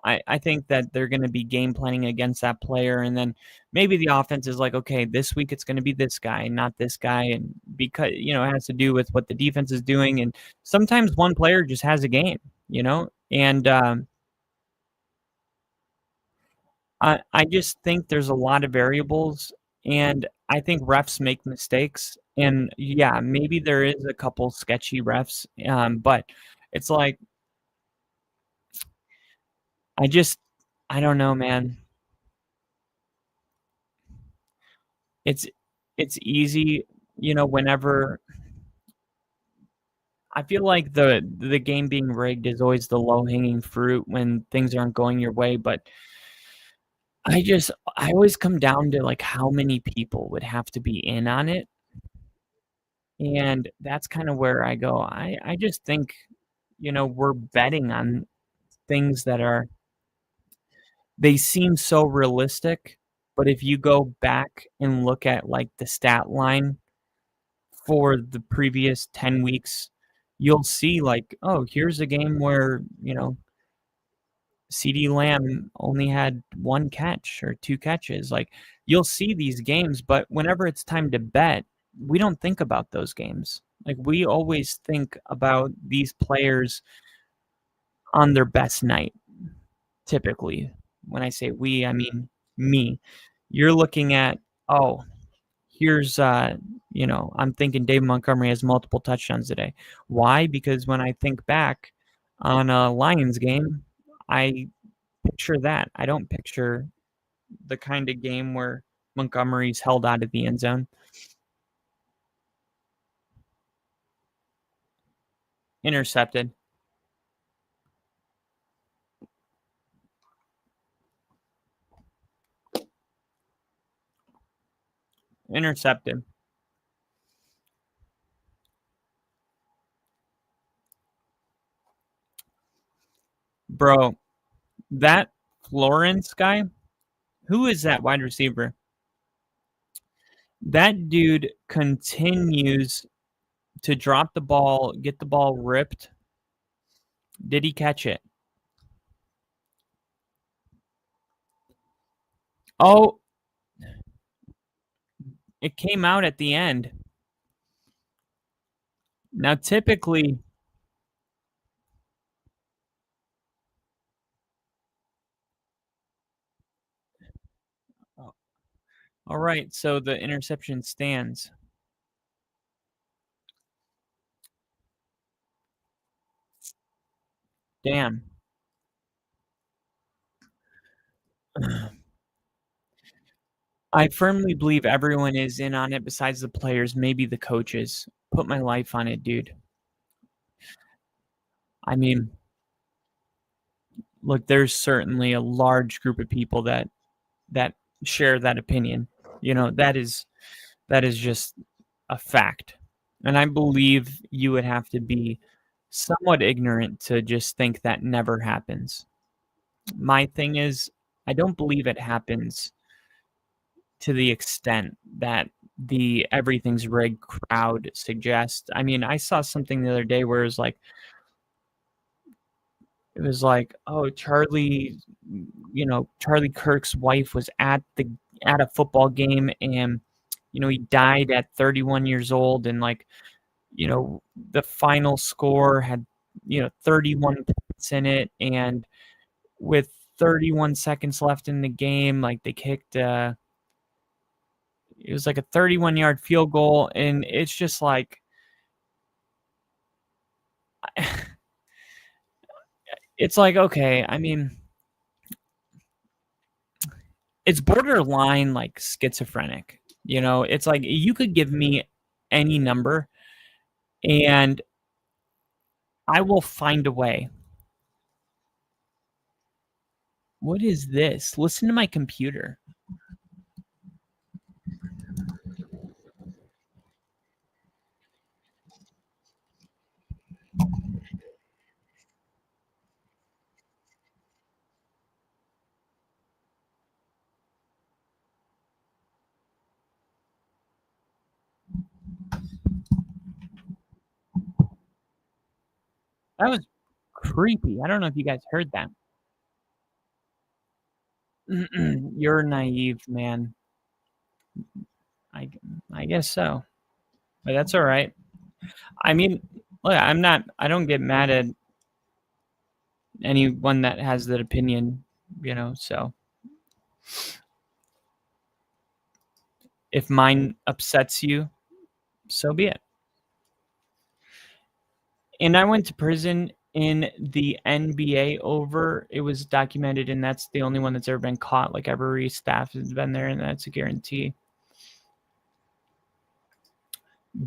I think that they're going to be game planning against that player. And then maybe the offense is like, okay, this week it's going to be this guy, not this guy. And because, it has to do with what the defense is doing. And sometimes one player just has a game, and I just think there's a lot of variables. And I think refs make mistakes. And yeah, maybe there is a couple sketchy refs, but it's like, I don't know, man. It's easy, whenever I feel like the game being rigged is always the low-hanging fruit when things aren't going your way, but I always come down to like how many people would have to be in on it. And that's kind of where I go. I just think, we're betting on things that they seem so realistic, but if you go back and look at like the stat line for the previous 10 weeks, you'll see like, oh, here's a game where, CeeDee Lamb only had 1 catch or 2 catches. Like, you'll see these games, but whenever it's time to bet, we don't think about those games. Like, we always think about these players on their best night, typically. When I say we, I mean me. You're looking at, oh, here's, I'm thinking David Montgomery has multiple touchdowns today. Why? Because when I think back on a Lions game, I picture that. I don't picture the kind of game where Montgomery's held out of the end zone. Intercepted. Intercepted. Bro, that Florence guy, who is that wide receiver? That dude continues to drop the ball, get the ball ripped. Did he catch it? Oh, it came out at the end. Now, typically, all right, so the interception stands. Damn. I firmly believe everyone is in on it besides the players, maybe the coaches. Put my life on it, dude. I mean, look, there's certainly a large group of people that share that opinion. That is just a fact. And I believe you would have to be somewhat ignorant to just think that never happens. My thing is, I don't believe it happens to the extent that the everything's rigged crowd suggests. I mean, I saw something the other day where it was like, oh, Charlie Kirk's wife was at a football game, and he died at 31 years old, and the final score had 31 points in it, and with 31 seconds left in the game, like they kicked it was like a 31-yard field goal, and it's just like it's like, okay, I mean, it's borderline like schizophrenic. It's like you could give me any number and I will find a way. What is this? Listen to my computer. That was creepy. I don't know if you guys heard that. You're naive, man. I guess so. But that's all right. I mean, look, I don't get mad at anyone that has that opinion, so if mine upsets you, so be it. And I went to prison in the NBA over. It was documented, and that's the only one that's ever been caught. Like every staff has been there, and that's a guarantee.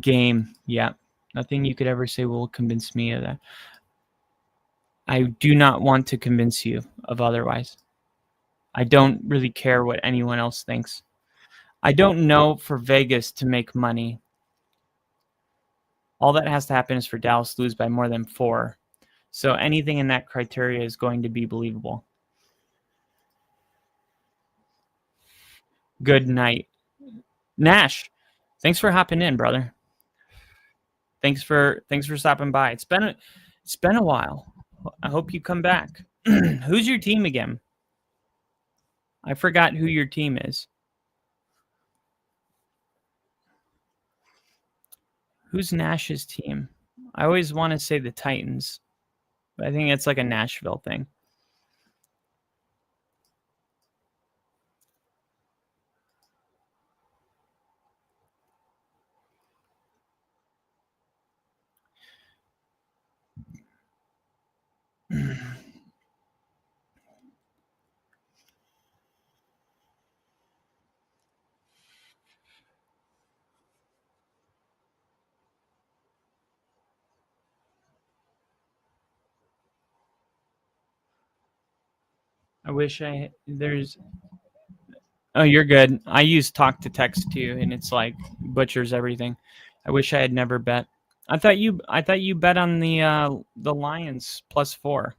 Game, yeah. Nothing you could ever say will convince me of that. I do not want to convince you of otherwise. I don't really care what anyone else thinks. I don't know for Vegas to make money. All that has to happen is for Dallas to lose by more than 4. So anything in that criteria is going to be believable. Good night. Nash, thanks for hopping in, brother. Thanks for stopping by. It's been a while. I hope you come back. Who's your team again? I forgot who your team is. Who's Nash's team? I always want to say the Titans, but I think it's like a Nashville thing. I wish Oh, you're good. I use talk to text too, and it's like butchers everything. I wish I had never bet. I thought you bet on the Lions +4.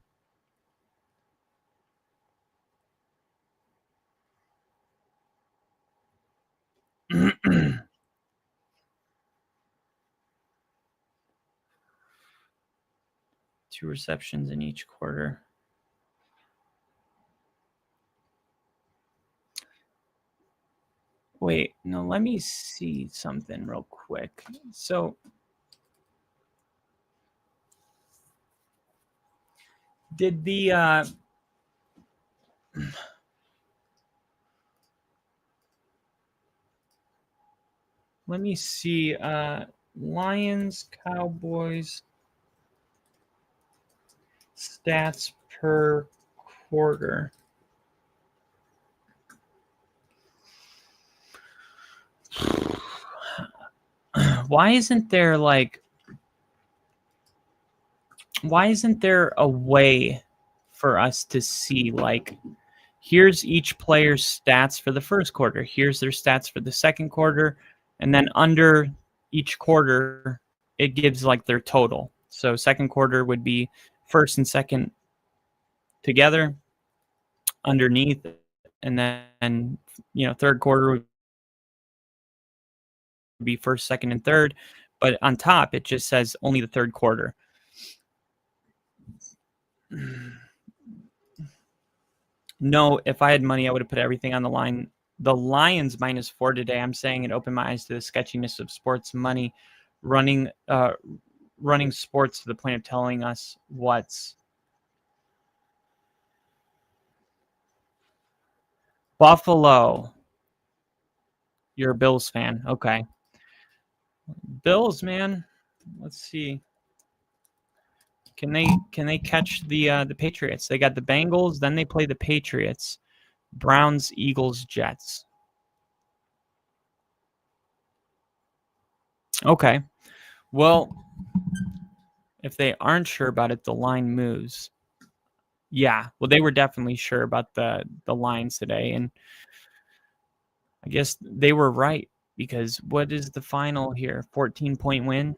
Two receptions in each quarter. Wait, no, let me see something real quick. So did the let me see Lions Cowboys stats per quarter. Why isn't there a way for us to see, like, here's each player's stats for the first quarter, here's their stats for the second quarter, and then under each quarter it gives like their total. So second quarter would be first and second together underneath, and then third quarter would be first, second, and third. But on top, it just says only the third quarter. No, if I had money, I would have put everything on the line. The Lions -4 today. I'm saying it opened my eyes to the sketchiness of sports money, running sports to the point of telling us what's Buffalo. You're a Bills fan. Okay. Bills, man. Let's see. Can they catch the Patriots? They got the Bengals, then they play the Patriots. Browns, Eagles, Jets. Okay. Well, if they aren't sure about it, the line moves. Yeah. Well, they were definitely sure about the lines today, and I guess they were right, because what is the final here? 14-point win.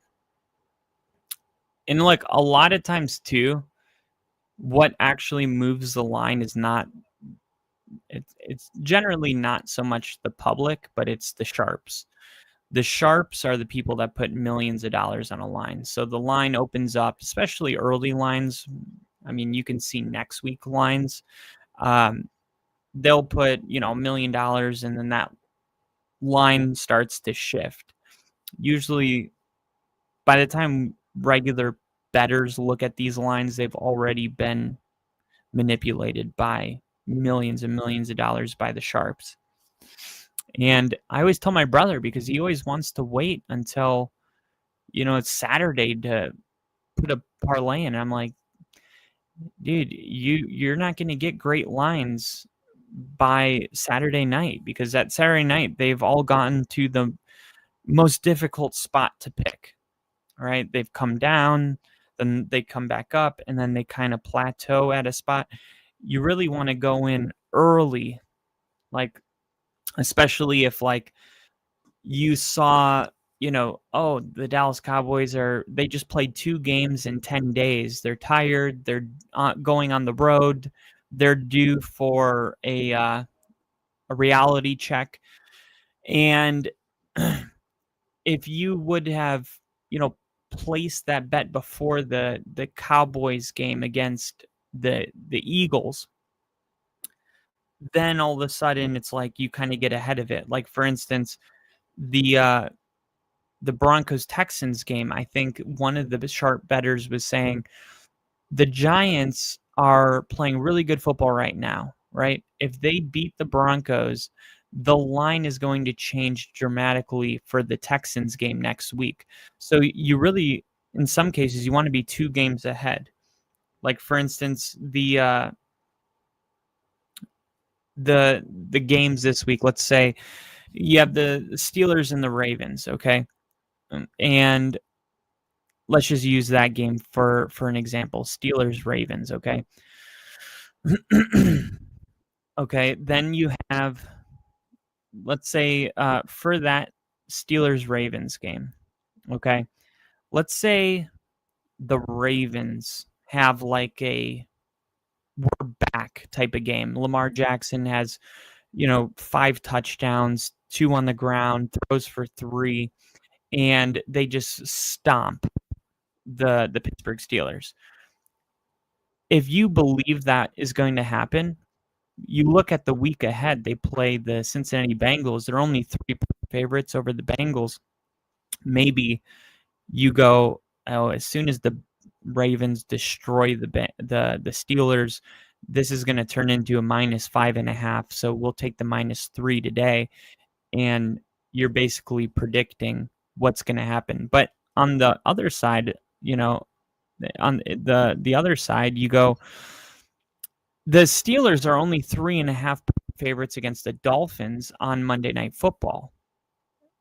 And like a lot of times too, what actually moves the line is not, it's generally not so much the public, but it's the sharps. The sharps are the people that put millions of dollars on a line. So the line opens up, especially early lines. I mean, you can see next week lines. They'll put, $1 million, and then that line starts to shift. Usually by the time regular bettors look at these lines, they've already been manipulated by millions and millions of dollars by the sharps. And I always tell my brother, because he always wants to wait until, it's Saturday to put a parlay in. And I'm like, dude, you're not going to get great lines by Saturday night, because that Saturday night, they've all gotten to the most difficult spot to pick. All right. They've come down, then they come back up, and then they kind of plateau at a spot. You really want to go in early, like, especially if like you saw, the Dallas Cowboys they just played 2 games in 10 days. They're tired. They're going on the road. They're due for a reality check. And if you would have, placed that bet before the Cowboys game against the Eagles, then all of a sudden it's like you kind of get ahead of it. Like, for instance, the Broncos Texans game, I think one of the sharp bettors was saying the Giants are playing really good football right now, right? If they beat the Broncos, the line is going to change dramatically for the Texans game next week. So you really, in some cases, you want to be 2 games ahead. Like, for instance, the games this week, let's say you have the Steelers and the Ravens, okay? And let's just use that game for an example. Steelers Ravens, okay? Okay, then you have, let's say, for that Steelers Ravens game, okay? Let's say the Ravens have like a we're back type of game. Lamar Jackson has, 5 touchdowns, 2 on the ground, throws for 3, and they just stomp the Pittsburgh Steelers. If you believe that is going to happen, you look at the week ahead. They play the Cincinnati Bengals. They're only 3 favorites over the Bengals. Maybe you go, as soon as the Ravens destroy the Steelers, this is going to turn into a -5.5. So we'll take the -3 today, and you're basically predicting what's going to happen. But on the other side, on the other side, you go, the Steelers are only 3.5 favorites against the Dolphins on Monday Night Football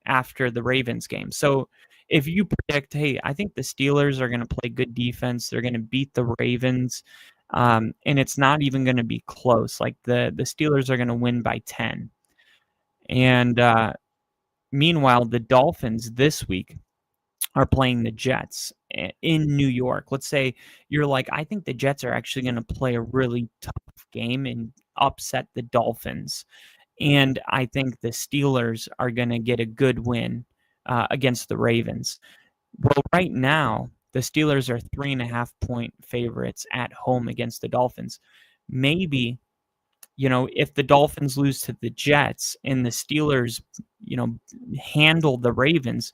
after the Ravens game. So if you predict, hey, I think the Steelers are going to play good defense, they're going to beat the Ravens, and it's not even going to be close. Like the Steelers are going to win by 10. And meanwhile, the Dolphins this week are playing the Jets, in New York. Let's say you're like, I think the Jets are actually going to play a really tough game and upset the Dolphins. And I think the Steelers are going to get a good win against the Ravens. Well, right now, the Steelers are 3.5-point favorites at home against the Dolphins. Maybe, if the Dolphins lose to the Jets and the Steelers, handle the Ravens,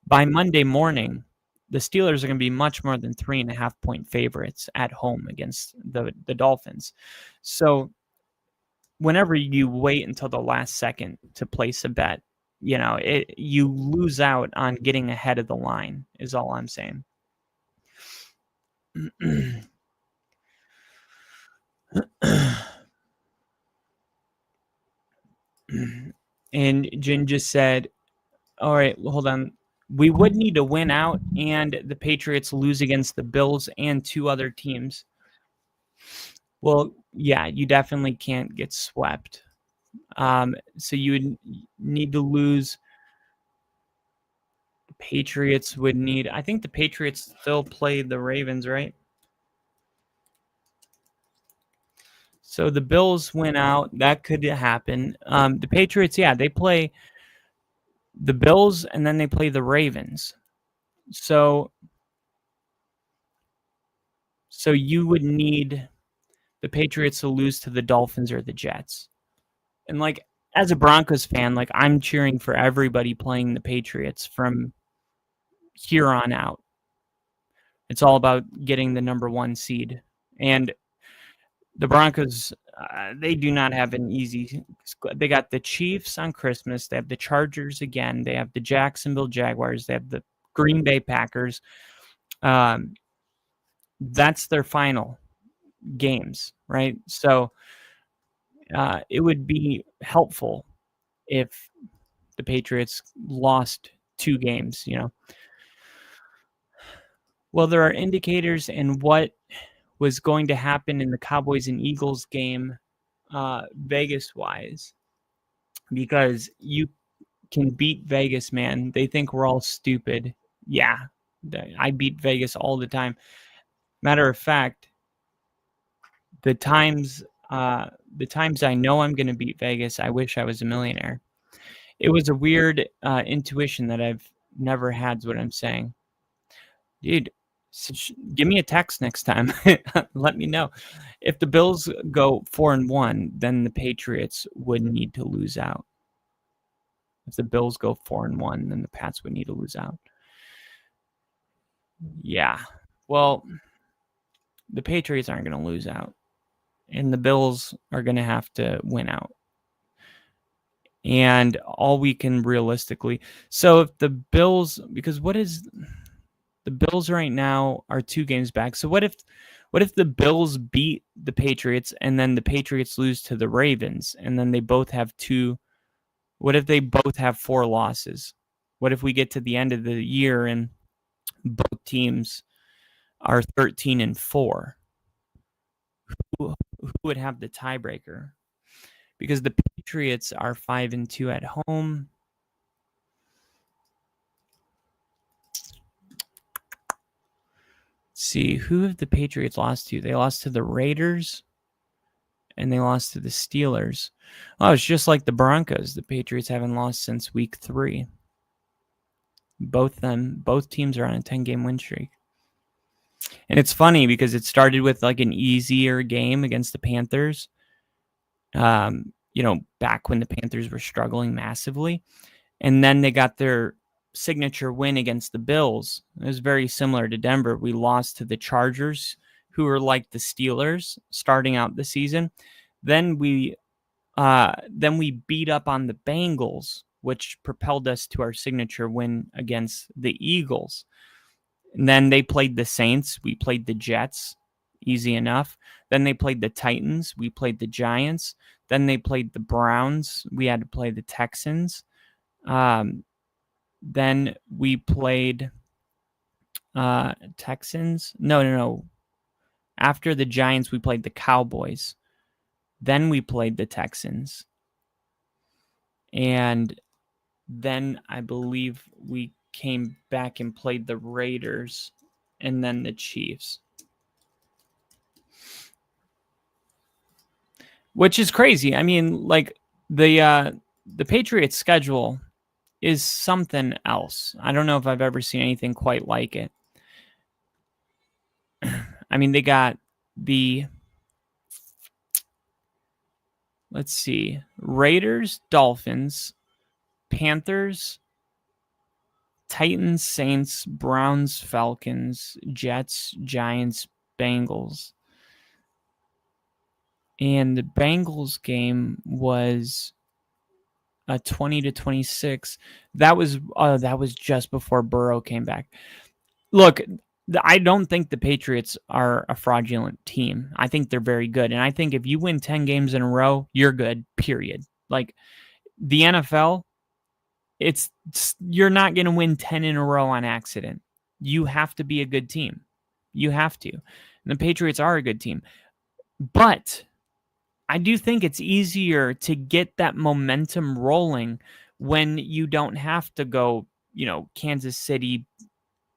by Monday morning, the Steelers are going to be much more than 3.5-point favorites at home against the Dolphins. So whenever you wait until the last second to place a bet, you lose out on getting ahead of the line, is all I'm saying. And Jin just said, all right, well, hold on. We would need to win out and the Patriots lose against the Bills and 2 other teams. Well, yeah, you definitely can't get swept. So you would need to lose. The Patriots would need, I think the Patriots still play the Ravens, right? So the Bills win out. That could happen. The Patriots, yeah, they play the Bills and then they play the Ravens. So you would need the Patriots to lose to the Dolphins or the Jets. And as a Broncos fan, I'm cheering for everybody playing the Patriots from here on out. It's all about getting the number 1 seed. And the Broncos, they do not have an easy. They got the Chiefs on Christmas. They have the Chargers again. They have the Jacksonville Jaguars. They have the Green Bay Packers. That's their final games, right? So it would be helpful if the Patriots lost 2 games, Well, there are indicators in what was going to happen in the Cowboys and Eagles game, Vegas-wise, because you can beat Vegas, man. They think we're all stupid. Yeah, I beat Vegas all the time. Matter of fact, the times I know I'm going to beat Vegas, I wish I was a millionaire. It was a weird intuition that I've never had, is what I'm saying. Dude, give me a text next time. Let me know. If the Bills go 4-1, then the Patriots would need to lose out. If the Bills go 4-1, then the Pats would need to lose out. Yeah. Well, the Patriots aren't going to lose out. And the Bills are going to have to win out. And all we can realistically. So if the Bills, because the Bills right now are 2 games back. So what if the Bills beat the Patriots and then the Patriots lose to the Ravens and then they both have 2? What if they both have 4 losses? What if we get to the end of the year and both teams are 13-4? Who would have the tiebreaker? Because the Patriots are 5-2 at home. Let's see, who have the Patriots lost to? They lost to the Raiders and they lost to the Steelers. Oh, it's just like the Broncos. The Patriots haven't lost since week 3. Both teams are on a 10-game win streak. And it's funny because it started with an easier game against the Panthers. Back when the Panthers were struggling massively. And then they got their signature win against the Bills. It was very similar to Denver. We lost to the Chargers, who were like the Steelers starting out the season. Then we beat up on the Bengals, which propelled us to our signature win against the Eagles. And then they played the Saints. We played the Jets. Easy enough. Then they played the Titans. We played the Giants. Then they played the Browns. We had to play the Texans. Then we played Texans. No. After the Giants, we played the Cowboys. Then we played the Texans. And then I believe we came back and played the Raiders. and then the Chiefs. Which is crazy. I mean, like the Patriots schedule is something else. I don't know if I've ever seen anything quite like it. I mean, they got the, let's see, Raiders, Dolphins, Panthers, Titans, Saints, Browns, Falcons, Jets, Giants, Bengals. And the Bengals game was a 20-26. That was just before Burrow came back. Look, I don't think the Patriots are a fraudulent team. I think they're very good. And I think if you win 10 games in a row, you're good, period. Like the NFL, you're not going to win 10 in a row on accident. You have to be a good team. You have to. And the Patriots are a good team. But I do think it's easier to get that momentum rolling when you don't have to go, Kansas City,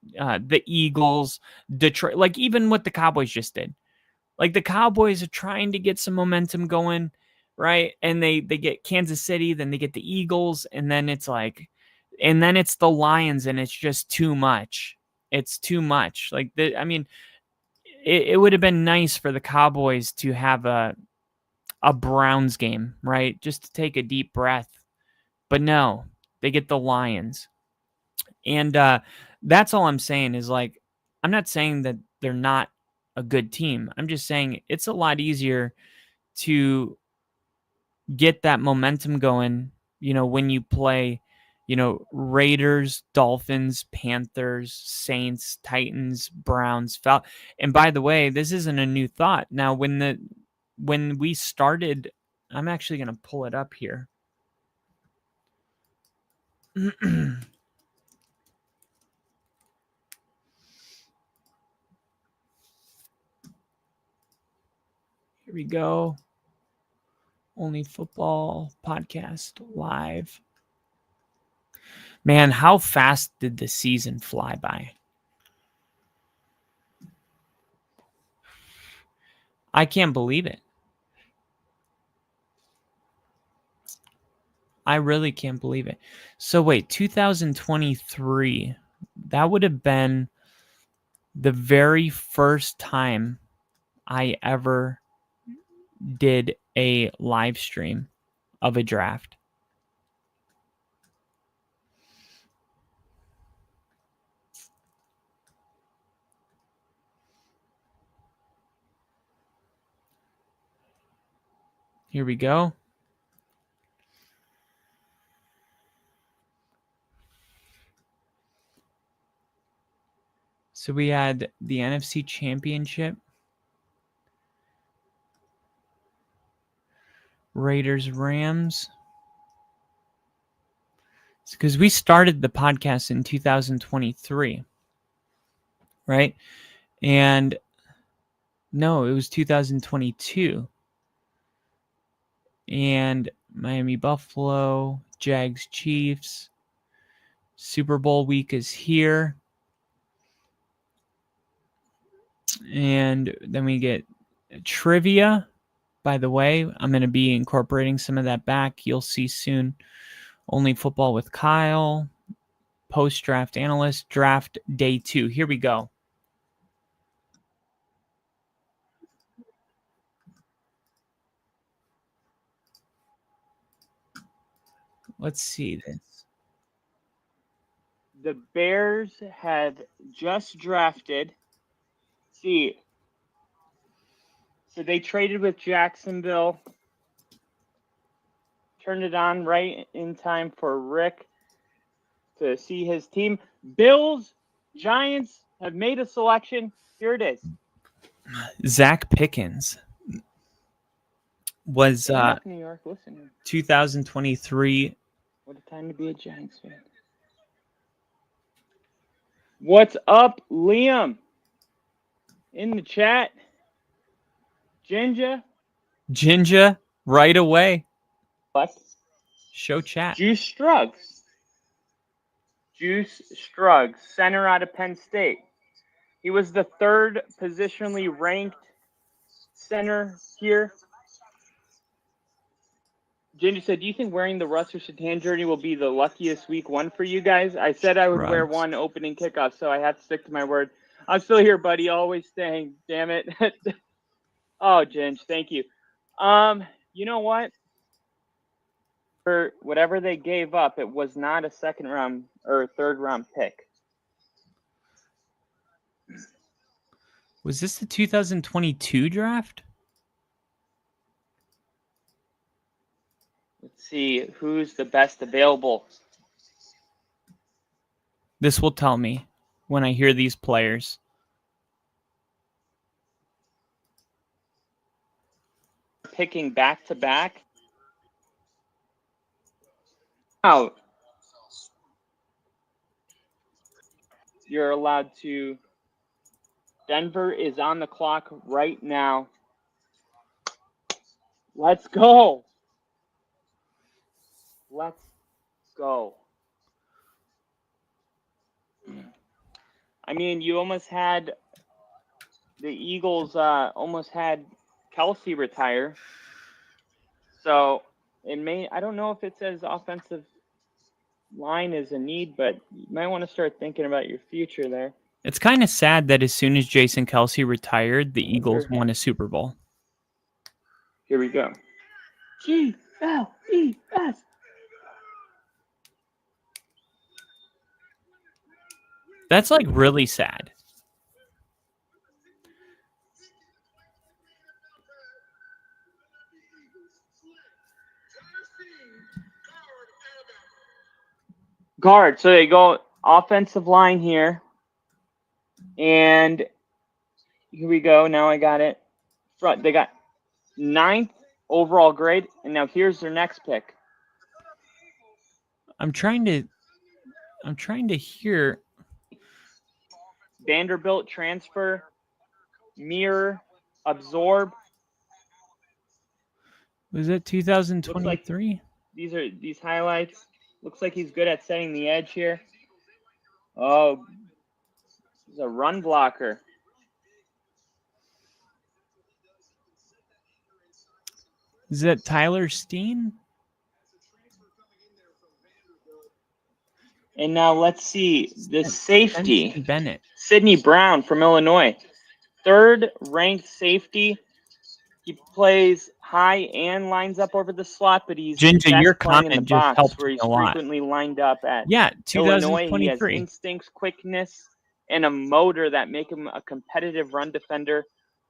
the Eagles, Detroit, like even what the Cowboys just did. Like the Cowboys are trying to get some momentum going, right? And they get Kansas City, then they get the Eagles, and then it's the Lions, and it's just too much. It's too much. Like it would have been nice for the Cowboys to have a Browns game, right? Just to take a deep breath. But no, they get the Lions. And that's all I'm saying is, like, I'm not saying that they're not a good team. I'm just saying it's a lot easier to get that momentum going, when you play, Raiders, Dolphins, Panthers, Saints, Titans, Browns, And by the way, this isn't a new thought. Now, when we started, I'm actually going to pull it up here. Here we go. Only Football Podcast Live. Man, how fast did the season fly by? I can't believe it. I really can't believe it. So wait, 2023, that would have been the very first time I ever did a live stream of a draft. Here we go. So we had the NFC Championship. Raiders, Rams. It's because we started the podcast in 2023, right? And no, it was 2022. And Miami, Buffalo, Jags, Chiefs. Super Bowl week is here. And then we get trivia. By the way, I'm going to be incorporating some of that back. You'll see soon. Only Football with Kyle. Post-draft analyst. Draft day 2. Here we go. Let's see this. The Bears have just drafted. See. So they traded with Jacksonville. Turned it on right in time for Rick to see his team. Bills, Giants have made a selection. Here it is. Zach Pickens was New York. Listen, 2023. What a time to be a Giants fan. What's up, Liam? In the chat. Jinja, right away. What? Show chat. Juice Struggs, center out of Penn State. He was the third positionally ranked center here. Ginger said, do you think wearing the Russell Shatan jersey will be the luckiest week one for you guys? I said I would wear one opening kickoff, so I have to stick to my word. I'm still here, buddy. Always staying. Damn it. Oh, Ginge, thank you. You know what? For whatever they gave up, it was not a second round or third round pick. Was this the 2022 draft? Let's see who's the best available. This will tell me when I hear these players. Picking back to back. Oh, you're allowed to. Denver is on the clock right now. Let's go. Let's go. I mean, you almost had the Eagles almost had Kelsey retire. So it may, I don't know if it says offensive line is a need, but you might want to start thinking about your future there. It's kind of sad that as soon as Jason Kelsey retired, the Eagles won a Super Bowl. Here we go. G-L-E-S. That's like really sad. Guard. So they go offensive line here. And here we go. Now I got it. Front. They got 9th overall grade. And now here's their next pick. I'm trying to hear. Vanderbilt transfer, mirror, absorb. Was it 2023? Like these highlights. Looks like he's good at setting the edge here. Oh, he's a run blocker. Is that Tyler Steen? And now let's see the safety. Bennett. Sidney Brown from Illinois. 3rd ranked safety. He plays high and lines up over the slot, but he's Ginger, your comment in the just box helped where he's me a lot. frequently lined up at. Yeah, Illinois, he has 2023. instincts, quickness, and a motor that make him a competitive run defender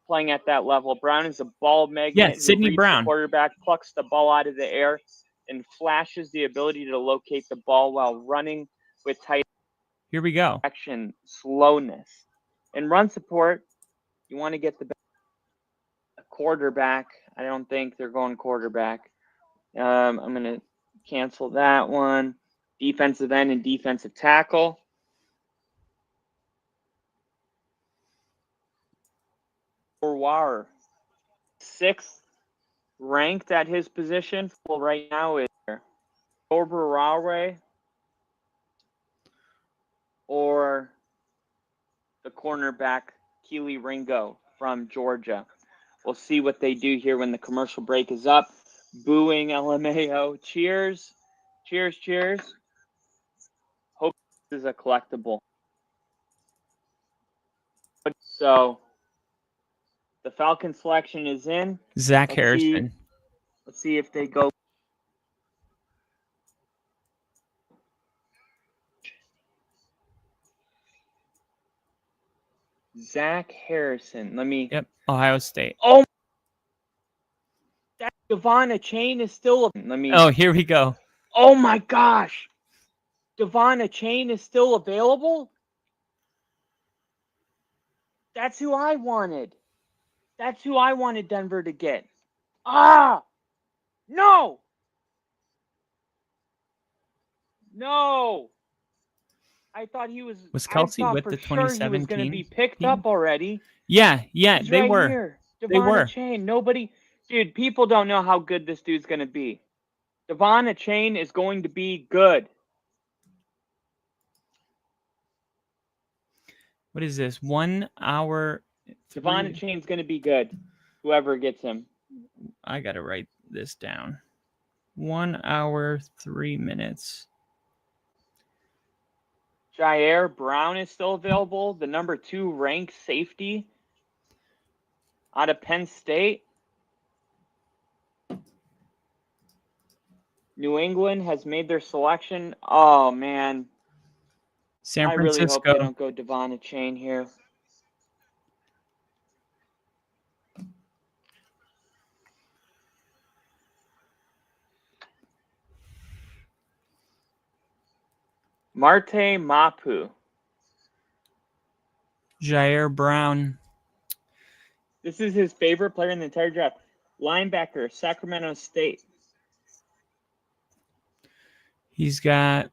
playing at that level. Brown is a ball magnet. Yeah, who Sidney reads Brown. The quarterback plucks the ball out of the air and flashes the ability to locate the ball while running with tight Here we go. action slowness. In run support, you want to get the quarterback. I don't think they're going quarterback. I'm going to cancel that one. Defensive end and defensive tackle. Orwar, 6th ranked at his position. Well, right now is Oberauer or the cornerback Keely Ringo from Georgia. We'll see what they do here when the commercial break is up. Booing LMAO. Cheers. Cheers, cheers. Hope this is a collectible. So the Falcon selection is in. Zach Harrison. Let's see if they go. Zach Harrison. Let me. Yep, Ohio State. Oh, that Devon Chain is still. Let me. Oh, here we go. Oh my gosh, Devon Chain is still available. That's who I wanted. That's who I wanted Denver to get. Ah, no, no. I thought he was. Was Kelsey with for the sure 2017? He was going to be picked up already. Yeah, He's they right were. Here. They were. Chain. Nobody, dude. People don't know how good this dude's going to be. Devon Chain is going to be good. What is this? 1 hour. Devon Chain's going to be good. Whoever gets him. I got to write this down. 1 hour, 3 minutes. Jair Brown is still available. The number 2 ranked safety out of Penn State. New England has made their selection. Oh, man. San I really hope Francisco. they don't go Devon Chain here. Marte Mapu. Jair Brown. This is his favorite player in the entire draft. Linebacker, Sacramento State. He's got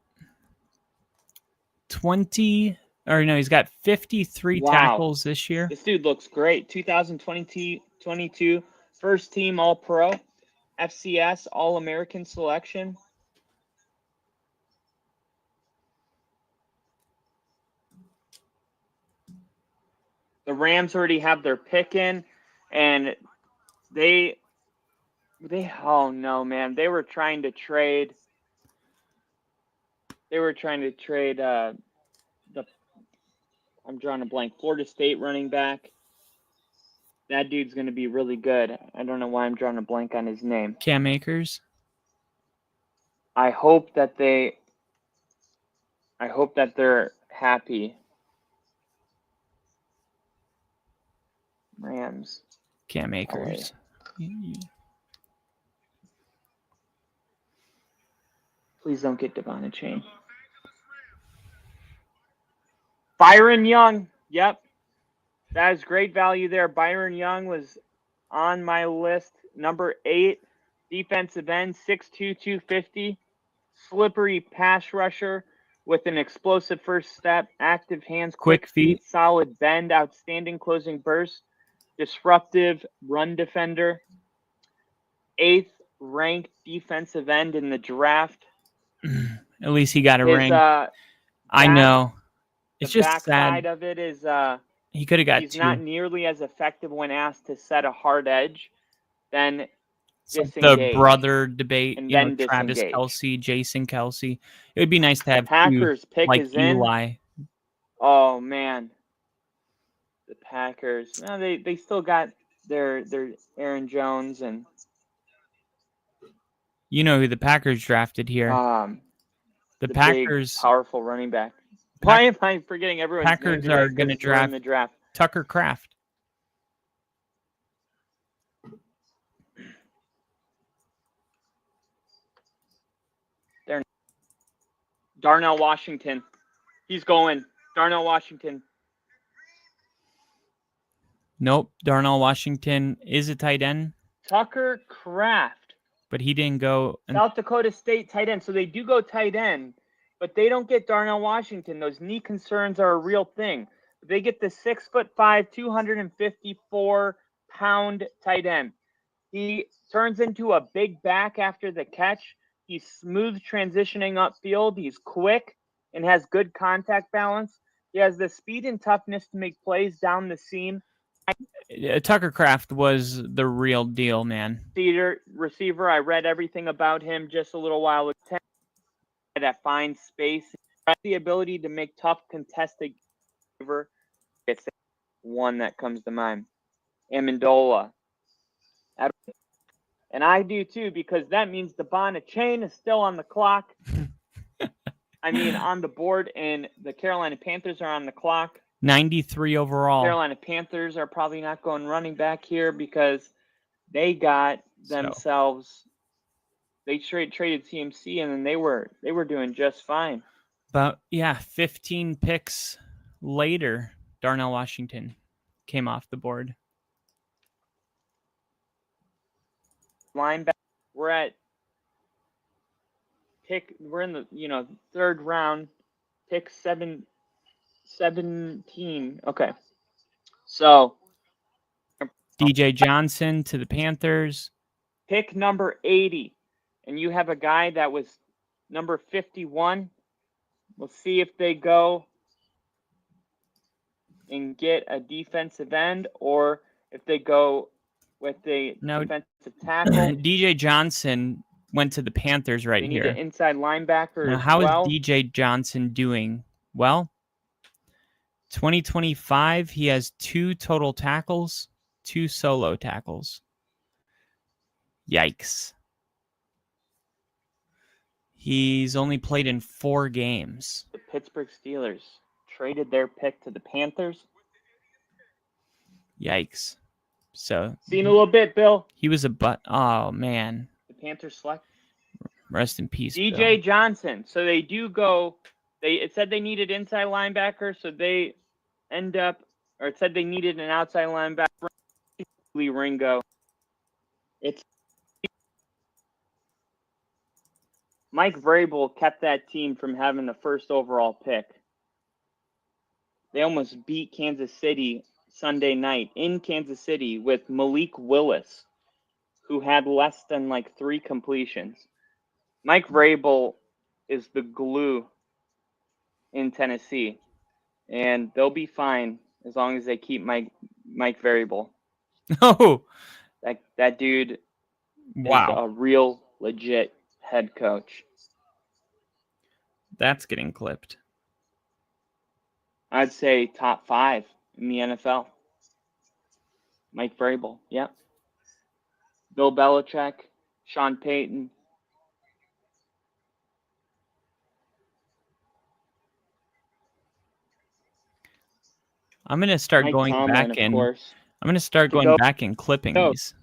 he's got 53 tackles this year. This dude looks great. 2022 first team All-Pro, FCS All-American selection. The Rams already have their pick in, and they oh no, man, they were trying to trade. I'm drawing a blank. Florida State running back. That dude's going to be really good. I don't know why I'm drawing a blank on his name. Cam Akers. I hope that they're happy. Rams. Cam Akers. Please don't get Devon Chain. Byron Young. Yep. That is great value there. Byron Young was on my list. Number 8, defensive end, 6'2", 250. Slippery pass rusher with an explosive first step, active hands, quick feet, solid bend, outstanding closing burst, disruptive run defender. 8th ranked defensive end in the draft. At least he got a ring. I know. It's the just backside sad. of it is He could have got he's 2. not nearly as effective when asked to set a hard edge than Like disengage. the brother debate, and you know, then Travis disengage. Kelce, Jason Kelce. It would be nice to have Packers 2 pick like is in. Eli. Oh man, the Packers. No, they still got their Aaron Jones and You know who the Packers drafted here? The Packers, big, powerful running back. Why am I forgetting everyone's Packers name are today? going to 'Cause we're in draft the draft. Tucker Kraft. Darnell Washington. He's going. Darnell Washington. Nope. Darnell Washington is a tight end, Tucker Kraft. but he didn't go. South Dakota State tight end. So they do go tight end, but they don't get Darnell Washington. Those knee concerns are a real thing. They get the 6'5", 254-pound tight end. He turns into a big back after the catch. He's smooth transitioning upfield. He's quick and has good contact balance. He has the speed and toughness to make plays down the seam. Tucker Kraft was the real deal, man. Receiver. I read everything about him just a little while ago. That finds space. The ability to make tough contested. It's one that comes to mind. Amendola. And I do too, because that means Devon Chain is still on the clock. I mean, on the board, and the Carolina Panthers are on the clock. 93 overall. Carolina Panthers are probably not going running back here because they got themselves. They traded CMC, and then they were doing just fine. But yeah, 15 picks later, Darnell Washington came off the board. Linebacker, we're in the third round, pick 17. Okay, so DJ Johnson to the Panthers. Pick number 80, and you have a guy that was number 51. We'll see if they go and get a defensive end, or if they go with the No. defensive tackle. DJ Johnson went to the Panthers right They need here. an inside linebacker Now, as how well. is DJ Johnson doing? Well, 2025, he has 2 total tackles, 2 solo tackles. Yikes. He's only played in 4 games. The Pittsburgh Steelers traded their pick to the Panthers. Yikes. So Seen a little bit, Bill. he was a butt. Oh, man. The Panthers select Rest in peace, DJ Bill. Johnson. So they do go. It said they needed inside linebacker, so they end up, or it said they needed an outside linebacker. Ringo. It's Mike Vrabel kept that team from having the first overall pick. They almost beat Kansas City Sunday night in Kansas City with Malik Willis, who had less than 3 completions. Mike Vrabel is the glue in Tennessee, and they'll be fine as long as they keep Mike Vrabel. Oh, that dude wow. is a real legit head coach. That's getting clipped. I'd say top 5 in the NFL. Mike Vrabel, yep. Bill Belichick, Sean Payton. I'm going to start Mike going Tomlin, back of and course. I'm going to start going back and clipping these.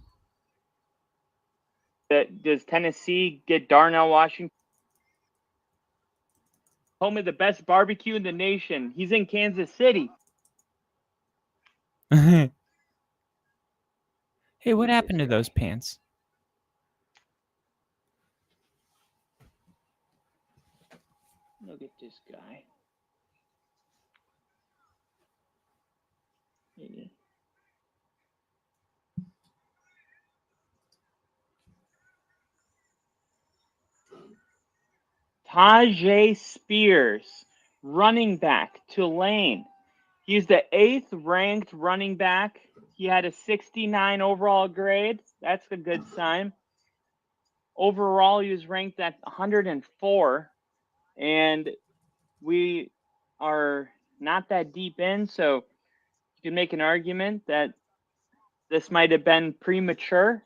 Does Tennessee get Darnell Washington? Home of the best barbecue in the nation. He's in Kansas City. Hey, what happened to those pants? Look at this guy. Tajay Spears, running back, Tulane. He's the 8th ranked running back. He had a 69 overall grade. That's a good sign. Overall, he was ranked at 104. And we are not that deep in, so you can make an argument that this might have been premature.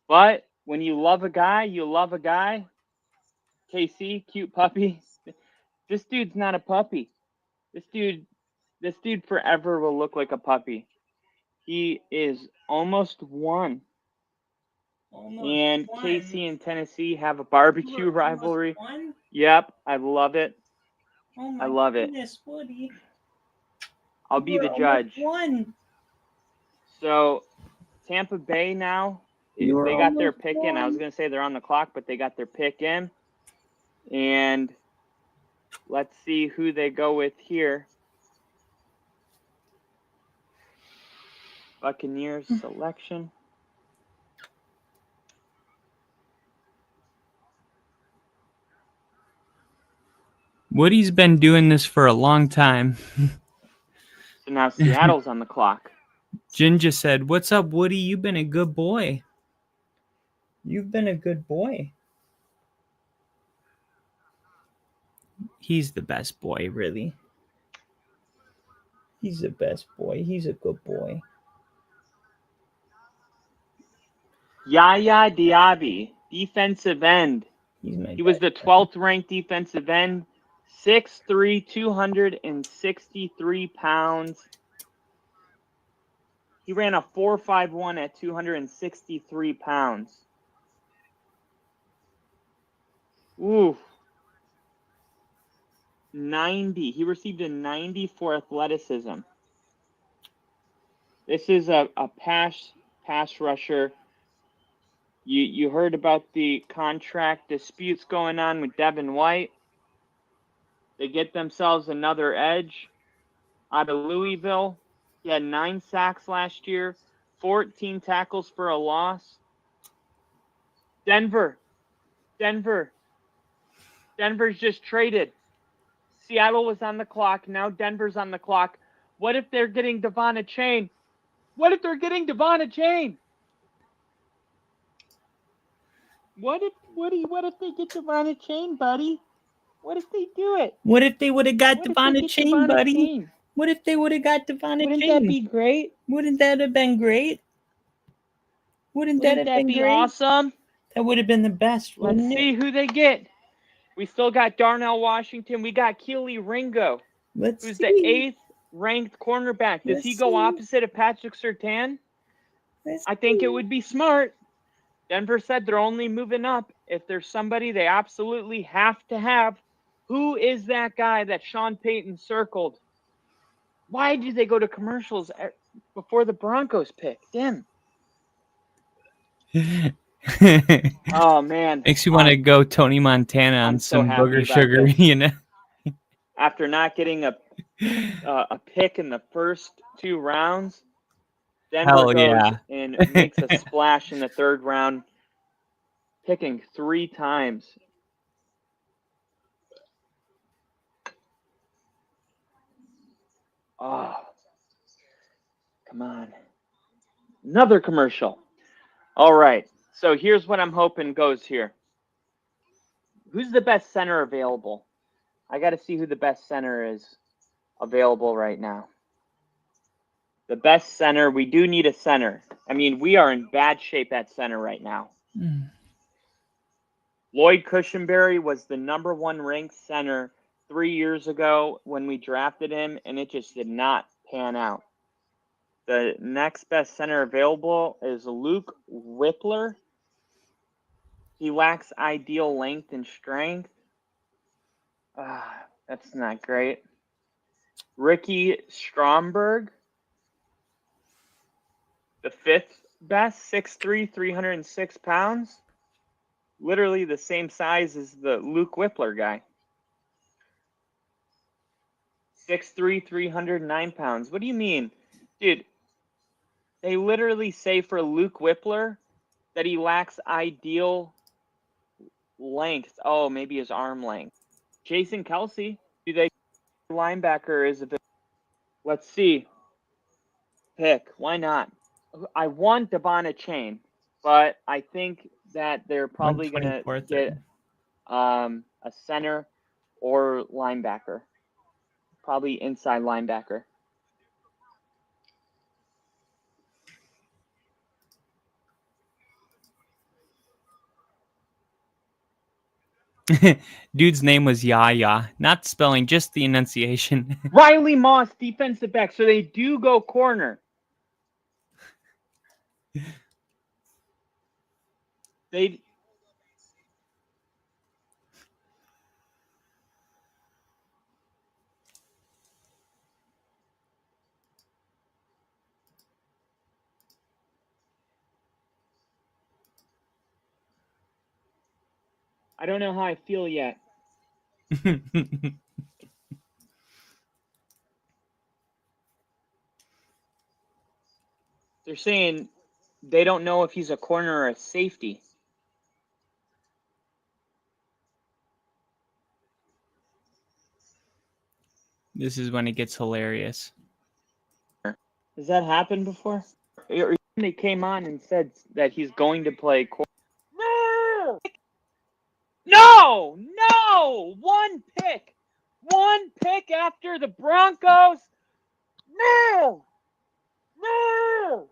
But when you love a guy, you love a guy. KC, cute puppy. This dude's not a puppy. This dude forever will look like a puppy. He is almost 1. And KC and Tennessee have a barbecue rivalry. Yep, I love it. I love it. Woody. I'll be the judge. So Tampa Bay now, they got their pick in. I was going to say they're on the clock, but they got their pick in. And let's see who they go with here. Buccaneers selection. Woody's been doing this for a long time. So now Seattle's on the clock. Ginger said, "What's up, Woody? You've been a good boy. You've been a good boy." He's the best boy, really. He's the best boy. He's a good boy. Yaya Diaby, defensive end. He was the 12th ranked defensive end. 6'3", 263 pounds. He ran a 4.51 at 263 pounds. Ooh. 90. He received a 90 for athleticism. This is a pass rusher. You heard about the contract disputes going on with Devin White. They get themselves another edge out of Louisville. He had 9 sacks last year, 14 tackles for a loss. Denver's just traded. Seattle was on the clock. Now Denver's on the clock. What if they're getting Devon a chain? What if they're getting Devon a chain? What if they get Devon a chain, buddy? What if they do it? What if they would have got What if they Devon a get chain, Devon a buddy? chain? What if they would have got Devon a Wouldn't chain? that be great? Wouldn't that have been great? Wouldn't that have been be great? awesome? That would have been the best, Let's wouldn't see it? who they get. We still got Darnell Washington. We got Keely Ringo, Let's who's see. the 8th ranked cornerback. Does he go opposite of Patrick Surtain? I think it would be smart. Denver said they're only moving up if there's somebody they absolutely have to have. Who is that guy that Sean Payton circled? Why did they go to commercials before the Broncos pick? Damn. Oh, man. Makes you want to go Tony Montana on so some happy booger about sugar, this. you know? After not getting a pick in the first 2 rounds, Denver Hell goes yeah. and makes a splash in the 3rd round, picking 3 times. Oh, come on. Another commercial. All right. So here's what I'm hoping goes here. Who's the best center available? I got to see who the best center is available right now. The best center. We do need a center. I mean, we are in bad shape at center right now. Lloyd Cushenberry was the #1 ranked center 3 years ago when we drafted him, and it just did not pan out. The next best center available is Luke Whippler. He lacks ideal length and strength. That's not great. Ricky Stromberg, the 5th best, 6'3", 306 pounds. Literally the same size as the Luke Whippler guy. 6'3", 309 pounds. What do you mean? Dude, they literally say for Luke Whippler that he lacks ideal length. Oh, maybe his arm length. Jason Kelsey, do they linebacker is a bit. Let's see. Pick. Why not? I want Devon a chain, but I think that they're probably going to get a center or linebacker. Probably inside linebacker. Dude's name was Yaya. Not spelling, just the enunciation. Riley Moss, defensive back. So they do go corner. They. I don't know how I feel yet. They're saying they don't know if he's a corner or a safety. This is when it gets hilarious. Has that happened before? Or they came on and said that he's going to play corner. No! No! No! One pick after the Broncos. No! No!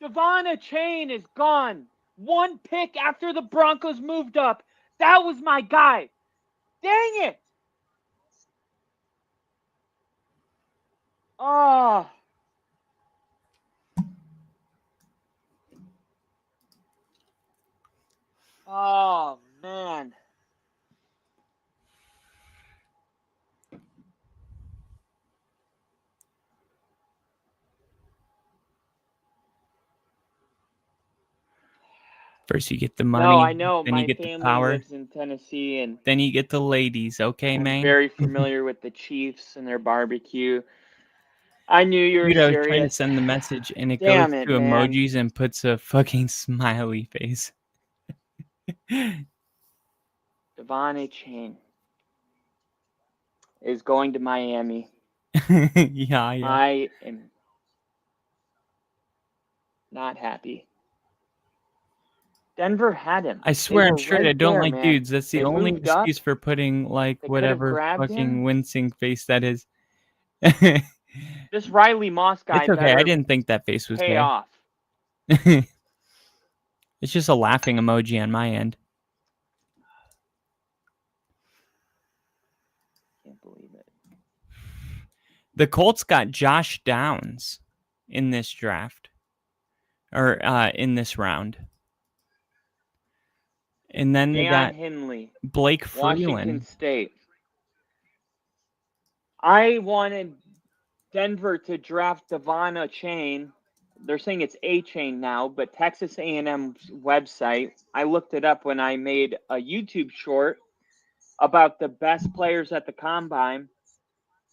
Devon Chain is gone. One pick after the Broncos moved up. That was my guy. Dang it! Oh. Oh, man. First you get the money, No, I know. then My you get the family power, lives in Tennessee, and then you get the ladies, okay, I'm man? very familiar with the Chiefs and their barbecue. I knew you were Dude, I was serious. trying to send the message, and it Damn goes it, to man. emojis and puts a fucking smiley face. Devon Chain is going to Miami. Yeah. I am not happy. Denver had him. I They swear were I'm straight. I right don't there, like man. dudes. That's the They only moved up. excuse for putting like They could have whatever grabbed fucking him. wincing face that is. This Riley Moss guy It's okay. I better didn't think that face was pay gay. off. It's just a laughing emoji on my end. Can't believe it. The Colts got Josh Downs in this draft, or in this round. And then they got Henley, Blake Washington Freeland. State. I wanted Denver to draft Devon Achane. They're saying it's A-Chain now, but Texas A&M's website, I looked it up when I made a YouTube short about the best players at the Combine,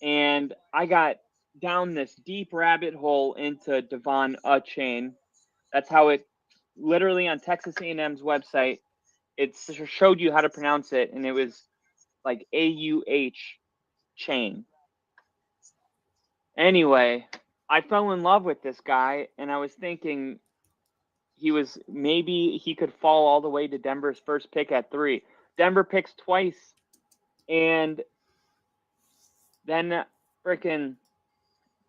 and I got down this deep rabbit hole into Devon Achane. That's how it, literally on Texas A&M's website, it showed you how to pronounce it, and it was like A-U-H chain. Anyway, I fell in love with this guy, and I was thinking maybe he could fall all the way to Denver's first pick at 3. Denver picks twice, and then freaking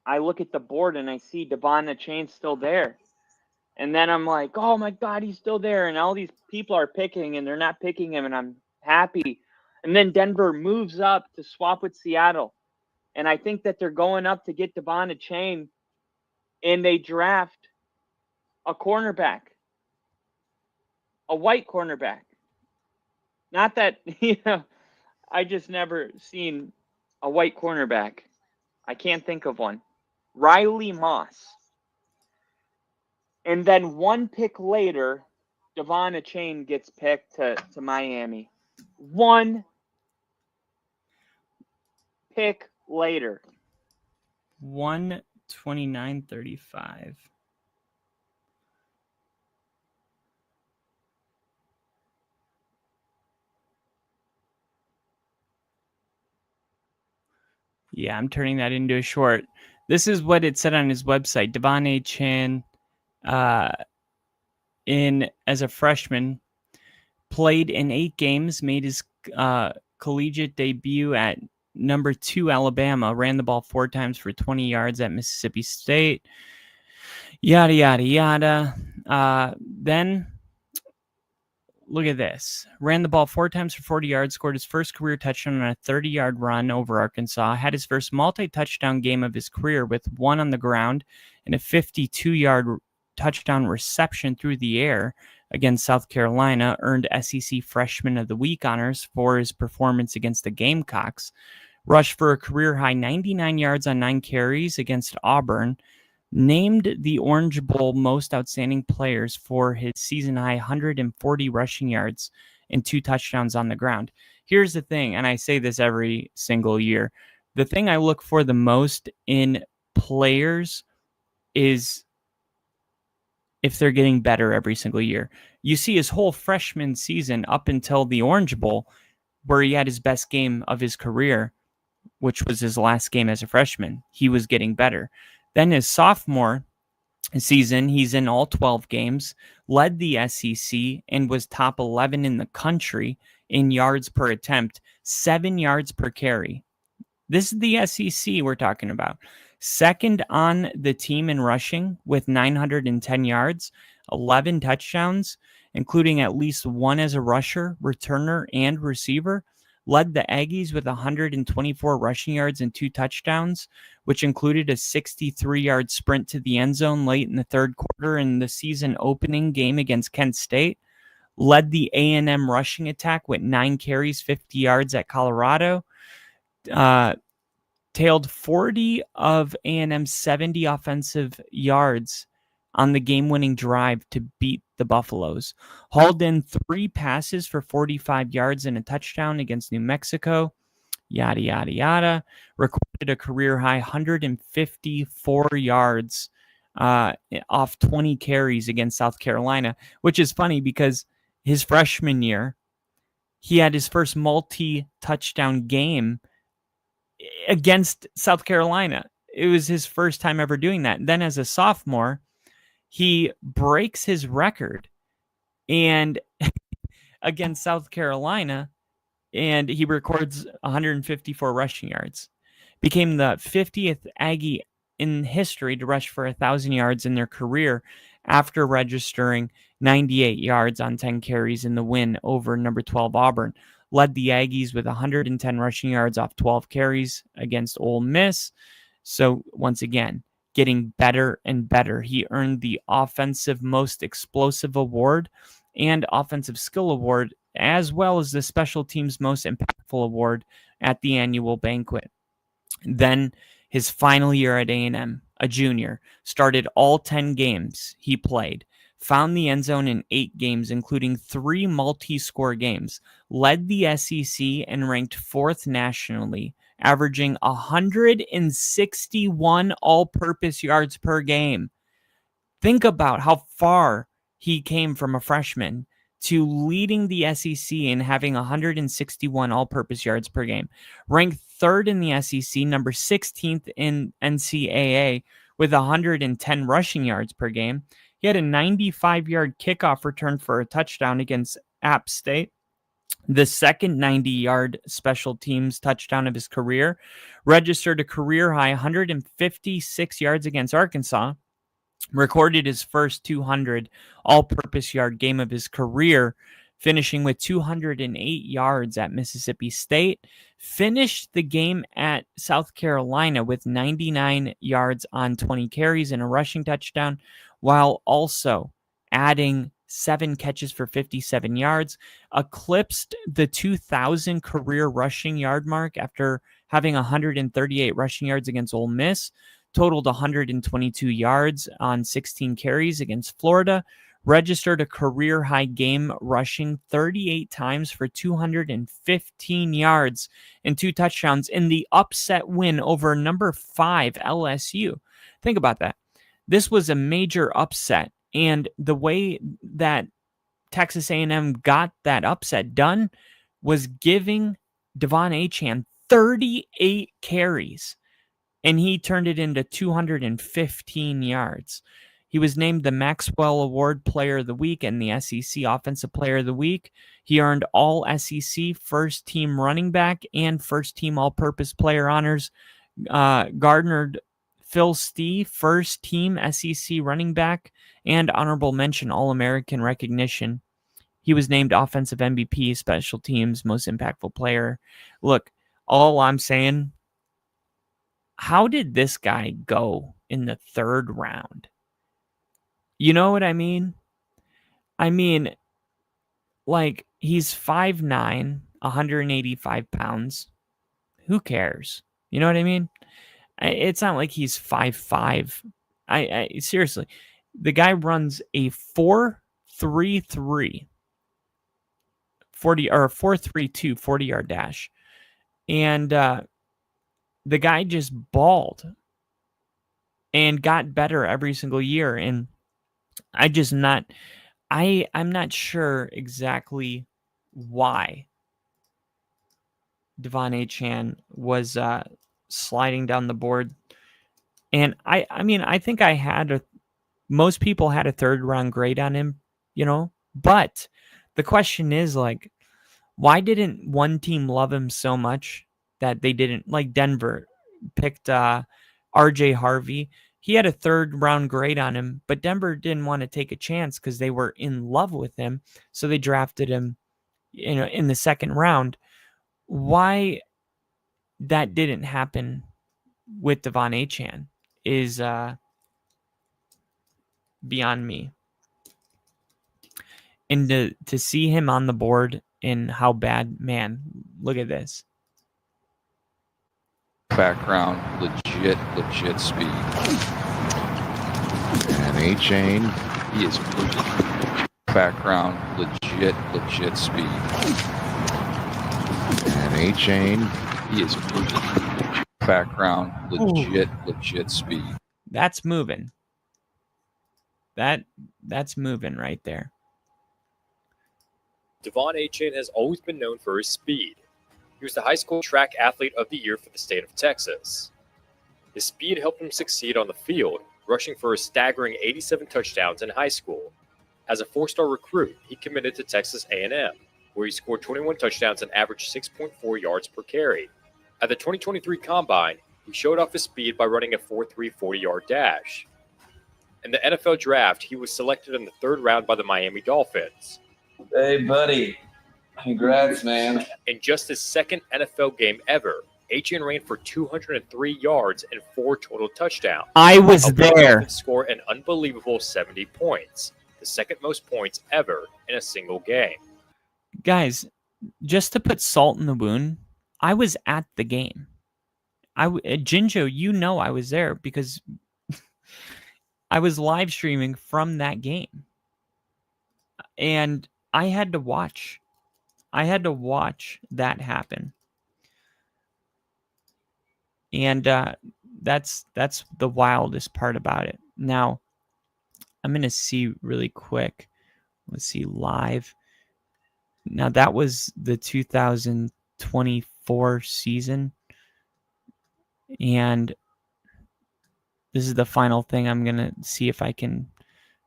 I look at the board and I see Devon Achane still there. And then I'm like, oh my God, he's still there. And all these people are picking, and they're not picking him, and I'm happy. And then Denver moves up to swap with Seattle. And I think that they're going up to get Devon Achane, and they draft a cornerback, a white cornerback. Not that, I just never seen a white cornerback. I can't think of one. Riley Moss. And then one pick later, Devon Achane gets picked to Miami. One pick later. 129.35. Yeah, I'm turning that into a short. This is what it said on his website. Devon Achane, as a freshman, played in 8 games, made his collegiate debut at number 2 Alabama, ran the ball 4 times for 20 yards at Mississippi State. Yada, yada, yada. Then, look at this. Ran the ball 4 times for 40 yards, scored his first career touchdown on a 30-yard run over Arkansas, had his first multi-touchdown game of his career with 1 on the ground and a 52-yard touchdown reception through the air against South Carolina, earned SEC Freshman of the Week honors for his performance against the Gamecocks, rushed for a career-high 99 yards on 9 carries against Auburn, named the Orange Bowl most outstanding players for his season-high 140 rushing yards and 2 touchdowns on the ground. Here's the thing, and I say this every single year. The thing I look for the most in players is if they're getting better every single year. You see his whole freshman season up until the Orange Bowl, where he had his best game of his career, which was his last game as a freshman. He was getting better. Then his sophomore season, he's in all 12 games, led the SEC, and was top 11 in the country in yards per attempt, 7 yards per carry. This is the SEC we're talking about. Second on the team in rushing with 910 yards, 11 touchdowns, including at least 1 as a rusher, returner, and receiver. Led the Aggies with 124 rushing yards and 2 touchdowns, which included a 63-yard sprint to the end zone late in the third quarter in the season opening game against Kent State. Led the A&M rushing attack with 9 carries, 50 yards at Colorado. Tailed 40 of A&M's 70 offensive yards on the game-winning drive to beat the Buffaloes. Hauled in 3 passes for 45 yards and a touchdown against New Mexico. Yada, yada, yada. Recorded a career-high 154 yards off 20 carries against South Carolina, which is funny because his freshman year, he had his first multi-touchdown game against South Carolina. It was his first time ever doing that. Then as a sophomore, he breaks his record and against South Carolina, and he records 154 rushing yards. Became the 50th Aggie in history to rush for 1,000 yards in their career after registering 98 yards on 10 carries in the win over number 12 Auburn. Led the Aggies with 110 rushing yards off 12 carries against Ole Miss. So once again, getting better and better. He earned the Offensive Most Explosive Award and Offensive Skill Award, as well as the Special Teams Most Impactful Award at the annual banquet. Then his final year at A&M, a junior, started all 10 games he played, found the end zone in 8 games, including 3 multi-score games, led the SEC, and ranked 4th nationally, averaging 161 all-purpose yards per game. Think about how far he came from a freshman to leading the SEC and having 161 all-purpose yards per game. Ranked 3rd in the SEC, number 16th in NCAA with 110 rushing yards per game. He had a 95-yard kickoff return for a touchdown against App State, the second 90-yard special teams touchdown of his career. Registered a career-high 156 yards against Arkansas. Recorded his first 200 all-purpose yard game of his career, finishing with 208 yards at Mississippi State. Finished the game at South Carolina with 99 yards on 20 carries and a rushing touchdown, while also adding 7 catches for 57 yards. Eclipsed the 2,000 career rushing yard mark after having 138 rushing yards against Ole Miss. Totaled 122 yards on 16 carries against Florida. Registered a career-high game rushing 38 times for 215 yards and 2 touchdowns in the upset win over number 5 LSU. Think about that. This was a major upset, and the way that Texas A&M got that upset done was giving Devon Achane 38 carries, and he turned it into 215 yards. He was named the Maxwell Award Player of the Week and the SEC Offensive Player of the Week. He earned all SEC First Team Running Back and First Team All-Purpose Player honors. Garnered Phil Stee First Team SEC Running Back and Honorable Mention All-American recognition. He was named Offensive MVP, Special Teams Most Impactful Player. Look, all I'm saying, how did this guy go in the 3rd round? You know what I mean? I mean, like, he's 5'9", 185 pounds. Who cares? You know what I mean? It's not like he's 5'5". I seriously, the guy runs a 4.33 4.32 40-yard dash. And the guy just balled and got better every single year. And I'm not sure exactly why Devon Achane was sliding down the board. And I mean, I think most people had a 3rd round grade on him, but the question is, like, why didn't one team love him so much that they didn't, like Denver picked RJ Harvey. He had a 3rd round grade on him, but Denver didn't want to take a chance because they were in love with him. So they drafted him, in the 2nd round. Why that didn't happen with Devon Achane is beyond me. And to see him on the board and how bad, man, look at this. Background, legit speed. And Achane, he is moving. Background, legit speed. And Achane, he is moving. Background, legit speed. That's moving. That's moving right there. Devon Achane has always been known for his speed. He was the high school track athlete of the year for the state of Texas. His speed helped him succeed on the field, rushing for a staggering 87 touchdowns in high school. As a four-star recruit, he committed to Texas A&M, where he scored 21 touchdowns and averaged 6.4 yards per carry. At the 2023 Combine, he showed off his speed by running a 4.3 40-yard dash. In the NFL Draft, he was selected in the third round by the Miami Dolphins. Hey, buddy. Congrats, man. In just his second NFL game ever, Etienne ran for 203 yards and 4 total touchdowns. I was helping the there. Dolphins score an unbelievable 70 points, the second most points ever in a single game. Guys, just to put salt in the wound, I was at the game. Jinjo, you know I was there because I was live streaming from that game. And I had to watch. I had to watch that happen. And that's the wildest part about it. Now, I'm going to see really quick. Let's see live. Now, that was the 2024 season. And this is the final thing I'm going to see if I can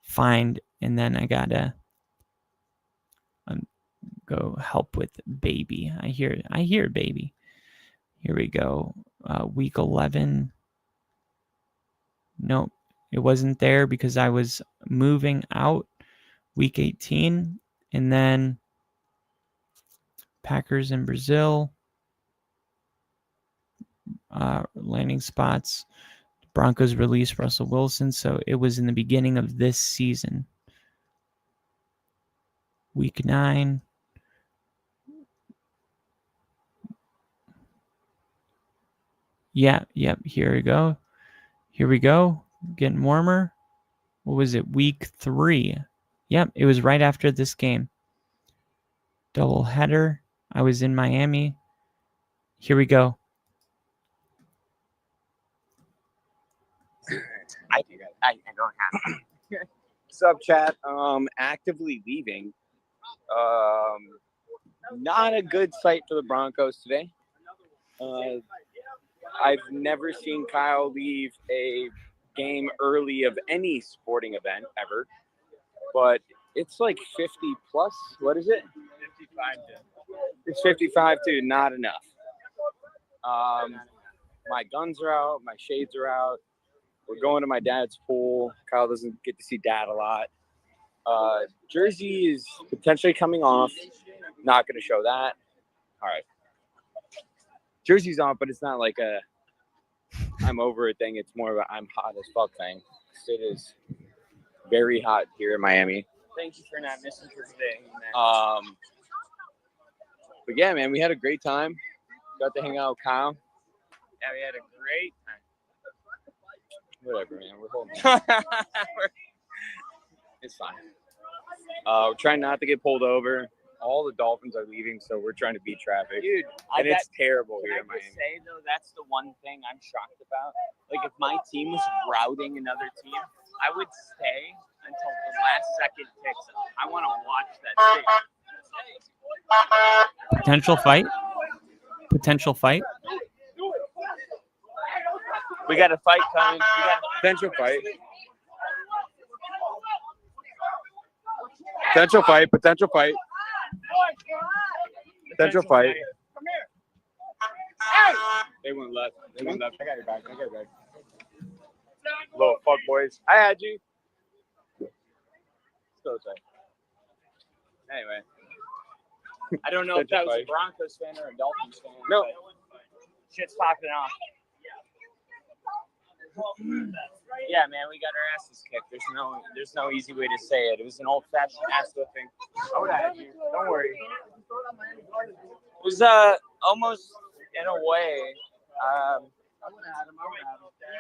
find. And then I got to go help with baby. I hear baby. Here we go. Week 11. Nope, it wasn't there because I was moving out. Week 18. And then Packers in Brazil. Landing spots. Broncos released Russell Wilson. So it was in the beginning of this season. Week 9. Yep. Here we go. Getting warmer. What was it? Week 3. Yep, it was right after this game. Double header. I was in Miami. Here we go. I don't have it. Sub chat. Actively leaving. Not a good sight for the Broncos today. I've never seen Kyle leave a game early of any sporting event ever, but it's like 50 plus. What is it? 55 to. It's 55 to not enough. My guns are out. My shades are out. We're going to my dad's pool. Kyle doesn't get to see dad a lot. Jersey is potentially coming off. Not going to show that. All right. Jersey's on, but it's not like a I'm over it thing. It's more of a I'm hot as fuck thing. It is very hot here in Miami. Thank you for not missing for today. But yeah, man, we had a great time. Got to hang out with Kyle. Yeah, we had a great time. Whatever, man. We're holding. It's fine. We're trying not to get pulled over. All the Dolphins are leaving, so we're trying to beat traffic. Dude, and it's terrible here in Can I Miami. just say, though, that's the one thing I'm shocked about. Like, if my team was routing another team, I would stay until the last second ticks. I want to watch that shit. Potential fight. We got a fight coming. Potential fight. Potential fight. Potential fight. Potential fight. Come here. They went left. I got your back. Little fuck boys. I had you. So tight. Anyway. I don't know if that was a Broncos fan or a Dolphins fan. No. Shit's popping off. Yeah, man, we got our asses kicked. There's no easy way to say it. It was an old-fashioned ass whipping. I would have had you. Don't worry. It was almost in a way.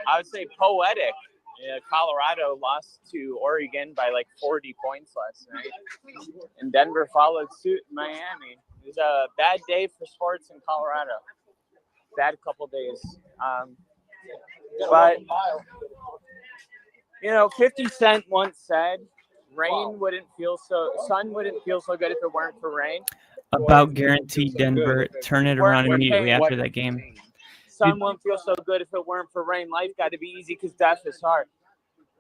I would say poetic. Yeah, Colorado lost to Oregon by like 40 points last night, and Denver followed suit in Miami. It was a bad day for sports in Colorado. Bad couple days. But 50 Cent once said, sun wouldn't feel so good if it weren't for rain. About guaranteed Denver turn it around immediately after that game. Sun won't feel so good if it weren't for rain. Life got to be easy because death is hard.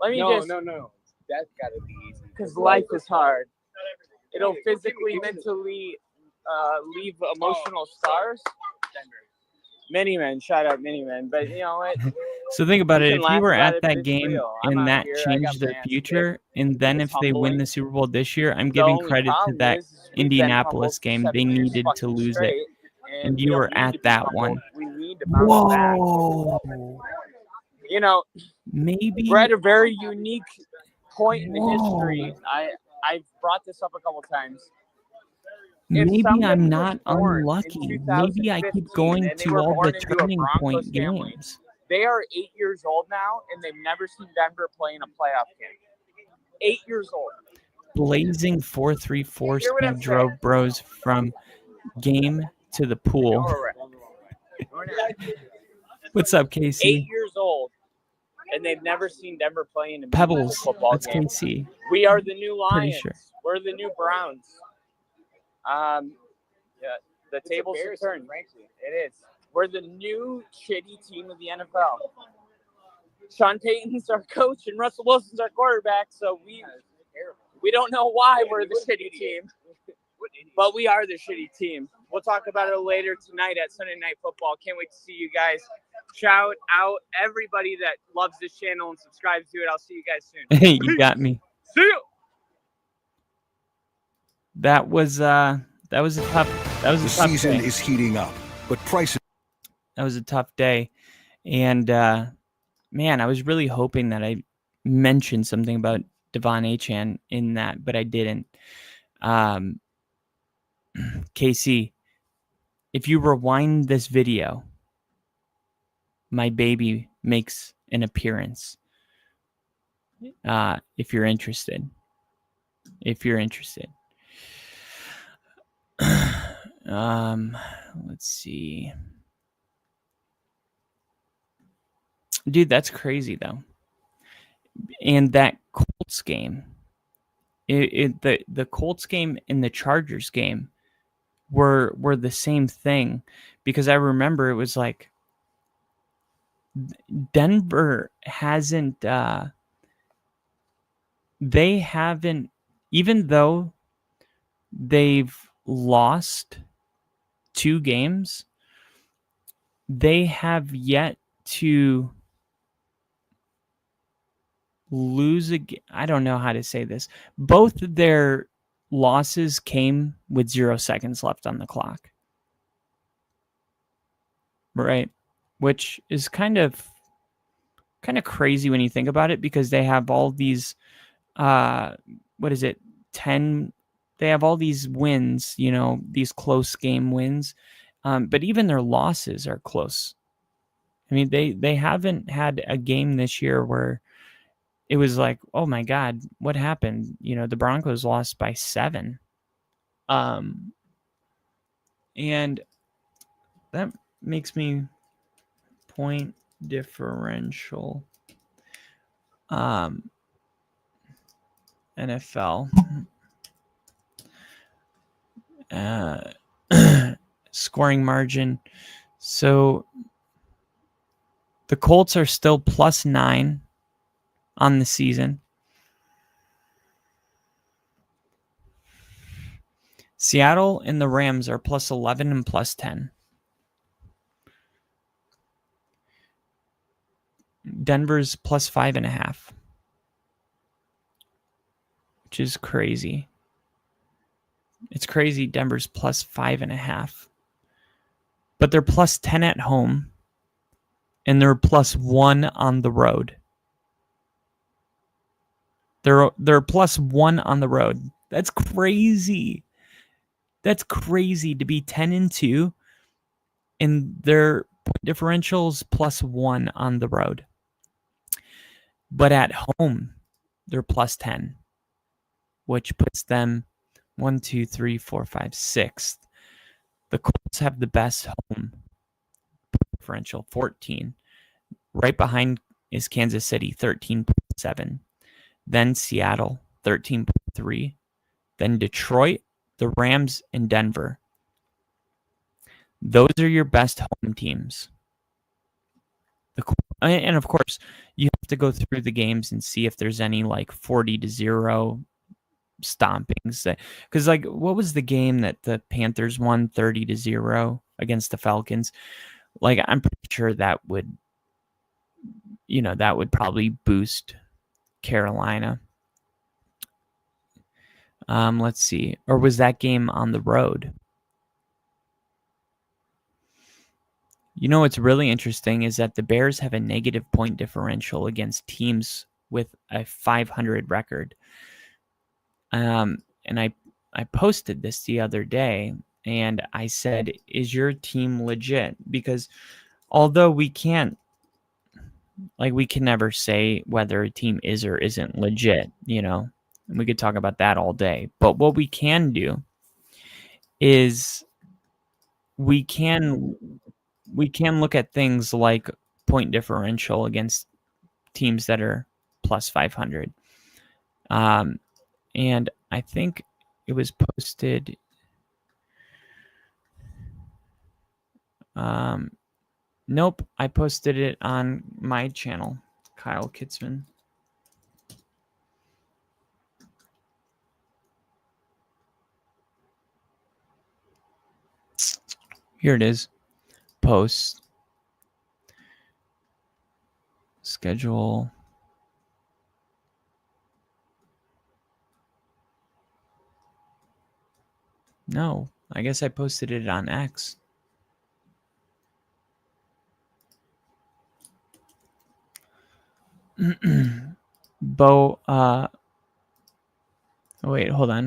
No. Death got to be easy because life is hard. It'll physically, mentally leave emotional scars. Miniman, shout out Miniman. But you know what? So think about it. If you were at that it's game real. I'm and out that here, I got changed their fans. future, and then if they win the Super Bowl this year, I'm giving only credit to problem that is we've been Indianapolis humbled for game. 7 They years needed to fucking lose it, straight, and we you don't were need to at be that humbled. one. We need to bounce back. You know, Maybe we're at a very unique point in history. I've brought this up a couple times. Maybe somebody I'm was not born in unlucky. Maybe I keep 2015 going and they to were all the born into a turning Broncos point family. games. They are 8 years old now, and they've never seen Denver play in a playoff game. 8 years old. Blazing 4.34 Hear what I'm speed drove bros from game to the pool. What's up, Casey? 8 years old, and they've never seen Denver play in a Pebbles. meaningful football That's game. KC. We are the new Pretty Lions. sure. We're the new Browns. The tables have turned. Frankly, it is. We're the new shitty team of the NFL. Sean Payton's our coach and Russell Wilson's our quarterback, so we don't know why we're the shitty team, but we are the shitty team. We'll talk about it later tonight at Sunday Night Football. Can't wait to see you guys. Shout out everybody that loves this channel and subscribes to it. I'll see you guys soon. Hey, you got me. See you. That was a tough. That was a The tough season day. is heating up, but prices. That was a tough day, and man, I was really hoping that I mentioned something about Devon Achane in that, but I didn't. KC, if you rewind this video, my baby makes an appearance. If you're interested. Let's see. Dude, that's crazy though. And that Colts game, the Colts game and the Chargers game were the same thing, because I remember it was like Denver hasn't they haven't, even though they've lost 2 games, they have yet to lose again. I don't know how to say this. Both of their losses came with 0 seconds left on the clock. Right? Which is kind of crazy when you think about it, because they have all these 10, they have all these wins, these close game wins. But even their losses are close. I mean, they haven't had a game this year where it was like, oh my God, what happened? The Broncos lost by 7. And that makes me point differential. NFL. Scoring margin. So the Colts are still +9 on the season. Seattle and the Rams are +11 and +10. Denver's +5.5, which is crazy. It's crazy. Denver's +5.5, but they're +10 at home, and they're +1 on the road. They're +1 on the road. That's crazy. That's crazy to be 10-2, and their differentials +1 on the road. But at home, they're +10, which puts them 1, 2, 3, 4, 5, 6th. The Colts have the best home differential, 14. Right behind is Kansas City, 13.7. Then Seattle, 13.3. Then Detroit, the Rams, and Denver. Those are your best home teams. And of course, you have to go through the games and see if there's any like 40-0 stompings. Because like, what was the game that the Panthers won 30-0 against the Falcons? Like, I'm pretty sure that would, that would probably boost Carolina. Let's see. Or was that game on the road? What's really interesting is that the Bears have a negative point differential against teams with a 500 record. And I posted this the other day, and I said, is your team legit? Because although we can never say whether a team is or isn't legit, and we could talk about that all day. But what we can do is we can look at things like point differential against teams that are plus 500. And I think it was posted. Nope, I posted it on my channel, Kyle Kitzman. Here it is. Post. Schedule. No, I guess I posted it on X. Bo, wait, hold on.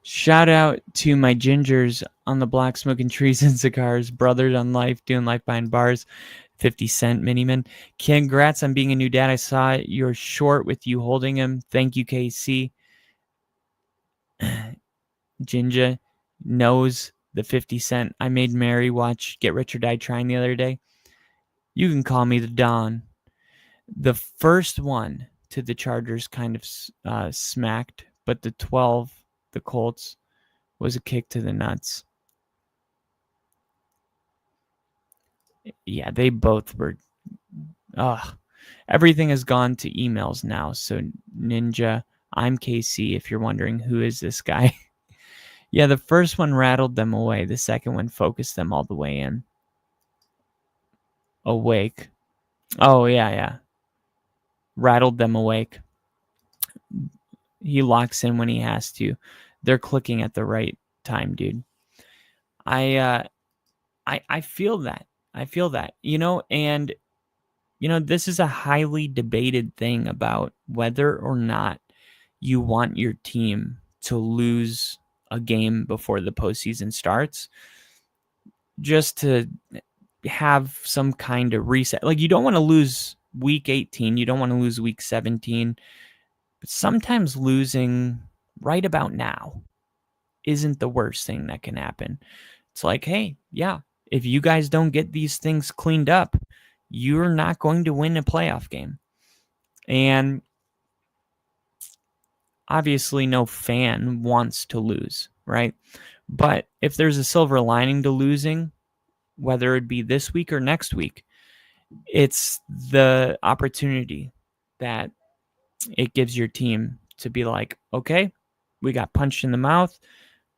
Shout out to my gingers on the block smoking trees and cigars, brothers on life, doing life behind bars, 50 Cent Miniman. Congrats on being a new dad. I saw your short with you holding him. Thank you, KC. Ginger knows the 50 Cent. I made Mary watch Get Rich or Die Trying the other day. You can call me the Don. The first one to the Chargers kind of smacked, but the 12, the Colts, was a kick to the nuts. Yeah, they both were. Everything has gone to emails now. So Ninja, I'm KC, if you're wondering who is this guy. Yeah, the first one rattled them away. The second one focused them all the way in. Awake. Oh, yeah. Rattled them awake. He locks in when he has to. They're clicking at the right time, dude. I feel that. And this is a highly debated thing about whether or not you want your team to lose a game before the postseason starts, just to have some kind of reset. Like, you don't want to lose week 18, you don't want to lose week 17, but sometimes losing right about now isn't the worst thing that can happen. It's like, hey, yeah, if you guys don't get these things cleaned up, you're not going to win a playoff game. And obviously no fan wants to lose, right? But if there's a silver lining to losing, whether it be this week or next week, it's the opportunity that it gives your team to be like, okay, we got punched in the mouth,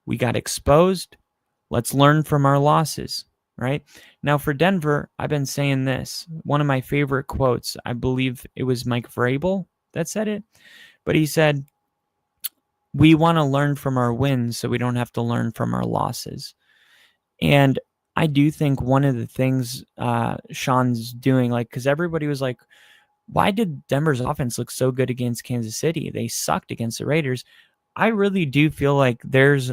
we got exposed, let's learn from our losses, right? Now for Denver, I've been saying this. One of my favorite quotes, I believe it was Mike Vrabel that said it, but he said, we want to learn from our wins so we don't have to learn from our losses. And I do think one of the things Sean's doing, like, because everybody was like, why did Denver's offense look so good against Kansas City? They sucked against the Raiders. I really do feel like there's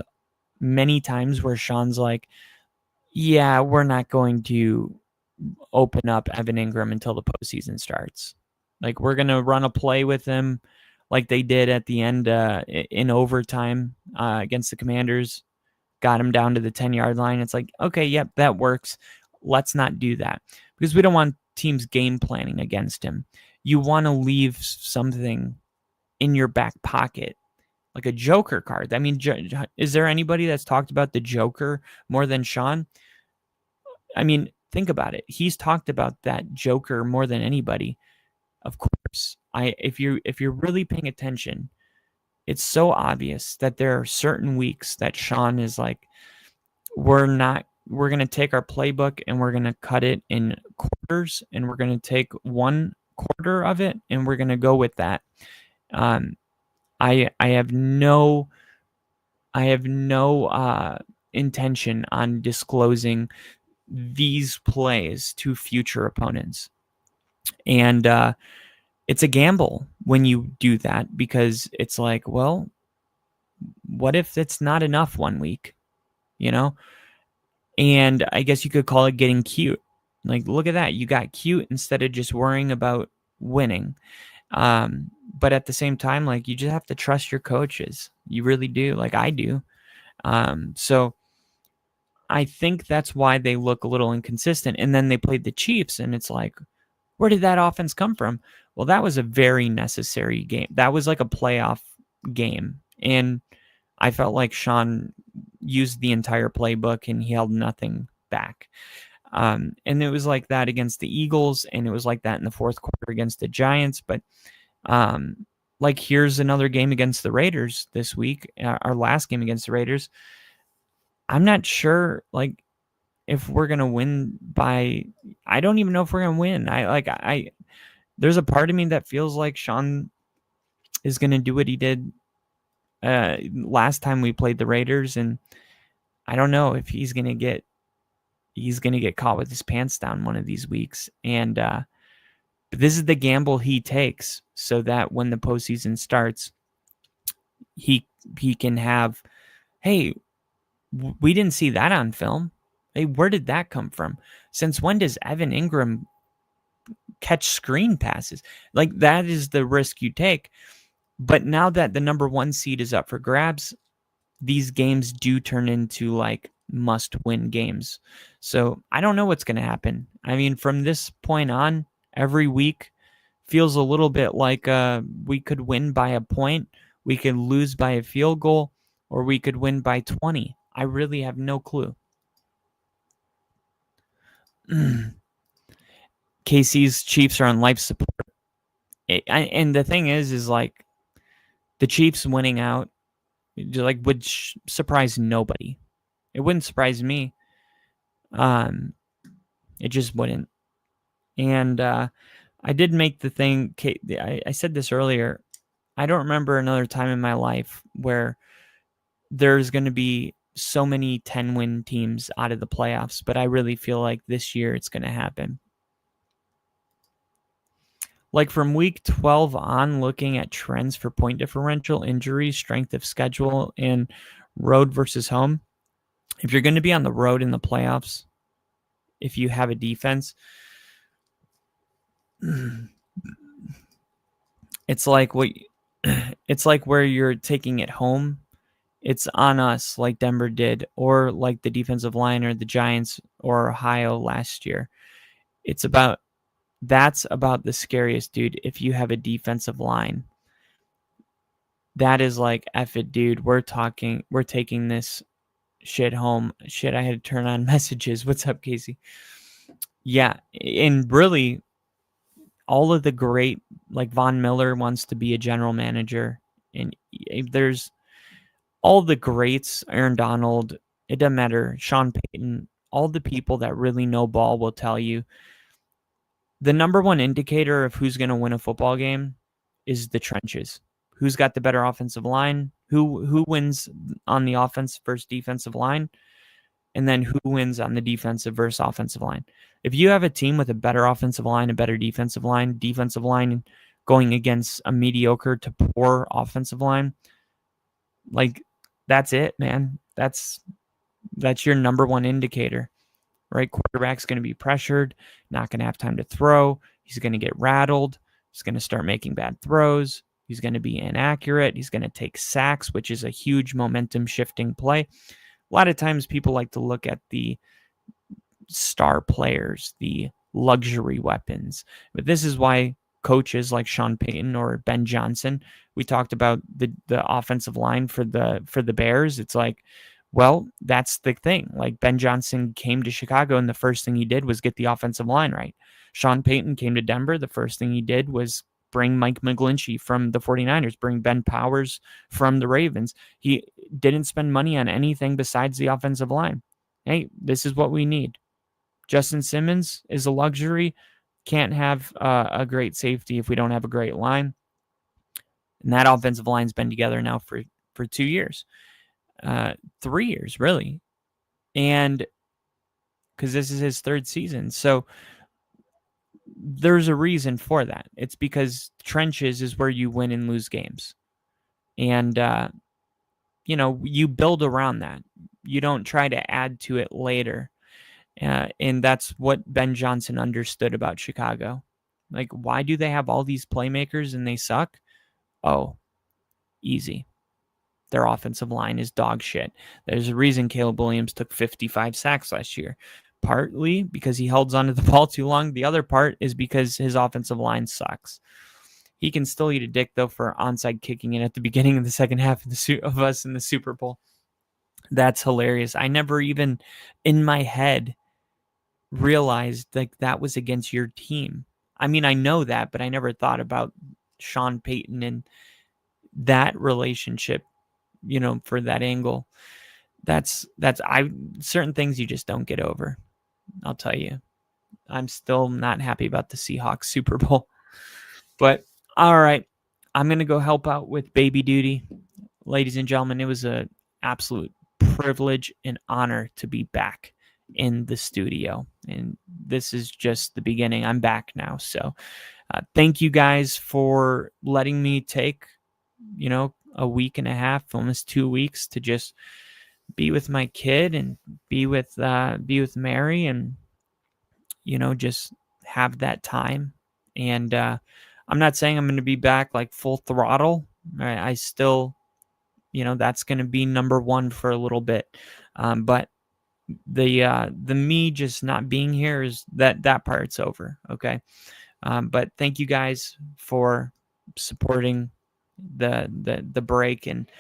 many times where Sean's like, yeah, we're not going to open up Evan Ingram until the postseason starts. Like, we're going to run a play with him like they did at the end in overtime against the Commanders got him down to the 10-yard line. It's like, okay, yep, that works. Let's not do that because we don't want teams game planning against him. You want to leave something in your back pocket, like a Joker card. I mean, is there anybody that's talked about the Joker more than Sean? I mean, think about it. He's talked about that Joker more than anybody. Of course, if you're really paying attention, it's so obvious that there are certain weeks that Sean is like, we're going to take our playbook and we're going to cut it in quarters, and we're going to take 1/4 of it and we're going to go with that. I have no intention on disclosing these plays to future opponents. And it's a gamble when you do that, because it's like, well, what if it's not enough one week, you know? And I guess you could call it getting cute. Like, look at that. You got cute instead of just worrying about winning. But at the same time, like, you just have to trust your coaches. You really do. Like I do. So I think that's why they look a little inconsistent. And then they played the Chiefs, and it's like, where did that offense come from? Well, that was a very necessary game. That was like a playoff game. And I felt like Sean used the entire playbook and he held nothing back. And it was like that against the Eagles, and it was like that in the fourth quarter against the Giants. But like, here's another game against the Raiders this week, our last game against the Raiders. I'm not sure, like, if we're going to win by, I don't even know if we're going to win. There's a part of me that feels like Sean is going to do what he did last time we played the Raiders. And I don't know if he's going to get caught with his pants down one of these weeks. And but this is the gamble he takes, so that when the postseason starts, he can have, hey, we didn't see that on film. Hey, where did that come from? Since when does Evan Ingram catch screen passes? Like, that is the risk you take. But now that the number 1 seed is up for grabs, these games do turn into like must-win games. So I don't know what's going to happen. I mean, from this point on, every week feels a little bit like we could win by a point, we could lose by a field goal, or we could win by 20. I really have no clue. KC's Chiefs are on life support. And the thing is like, the Chiefs winning out, like, would surprise nobody. It wouldn't surprise me. It just wouldn't. And I did make the thing, I said this earlier, I don't remember another time in my life where there's going to be so many 10-win teams out of the playoffs, but I really feel like this year it's going to happen. Like, from week 12 on, looking at trends for point differential, injuries, strength of schedule, and road versus home. If you're going to be on the road in the playoffs, if you have a defense, it's like where you're taking it home. It's on us, like Denver did, or like the defensive line or the Giants or Ohio last year. That's about the scariest, dude. If you have a defensive line, that is like, F it, dude. We're taking this shit home. Shit, I had to turn on messages. What's up, Casey? Yeah, and really, all of the great, like, Von Miller wants to be a general manager, and there's all the greats, Aaron Donald, it doesn't matter, Sean Payton, all the people that really know ball will tell you the number one indicator of who's going to win a football game is the trenches. Who's got the better offensive line? Who wins on the offense versus defensive line? And then who wins on the defensive versus offensive line? If you have a team with a better offensive line, a better defensive line going against a mediocre to poor offensive line, like, that's it, man. That's your number one indicator, right? Quarterback's going to be pressured, not going to have time to throw. He's going to get rattled. He's going to start making bad throws. He's going to be inaccurate. He's going to take sacks, which is a huge momentum shifting play. a lot of times people like to look at the star players, the luxury weapons. But this is why coaches like Sean Payton or Ben Johnson, we talked about the offensive line for the Bears. It's like, well, that's the thing. Like Ben Johnson came to Chicago and the first thing he did was get the offensive line right. Sean Payton came to Denver. The first thing he did was bring Mike McGlinchey from the 49ers, bring Ben Powers from the Ravens. He didn't spend money on anything besides the offensive line. Hey, this is what we need. Justin Simmons is a luxury. Can't have a great safety if we don't have a great line. And that offensive line's been together now for 2 years. 3 years, really. And because this is his third season. So there's a reason for that. It's because trenches is where you win and lose games. And, you build around that. You don't try to add to it later. And that's what Ben Johnson understood about Chicago. Like, why do they have all these playmakers and they suck? Oh, easy. Their offensive line is dog shit. There's a reason Caleb Williams took 55 sacks last year. Partly because he held onto the ball too long. The other part is because his offensive line sucks. He can still eat a dick, though, for onside kicking it at the beginning of the second half of us in the Super Bowl. That's hilarious. I never even, in my head, realized like that was against your team. I mean, I know that, but I never thought about Sean Payton and that relationship, for that angle. That's certain things you just don't get over. I'll tell you. I'm still not happy about the Seahawks Super Bowl. But all right, I'm going to go help out with baby duty. Ladies and gentlemen, it was an absolute privilege and honor to be back in the studio. And this is just the beginning. I'm back now. So thank you guys for letting me take, a week and a half, almost 2 weeks to just be with my kid and be with Mary and, just have that time. And I'm not saying I'm going to be back like full throttle. I still, that's going to be number one for a little bit. But the me just not being here is that part's over. Okay. But thank you guys for supporting the break and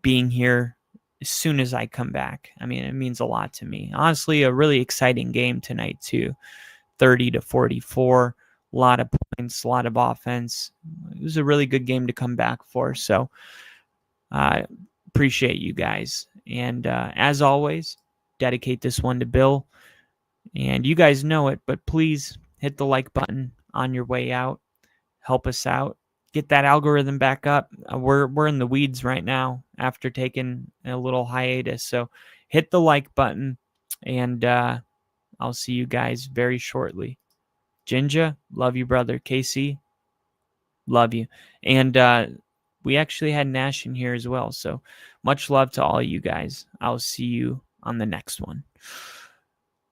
being here as soon as I come back. I mean, it means a lot to me. Honestly, a really exciting game tonight too. 30-44, a lot of points, a lot of offense. It was a really good game to come back for. So I appreciate you guys. And as always, dedicate this one to Bill. And you guys know it, but please hit the like button on your way out. Help us out. Get that algorithm back up. We're in the weeds right now after taking a little hiatus. So hit the like button, and I'll see you guys very shortly. Jinja, love you, brother. Casey, love you. And we actually had Nash in here as well. So much love to all you guys. I'll see you on the next one.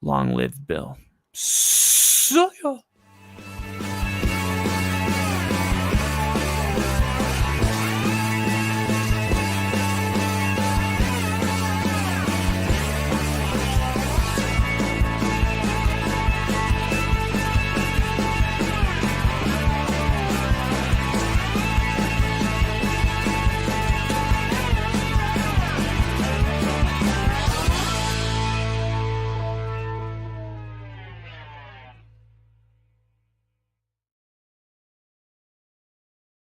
Long live Bill. See ya.